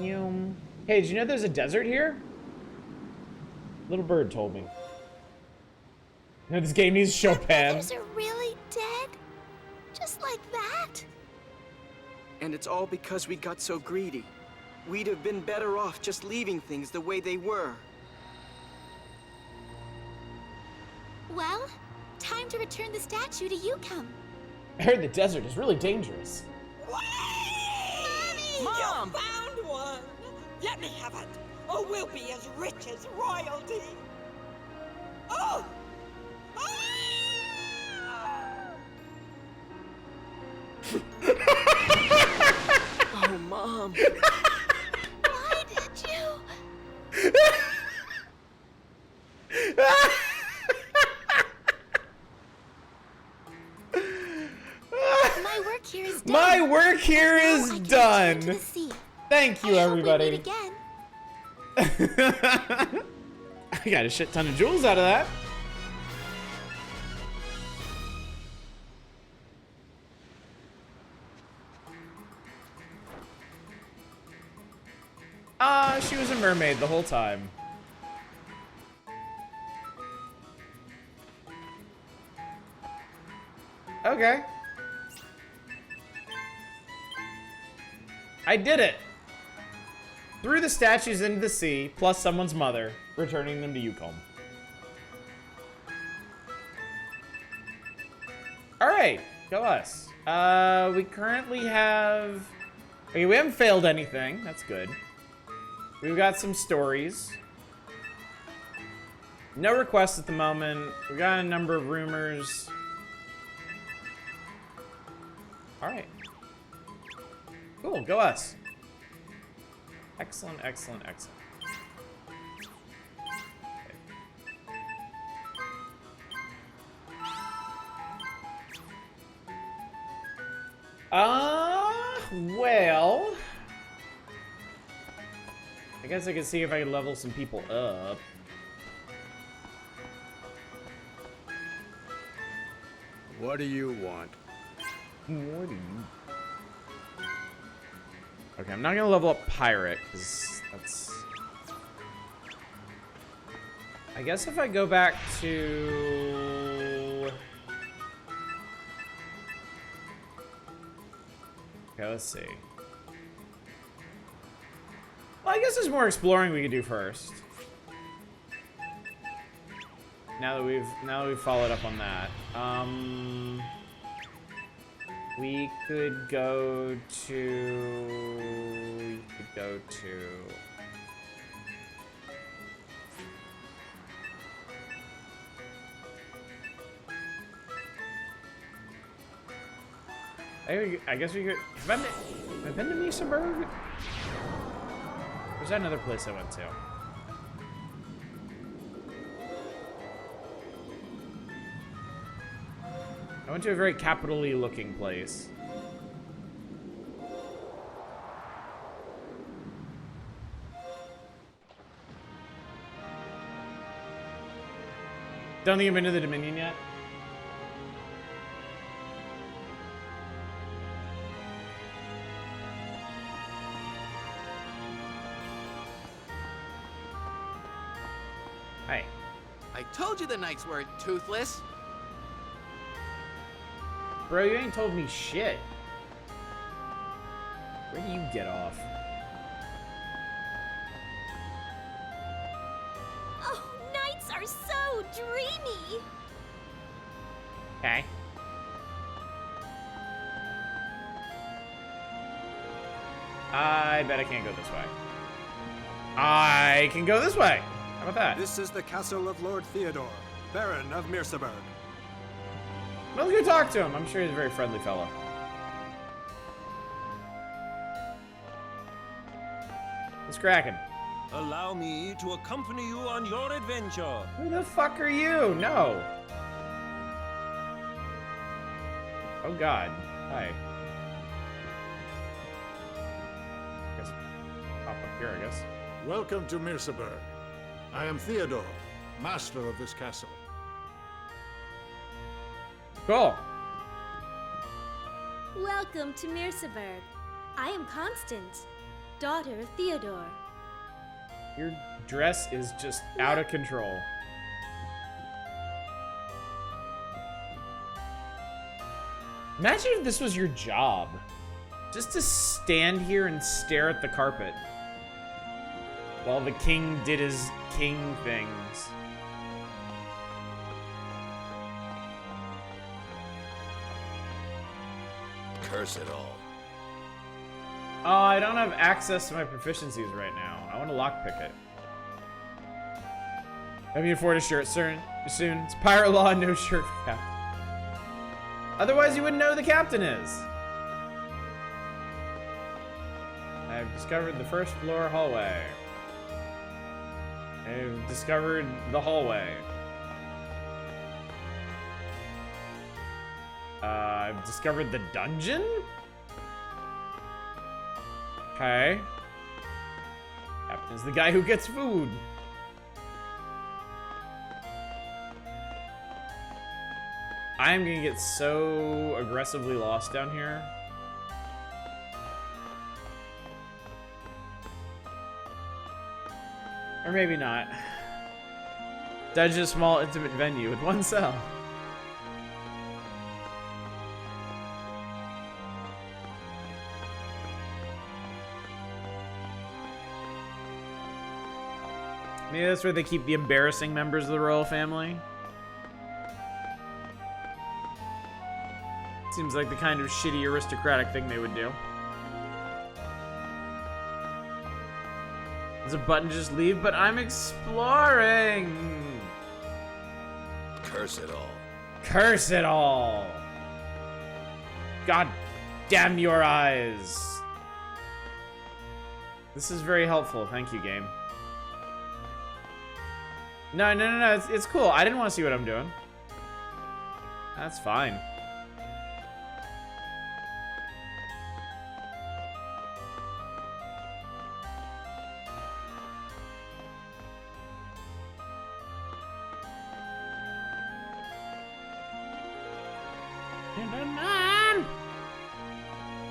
Yum. Hey, did you know there's a desert here? Little bird told me. You know, this game needs Chopin. Others are really dead? Just like that? And it's all because we got so greedy. We'd have been better off just leaving things the way they were. Well, time to return the statue to Yukum. I heard the desert is really dangerous. Mommy! Mom! You found one! Let me have it, or we'll be as rich as royalty! Oh! Oh, Mom. Why did you? My work here is done. My work here is done. Thank you, everybody. I got a shit ton of jewels out of that. She was a mermaid the whole time. Okay. I did it. Threw the statues into the sea, plus someone's mother, returning them to Yukum. Alright, go us. We currently have... Okay, we haven't failed anything. That's good. We've got some stories. No requests at the moment. We got a number of rumors. Alright. Cool, go us. Excellent, excellent, excellent. Well... I guess I can see if I can level some people up. What do you want? What do you... Okay, I'm not gonna level up pirate because that's. I guess if I go back to. Okay, let's see. Well, I guess there's more exploring we could do first. Now that we've followed up on that, we could go to. I guess we could. Have I been to Misaburg? Was that another place I went to? I went to a very capital-y looking place. Don't think I've been to the Dominion yet. Hey. I told you the knights weren't toothless. Bro, you ain't told me shit. Where do you get off? Oh, nights are so dreamy. Okay. I bet I can't go this way. I can go this way. How about that? This is the castle of Lord Theodore, Baron of Mirsaburg. Well, let's go talk to him. I'm sure he's a very friendly fellow. What's cracking? Allow me to accompany you on your adventure. Who the fuck are you? No. Oh God. Hi. I guess pop up here, I guess. Welcome to Mirsaburg. I am Theodore, master of this castle. Cool. Welcome to Mirsaburg. I am Constance, daughter of Theodore. Your dress is just out of control. Imagine if this was your job. Just to stand here and stare at the carpet while the king did his king things. Curse it all. Oh, I don't have access to my proficiencies right now. I want to lockpick it. Let me afford a shirt soon. It's pirate law, no shirt for captain. Otherwise, you wouldn't know who the captain is. I've discovered the first floor hallway. I've discovered the hallway. I've discovered the dungeon? Okay. Captain's the guy who gets food. I am gonna get so aggressively lost down here. Or maybe not. Dungeon, a small, intimate venue with one cell. Maybe that's where they keep the embarrassing members of the royal family. Seems like the kind of shitty aristocratic thing they would do. There's a button to just leave, but I'm exploring! Curse it all. Curse it all! God damn your eyes! This is very helpful, thank you, game. No, it's cool. I didn't want to see what I'm doing. That's fine.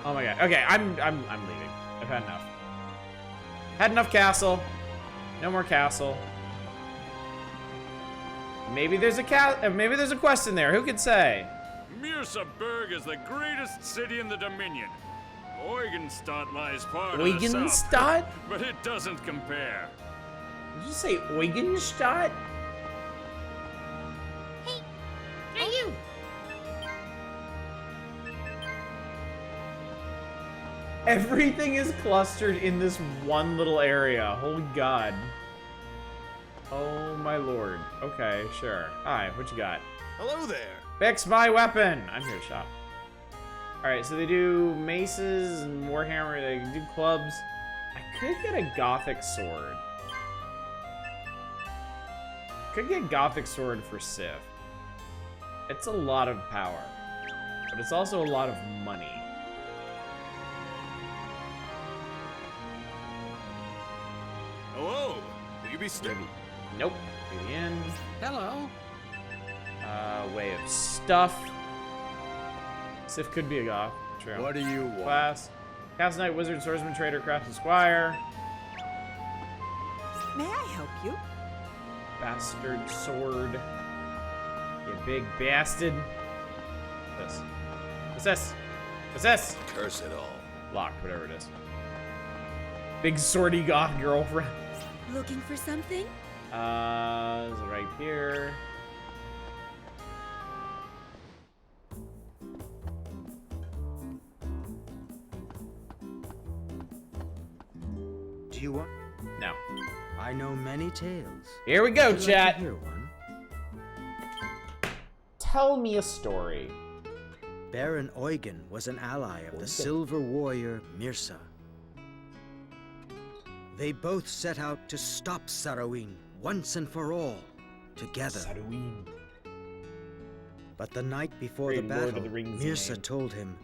Oh my god. Okay, I'm leaving. I've had enough. Had enough castle. No more castle. Maybe there's a maybe there's a quest in there. Who could say? Mirsaburg is the greatest city in the Dominion. Eugenstadt lies part of the Eugenstadt? south, but it doesn't compare. Did you say Eugenstadt? Hey, you! Everything is clustered in this one little area. Holy God. Oh my lord. Okay, sure. Hi, what you got? Hello there. Fix my weapon! I'm here to shop. Alright, so they do maces and warhammer, they do clubs. I could get a gothic sword. Could get gothic sword for Sif. It's a lot of power, but it's also a lot of money. Hello. Will you be steady? Nope. Get in. Hello. Way of stuff. Sif could be a goth. True. What do you want? Class. Cast Knight, Wizard, Swordsman, Trader, Craftsman, Squire. May I help you? Bastard sword. You big bastard. This. What's this? What's this? Curse it all. Locked, whatever it is. Big swordy goth girlfriend. Looking for something? Is it right here? Do you want? No. I know many tales. Here we go, Would you like chat. to hear one? Tell me a story. Baron Eugen was an ally of the silver warrior Mirsa. They both set out to stop Sarawin once and for all, together. Sarawin. But the night before Great the Lord battle, of the Rings Mirsa name. told him,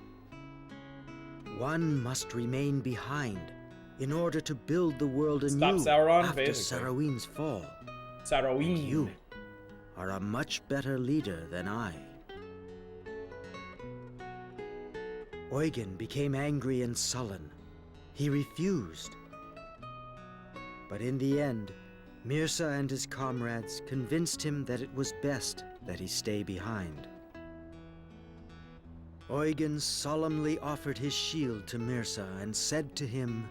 one must remain behind in order to build the world anew Sauron, after basically. Sarawin's fall. Sarawin. You are a much better leader than I. Eugen became angry and sullen. He refused. But in the end, Mirsa and his comrades convinced him that it was best that he stay behind. Eugen solemnly offered his shield to Mirsa and said to him,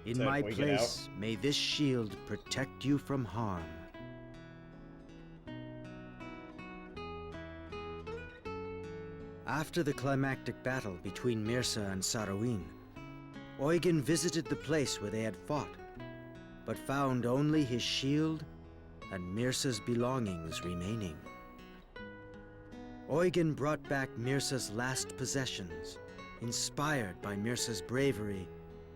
"In Said, my "Wait, get place, may this shield protect you from harm." After the climactic battle between Mirsa and Sarawin, Eugen visited the place where they had fought, but found only his shield and Mirsa's belongings remaining. Eugen brought back Mirsa's last possessions. Inspired by Mirsa's bravery,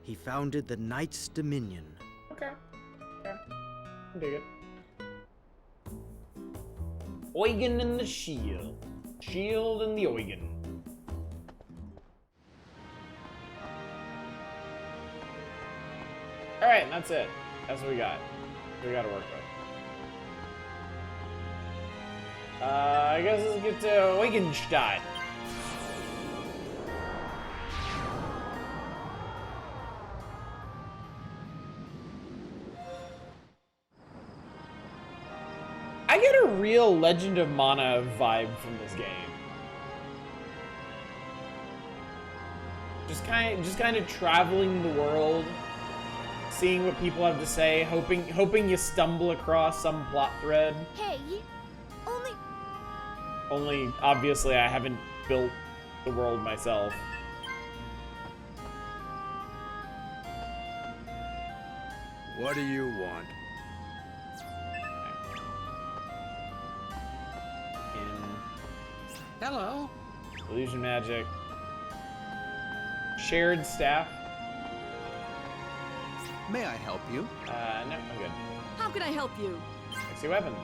he founded the Knights' Dominion. Okay. Okay. I dig it. Eugen and the shield. Shield and the Eugen. Alright, that's it. That's what we got. We gotta work with. I guess let's get to Eugenstadt. I get a real Legend of Mana vibe from this game. Just kind of traveling the world, seeing what people have to say, hoping you stumble across some plot thread. Hey, Only, obviously, I haven't built the world myself. What do you want? Hello. Illusion magic. Shared staff. May I help you? No, I'm good. How can I help you? I see weapons.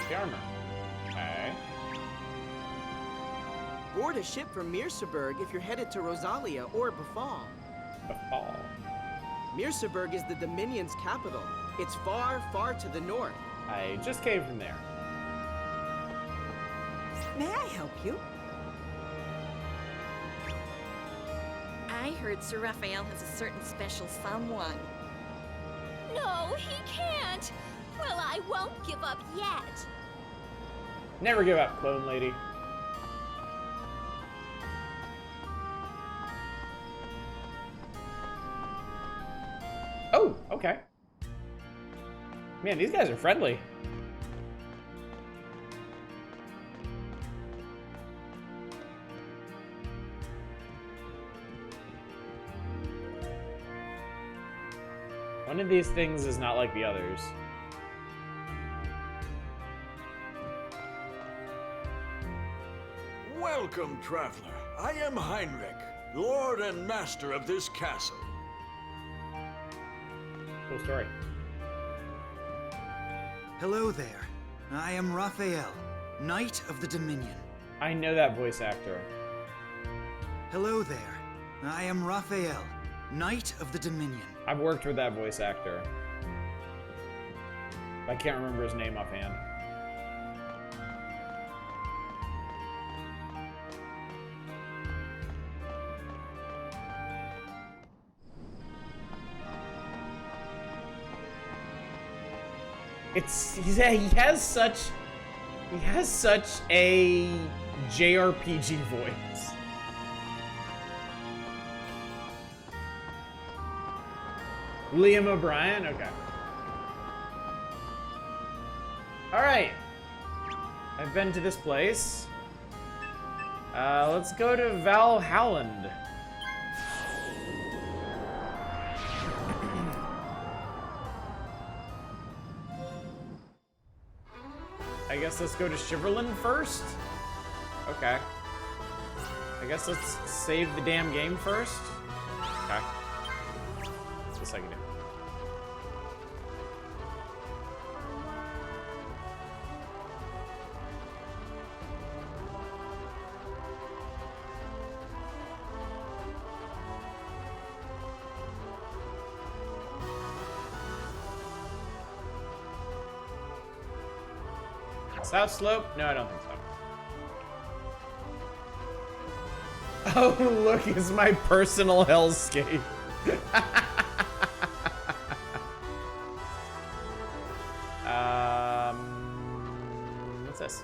The armor. Okay. Board a ship from Mirsaburg if you're headed to Rosalia or Befal. Befal. Mirsaburg is the Dominion's capital. It's far, far to the north. I just came from there. May I help you? heard Sir Raphael has a certain special someone. No, he can't. Well, I won't give up yet. Never give up, clone lady. Oh, okay. Man, these guys are friendly. One of these things is not like the others. Welcome, traveler. I am Heinrich, lord and master of this castle. Cool story. Hello there. I am Raphael, Knight of the Dominion. I know that voice actor. Hello there. I am Raphael, Knight of the Dominion. I've worked with that voice actor. I can't remember his name offhand. He has such a JRPG voice. Liam O'Brien? Okay. Alright. I've been to this place. Let's go to Valhalland. I guess let's go to Shiverland first? Okay. I guess let's save the damn game first? Okay. This I can do. South slope? No, I don't think so. Oh, look, it's my personal hellscape. What's this?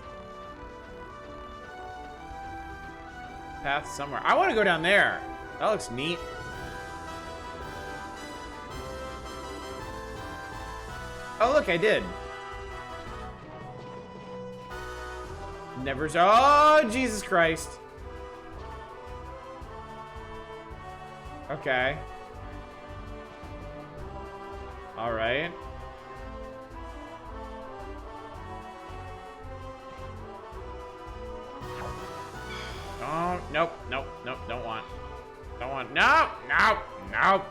Path somewhere. I want to go down there. That looks neat. Oh, look, I did. Never. Oh, Jesus Christ. Okay. All right. Oh, nope, nope, nope, don't want. Don't want. No, no, no.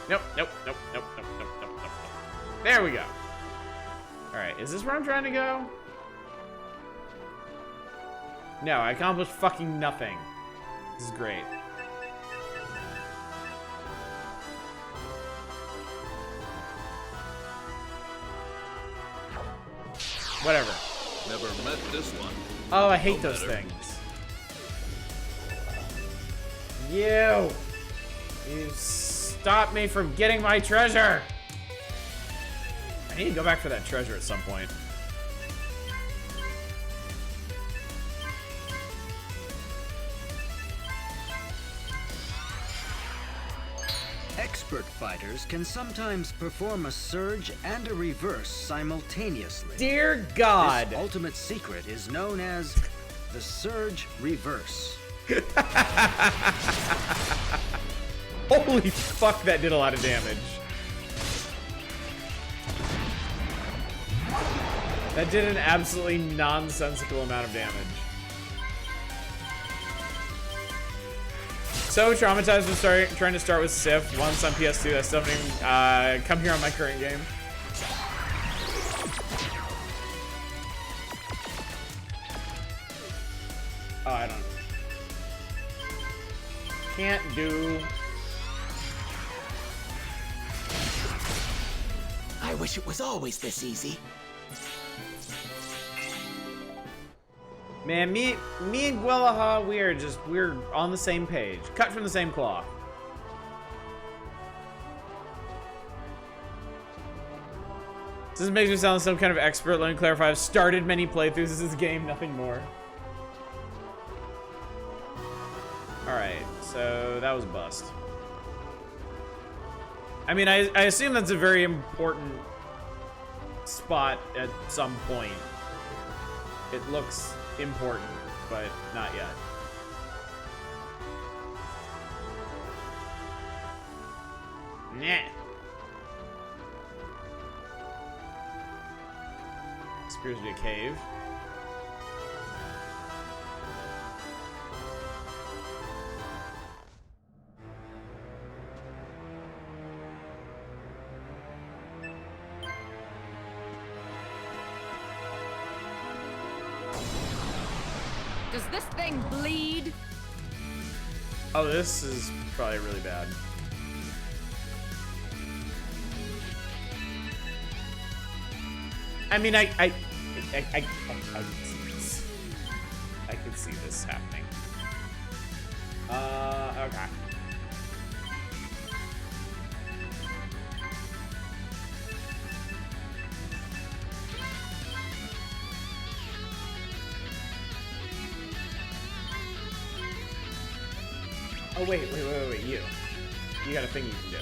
Nope, nope, nope, nope, nope, nope, nope, nope. There we go. Alright, is this where I'm trying to go? No, I accomplished fucking nothing. This is great. Whatever. Never met this one. Oh, I hate those things. You stop me from getting my treasure! I need to go back for that treasure at some point. Expert fighters can sometimes perform a surge and a reverse simultaneously. Dear God! This ultimate secret is known as the surge reverse. Holy fuck, that did a lot of damage. That did an absolutely nonsensical amount of damage. So traumatized with trying to start with Sif once on PS2. I still haven't even come here on my current game. Oh, I don't. Can't do. I wish it was always this easy. Man, me and Gwellaha, we're on the same page. Cut from the same cloth. This makes me sound like some kind of expert. Let me clarify. I've started many playthroughs of this game, nothing more. Alright, so that was a bust. I mean, I assume that's a very important spot at some point. It looks important, but not yet. Nah. This appears to be a cave. Does this thing bleed? Oh, this is probably really bad. I mean, I can see this. I can see this happening. Okay. Oh, wait, you. You got a thing you can do.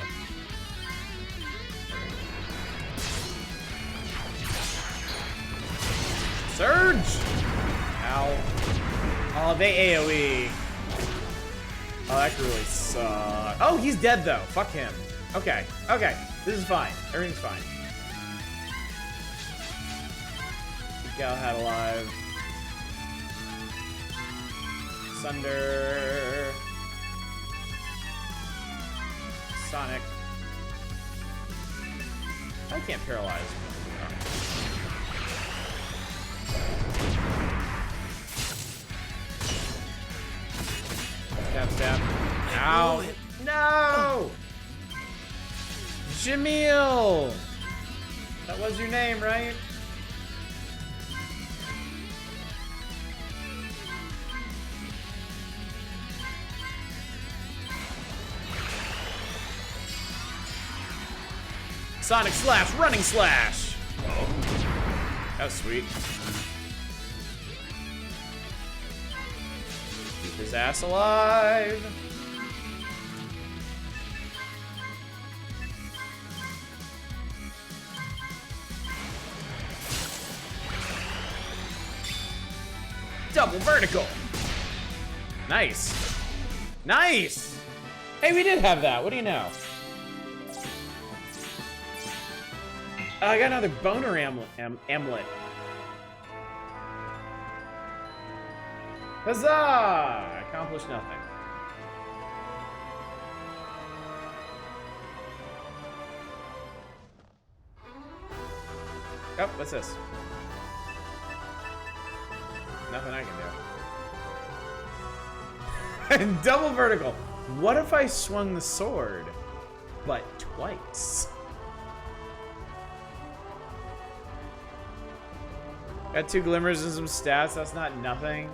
Surge! Ow. Oh, they AoE. Oh, that could really suck. Oh, he's dead, though. Fuck him. Okay, okay. This is fine. Everything's fine. Keep Galahad alive. Sunder. Sonic. I can't paralyze. Stab, stab. Ow. No! Jamil! That was your name, right? Sonic Slash, Running Slash! That was sweet. Keep his ass alive. Double vertical. Nice. Nice! Hey, we did have that. What do you know? I got another boner amulet. Huzzah! Accomplished nothing. Oh, what's this? Nothing I can do. And double vertical. What if I swung the sword, but twice? Got 2 glimmers and some stats. That's not nothing.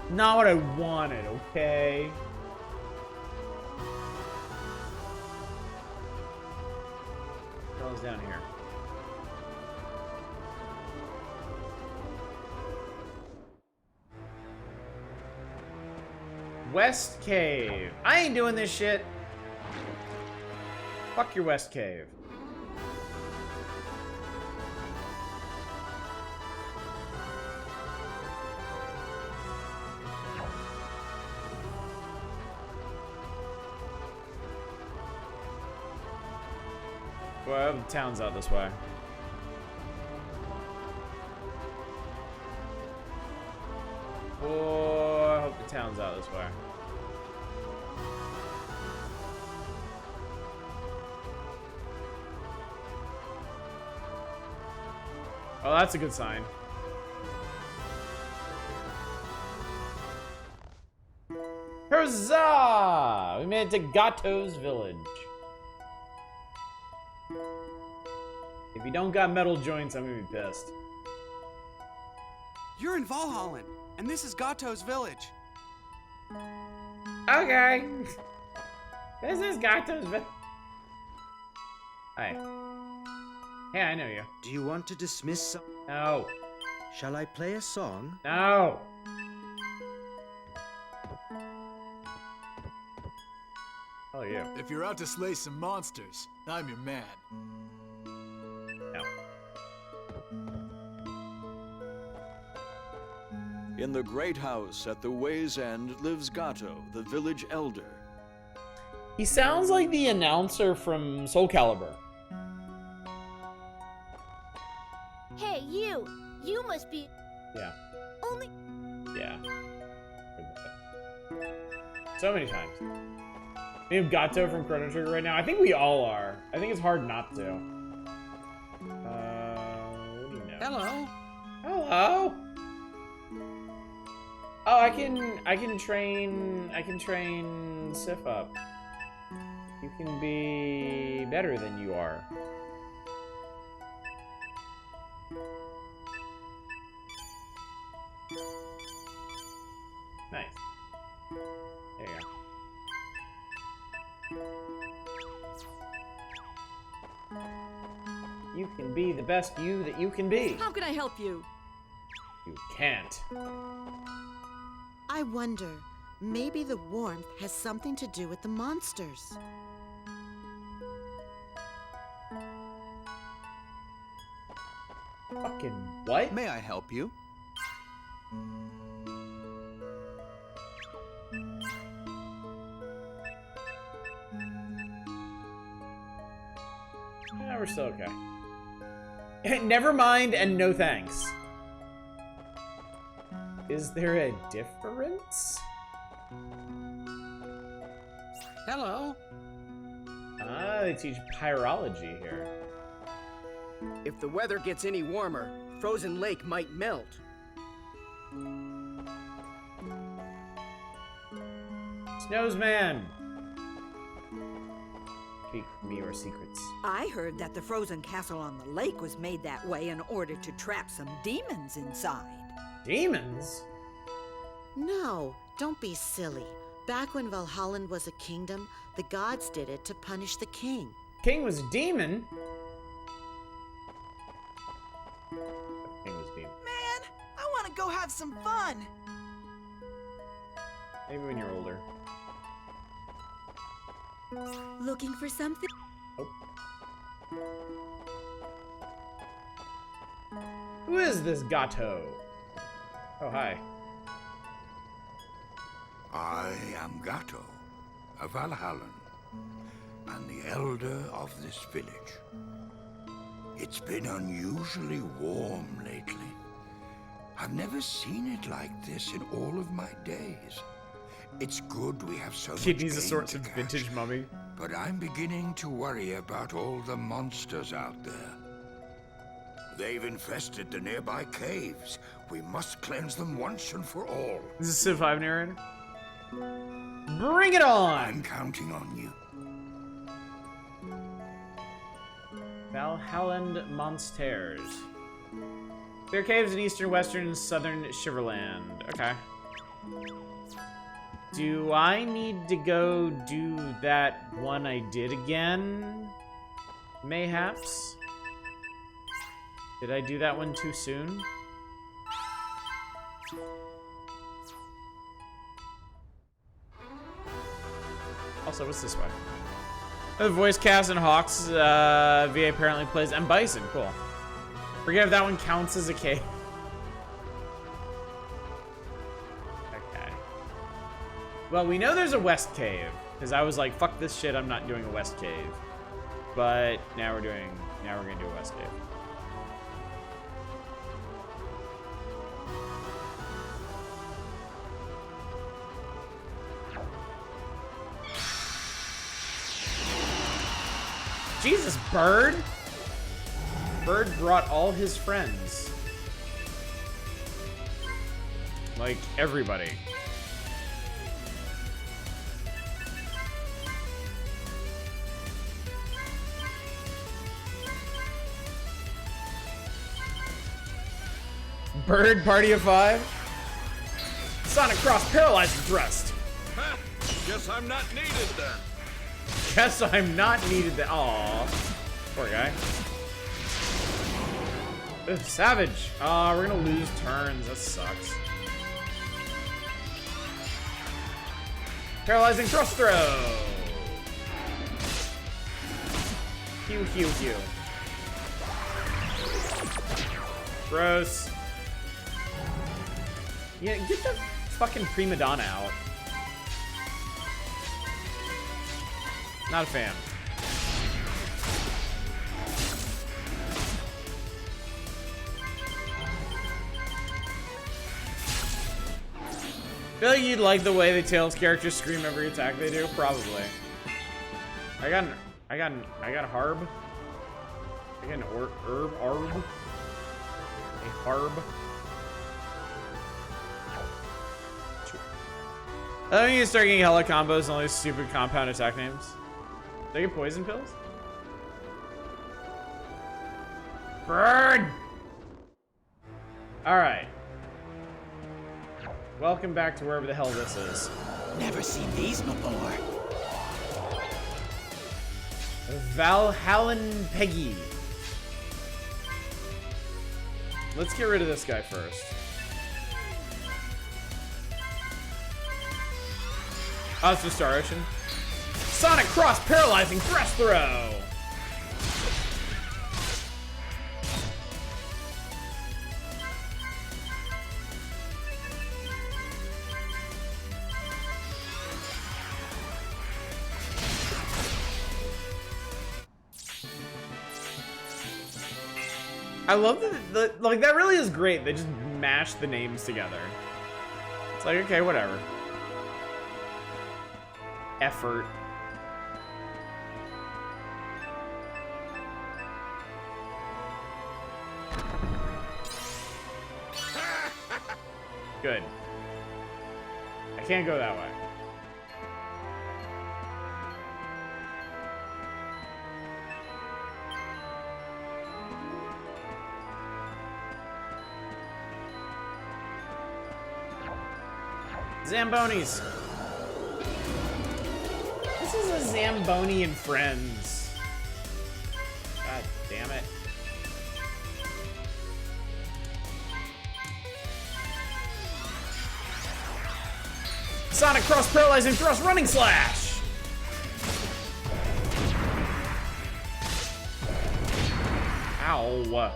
Not what I wanted, okay? What the hell's down here? West Cave. I ain't doing this shit. Fuck your West Cave. Well, the town's out this way. Oh, I hope the town's out this way. Oh, that's a good sign. Huzzah! We made it to Gato's village. If you don't got metal joints, I'm gonna be pissed. You're in Valhallen, and this is Gato's village. Okay. This is Gato's village. Hi. Yeah, I know you. Do you want to dismiss some? No. Shall I play a song? No. Oh, yeah. If you're out to slay some monsters, I'm your man. No. In the great house at the way's end lives Gato, the village elder. He sounds like the announcer from Soul Calibur. Hey, you! You must be... Yeah. Only... Yeah. So many times. We have Gato from Chrono Trigger right now. I think we all are. I think it's hard not to. What do you know? Hello. Hello. Oh, I can train Sif up. You can be better than you are. Nice. There you go. You can be the best you that you can be. How can I help you? You can't. I wonder, maybe the warmth has something to do with the monsters. Fucking what? May I help you? Yeah, we're still okay. Never mind and no thanks. Is there a difference? Hello. Ah, they teach pyrology here. If the weather gets any warmer, Frozen Lake might melt. Snowsman! Speak me your secrets. I heard that the frozen castle on the lake was made that way in order to trap some demons inside. Demons? No, don't be silly. Back when Valhallen was a kingdom, the gods did it to punish the king. King was a demon? King was a demon. Man, I want to go have some fun. Maybe when you're older. Looking for something? Oh. Who is this Gato? Oh, hi. I am Gato, of Valhallen, and the elder of this village. It's been unusually warm lately. I've never seen it like this in all of my days. It's good we have so much Kidneys game assorted to with catch, vintage mummy. but I'm beginning to worry about all the monsters out there. They've infested the nearby caves. We must cleanse them once and for all. Is this Civ 5 narrator? Bring it on! I'm counting on you. Valhalland Monsters. There are caves in eastern, western, and southern Shiverland. Okay. Do I need to go do that one I did again? Mayhaps? Did I do that one too soon? Also, what's this way? The voice cast in Hawks, VA apparently plays M. Bison. Cool. Forget if that one counts as a cave. Okay. Well, we know there's a west cave, because I was like, fuck this shit, I'm not doing a west cave. But now we're gonna do a west cave. Jesus, Bird? Bird brought all his friends. Like, everybody. Bird, party of 5. Sonic Cross, paralyzing thrust. Ha! Guess I'm not needed then. Guess I'm not needed then. Aw. Poor guy. Ugh, Savage. Aw, we're gonna lose turns. That sucks. Paralyzing thrust throw. Hew, hew, hew. Gross. Yeah, get the fucking prima donna out. Not a fan. I feel like you'd like the way the Tails characters scream every attack they do. Probably. I got a harb. I got an arb. A harb. I think you start getting hella combos and all these stupid compound attack names. Did I get poison pills? Burn! Alright. Welcome back to wherever the hell this is. Never seen these before. Valhallan Peggy. Let's get rid of this guy first. Oh, it's the Star Ocean. Sonic Cross, paralyzing thrust throw. I love that, like, that really is great. They just mash the names together. It's like, okay, whatever. Effort. Good. I can't go that way. Zambonis. This is a Zamboni and Friends. God damn it. Sonic Cross, paralyzing thrust, running slash. Ow.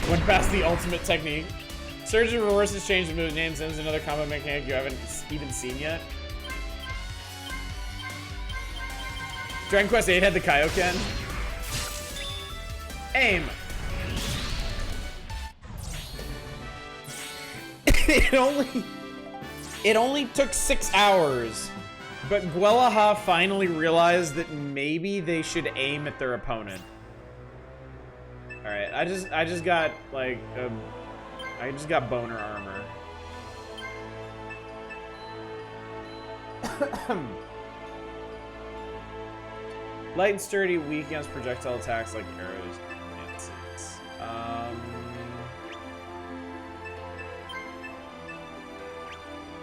Went past the ultimate technique. Surge and Reverse has changed the move names and is another combo mechanic you haven't even seen yet. Dragon Quest VIII had the Kaioken. Aim. It only took 6 hours, but Guelaha finally realized that maybe they should aim at their opponent. All right, I just got like I just got boner armor. Light and sturdy, weak against projectile attacks like arrows.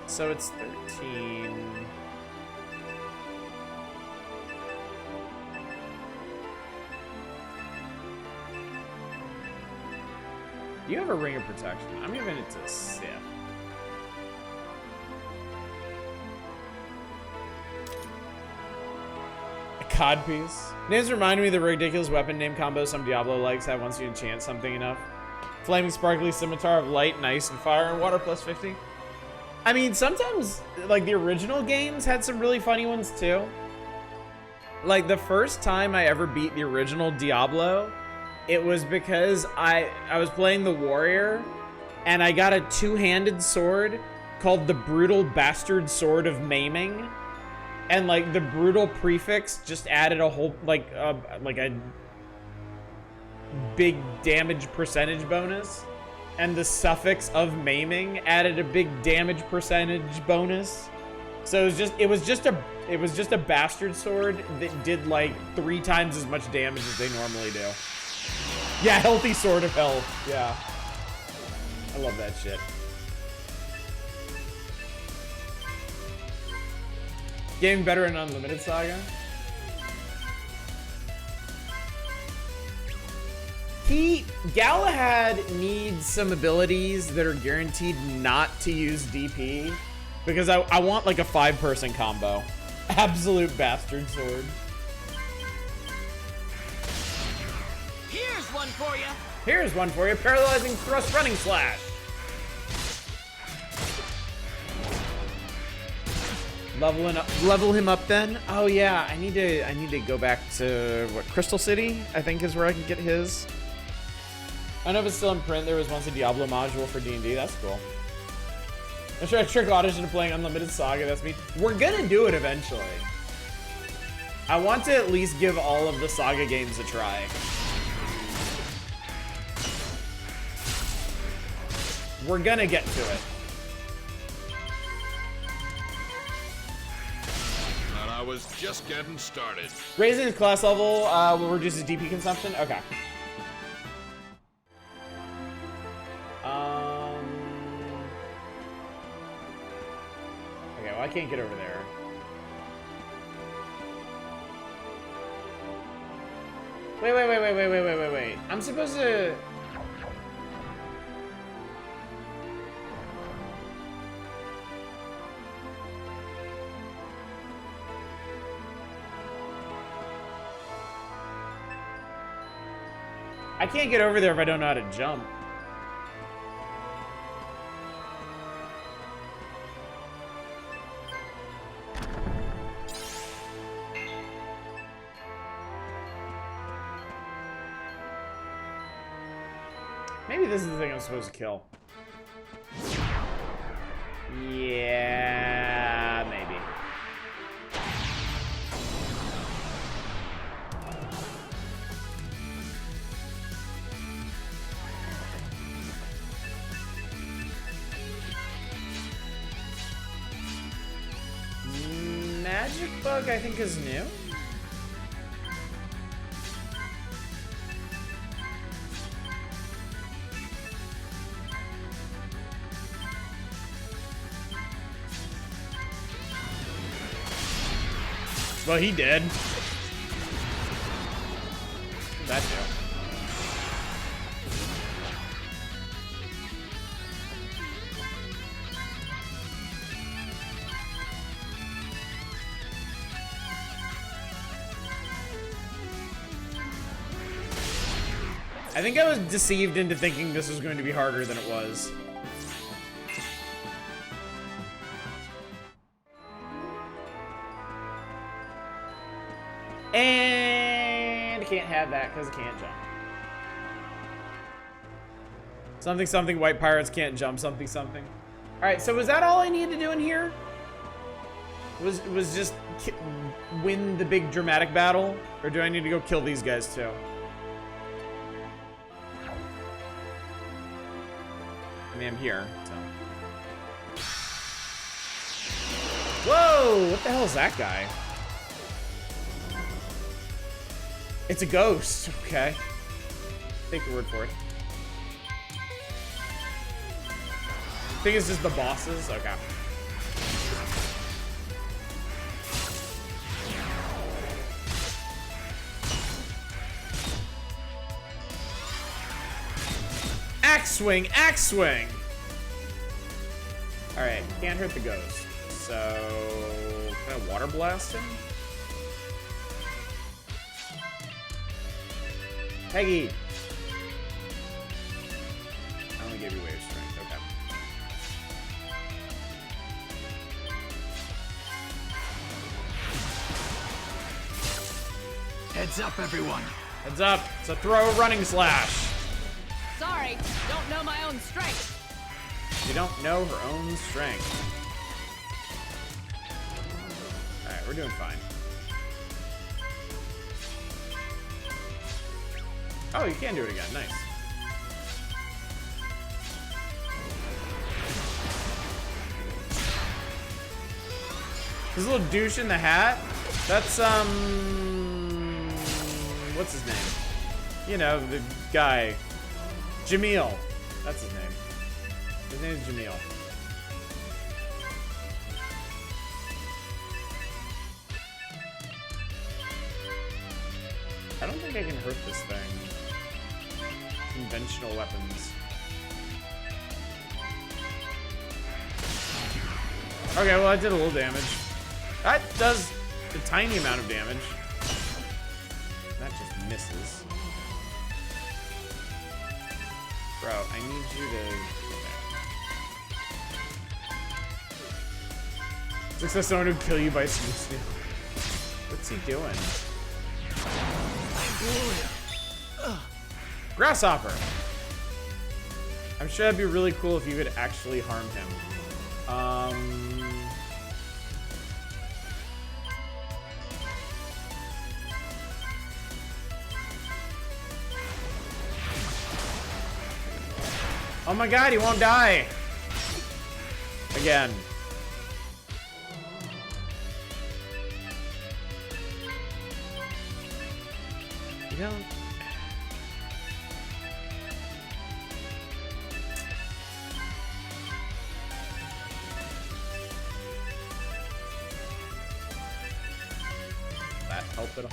So it's 13. You have a ring of protection. I'm giving it to Sith. A codpiece. Names remind me of the ridiculous weapon name combo some Diablo likes have once you enchant something enough. Flaming sparkly scimitar of light and ice and fire and water plus 50. I mean, sometimes, like, the original games had some really funny ones too. Like, the first time I ever beat the original Diablo, it was because I was playing the warrior and I got a two-handed sword called the Brutal Bastard Sword of Maiming. And like the brutal prefix just added a whole like a big damage percentage bonus. and the suffix of maiming added a big damage percentage bonus. So it was just a bastard sword that did like 3 times as much damage as they normally do. Yeah, healthy sword of health. Yeah. I love that shit. Getting better in Unlimited Saga. Galahad needs some abilities that are guaranteed not to use DP, because I want like a 5-person combo. Absolute bastard sword. Here's one for you. Here's one for you. Paralyzing thrust running slash. Level him up then. Oh yeah, I need to go back to what, Crystal City, I think is where I can get his. I don't know if it's still in print. There was once a Diablo module for D&D. That's cool. I'm sure I trick audition to playing Unlimited Saga. That's me. We're gonna do it eventually. I want to at least give all of the Saga games a try. We're gonna get to it. And I was just getting started. Raising his class level will reduce his DP consumption. Okay. Okay, well, I can't get over there. Wait. I'm supposed to... I can't get over there if I don't know how to jump. Maybe this is the thing I'm supposed to kill. Yeah, maybe. Magic Bug, I think, is new. Well, he did. That too. I think I was deceived into thinking this was going to be harder than it was. And I can't have that because I can't jump. Something, white pirates can't jump, something. All right, so was that all I needed to do in here? Was just win the big dramatic battle? Or do I need to go kill these guys too? I mean, I'm here, so. Whoa, what the hell is that guy? It's a ghost, okay. Take your word for it. I think it's just the bosses, okay. Axe swing, axe swing! Alright, can't hurt the ghost. So, can I water blast him? Peggy! I only gave you wave strength, okay. Heads up, everyone. Heads up, it's a throw running slash. Sorry, don't know my own strength. You don't know her own strength. Alright, we're doing fine. Oh, you can do it again. Nice. This little douche in the hat? That's, what's his name? You know, the guy. Jamil. That's his name. His name is Jamil. I don't think I can hurt this thing. Conventional weapons. Okay, well, I did a little damage. That does a tiny amount of damage. That just misses. Bro, I need you to... Okay. Looks like someone would kill you by smooth steel. What's he doing? Grasshopper! I'm sure that'd be really cool if you could actually harm him. Oh my god, he won't die! Again. You don't... That help at all?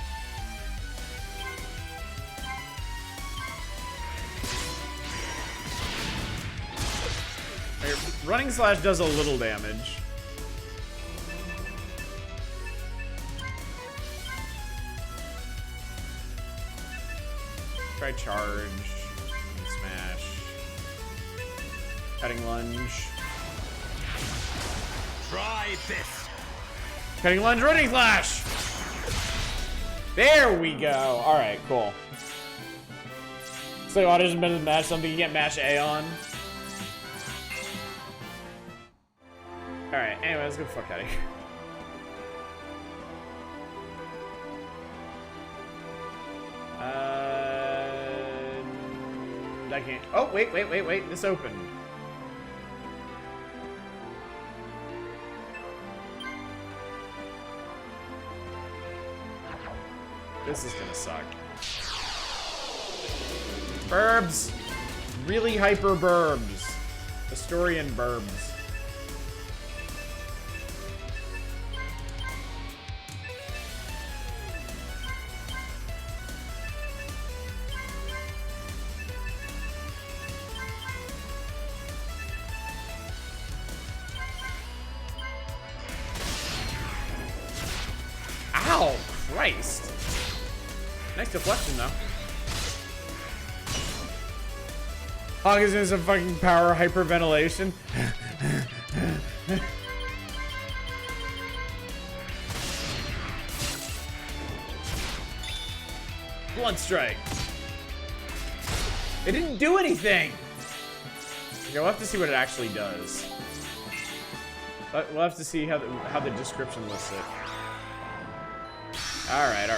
Running slash does a little damage. Try charge. And smash. Cutting lunge. Try this. Cutting lunge, running slash! There we go. Alright, cool. So auto better than mash something you can't mash A on. Alright, anyway, let's get the fuck out of here. I can't. Oh, wait. This opened. This is gonna suck. Burbs! Really hyper burbs. Historian burbs. Ow! Christ! Nice deflection, though. Hog is doing some fucking power hyperventilation. Blunt strike. It didn't do anything! Okay, we'll have to see what it actually does. We'll have to see how the description lists it. Alright.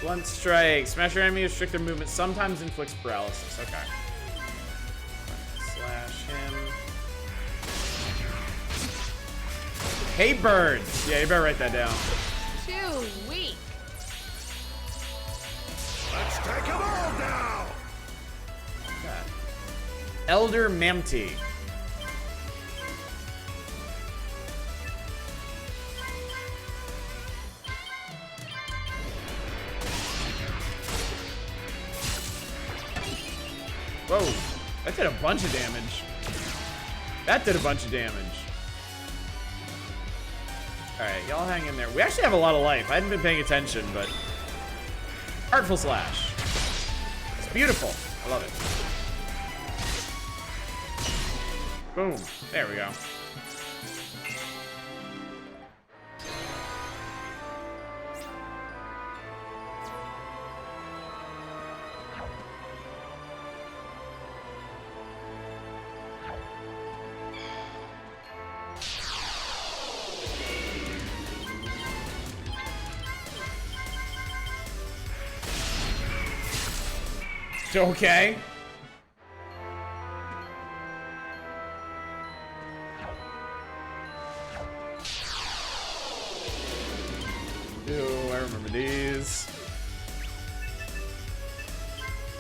Blunt strike. Smash your enemy, restrict their movement, sometimes inflicts paralysis. Okay. Slash him. Hey birds! Yeah, you better write that down. Too weak. Let's take them all down. Elder Mamty. Whoa, that did a bunch of damage. That did a bunch of damage. Alright, y'all hang in there. We actually have a lot of life. I hadn't been paying attention, but... Artful Slash. It's beautiful. I love it. Boom. There we go. Okay.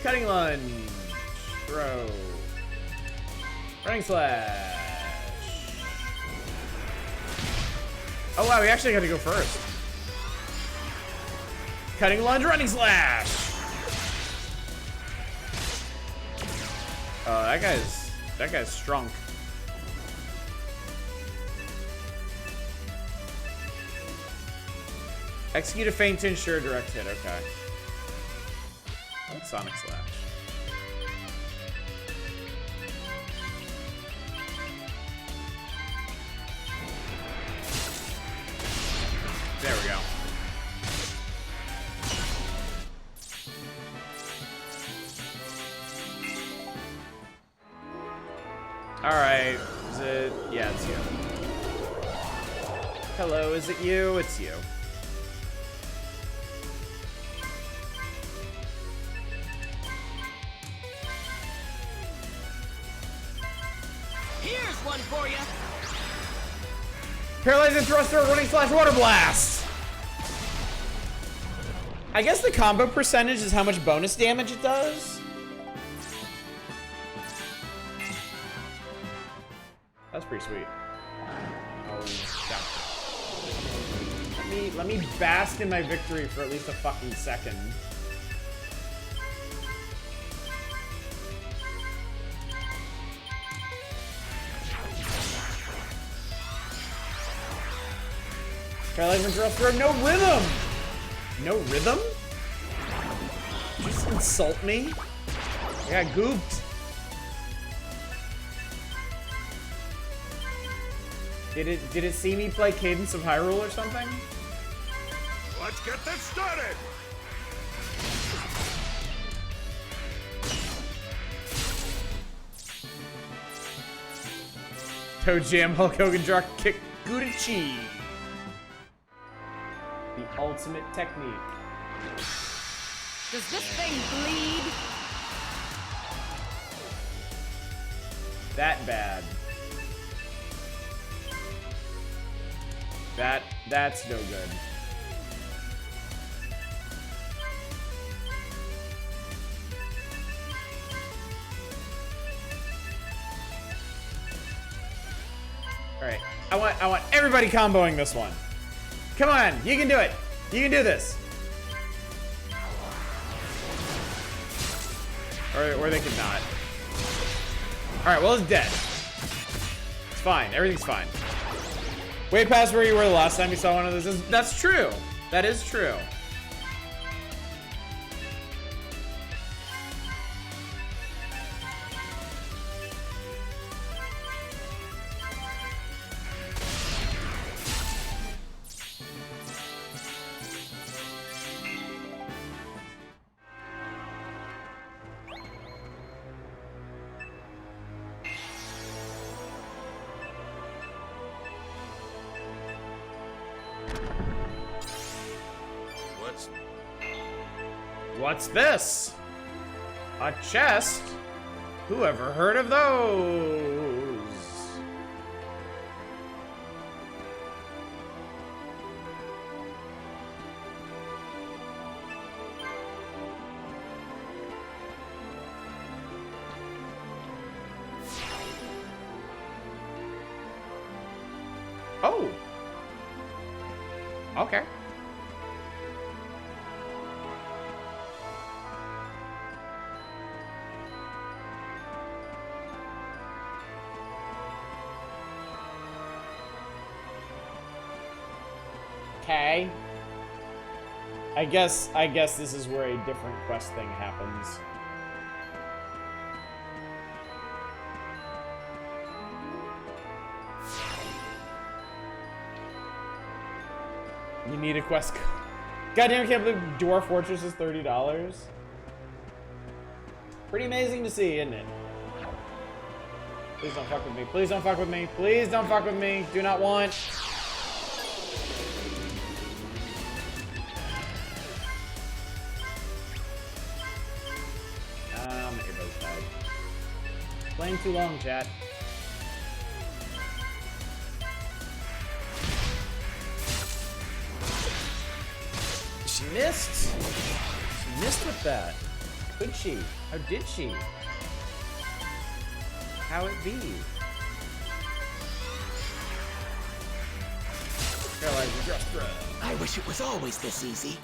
Cutting lunge. Throw. Running slash. Oh wow, we actually got to go first. Cutting lunge, running slash. Oh, that guy's strong. Execute a feint to ensure a direct hit. Okay. Sonic slash. There we go. Alright. Is it? Yeah, it's you. Hello, is it you? It's you. Here's one for you. Paralyzing thruster, running slash, water blast. I guess the combo percentage is how much bonus damage it does. That's pretty sweet. Oh, let me bask in my victory for at least a fucking second. Paralyzing thruster, no rhythm! No rhythm? Did you just insult me? I got gooped. Did it see me play Cadence of Hyrule or something? Let's get this started! Toe Jam, Hulk Hogan drop kick, Gudichi. The ultimate technique. Does this thing bleed? That bad. That's no good. Alright. I want everybody comboing this one. Come on, you can do it. You can do this. Or they could not. Alright, well, it's dead. It's fine. Everything's fine. Way past where you were the last time you saw one of those. That's true. That is true. What's this? A chest? Who ever heard of those? Oh. Okay. Okay. I guess this is where a different quest thing happens. You need a quest. Goddamn, I can't believe Dwarf Fortress is $30. Pretty amazing to see, isn't it? Please don't fuck with me. Please don't fuck with me. Please don't fuck with me. Do not want. My earbuds died. Playing too long, chat. She missed. She missed with that. could she? How did she? How it be? Paralyze your thrust throw. I wish it was always this easy.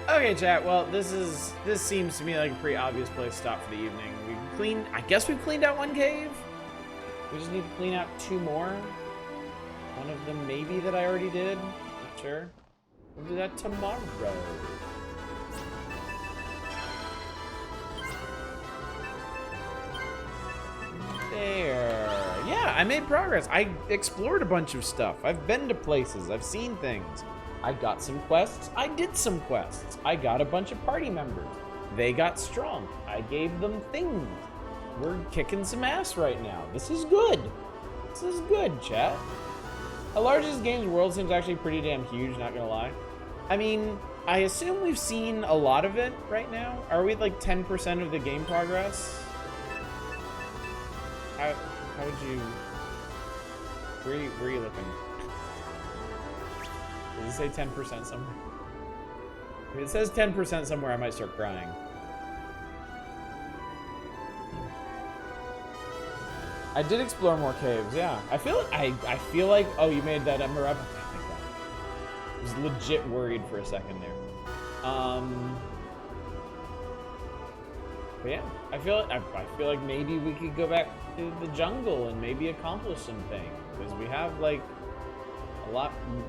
Okay, chat. Well, this seems to me like a pretty obvious place to stop for the evening. I guess we've cleaned out one cave. We just need to clean out 2 more. One of them maybe that I already did. Not sure. We'll do that tomorrow. There. Yeah, I made progress. I explored a bunch of stuff. I've been to places. I've seen things. I got some quests. I did some quests. I got a bunch of party members. They got strong. I gave them things. We're kicking some ass right now. This is good. This is good, chat. The largest game's world seems actually pretty damn huge, not gonna lie. I mean, I assume we've seen a lot of it right now. Are we at like 10% of the game progress? How would you... Where are you looking? Does it say 10% somewhere? If it says 10% somewhere, I might start crying. I did explore more caves, yeah. I feel like, oh, you made that Ember up? I was legit worried for a second there. But yeah, I feel like maybe we could go back to the jungle and maybe accomplish some things, because we have like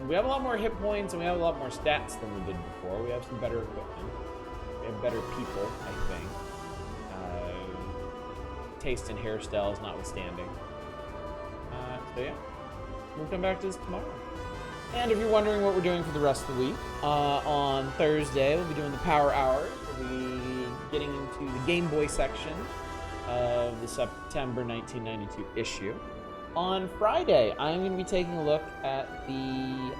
we have a lot more hit points and we have a lot more stats than we did before. We have some better equipment. We have better people, I think. Taste and hairstyles notwithstanding. So yeah, we'll come back to this tomorrow. And if you're wondering what we're doing for the rest of the week, on Thursday we'll be doing the Power Hours. We'll be getting into the Game Boy section of the September 1992 issue. On Friday, I'm going to be taking a look at the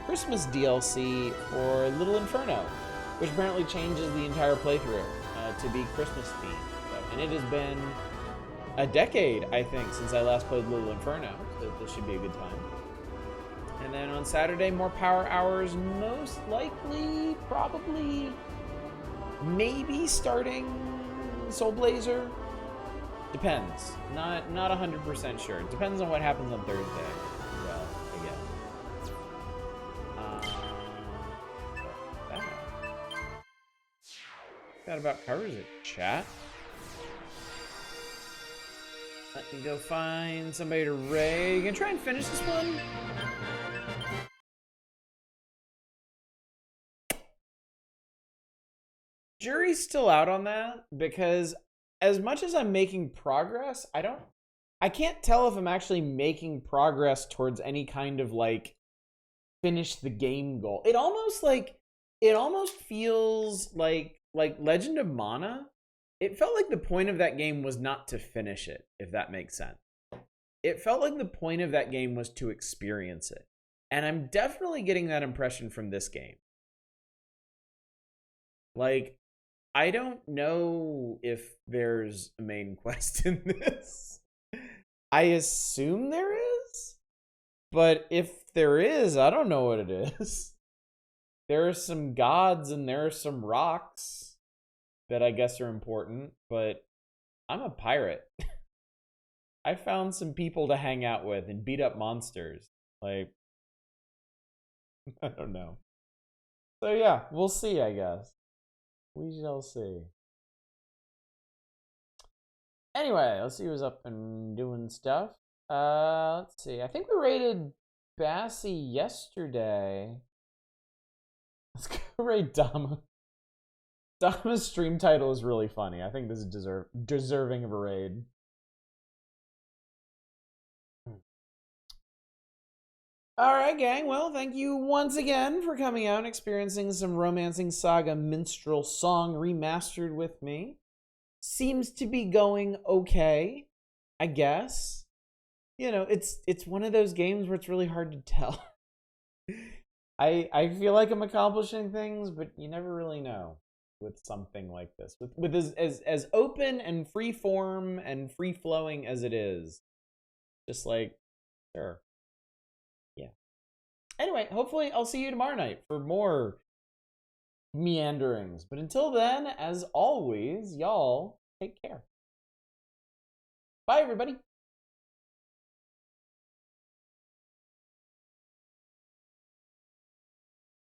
Christmas DLC for Little Inferno, which apparently changes the entire playthrough to be Christmas themed. And it has been a decade, I think, since I last played Little Inferno, so this should be a good time. And then on Saturday, more Power Hours, most likely, probably, maybe starting Soul Blazer. Depends. Not 100% sure. It depends on what happens on Thursday. Well, I guess. That about covers it, chat. Let me go find somebody to raid. You gonna try and finish this one? Jury's still out on that, because as much as I'm making progress, I can't tell if I'm actually making progress towards any kind of like finish the game goal. It almost feels like Legend of Mana. It felt like the point of that game was not to finish it, if that makes sense. It felt like the point of that game was to experience it. And I'm definitely getting that impression from this game. Like, I don't know if there's a main quest in this. I assume there is. But if there is, I don't know what it is. There are some gods and there are some rocks that I guess are important, but I'm a pirate. I found some people to hang out with and beat up monsters. Like, I don't know. So yeah, we'll see, I guess. We shall see. Anyway, let's see who's up and doing stuff. Let's see. I think we raided Bassie yesterday. Let's go raid Dama. Dama's stream title is really funny. I think this is deserving of a raid. Alright, gang. Well, thank you once again for coming out and experiencing some Romancing Saga Minstrel Song Remastered with me. Seems to be going okay, I guess. You know, it's one of those games where it's really hard to tell. I feel like I'm accomplishing things, but you never really know. with something like this, with as open and free form and free flowing as it is. Just like, sure, yeah. Anyway, hopefully I'll see you tomorrow night for more meanderings. But until then, as always, y'all take care. Bye, everybody.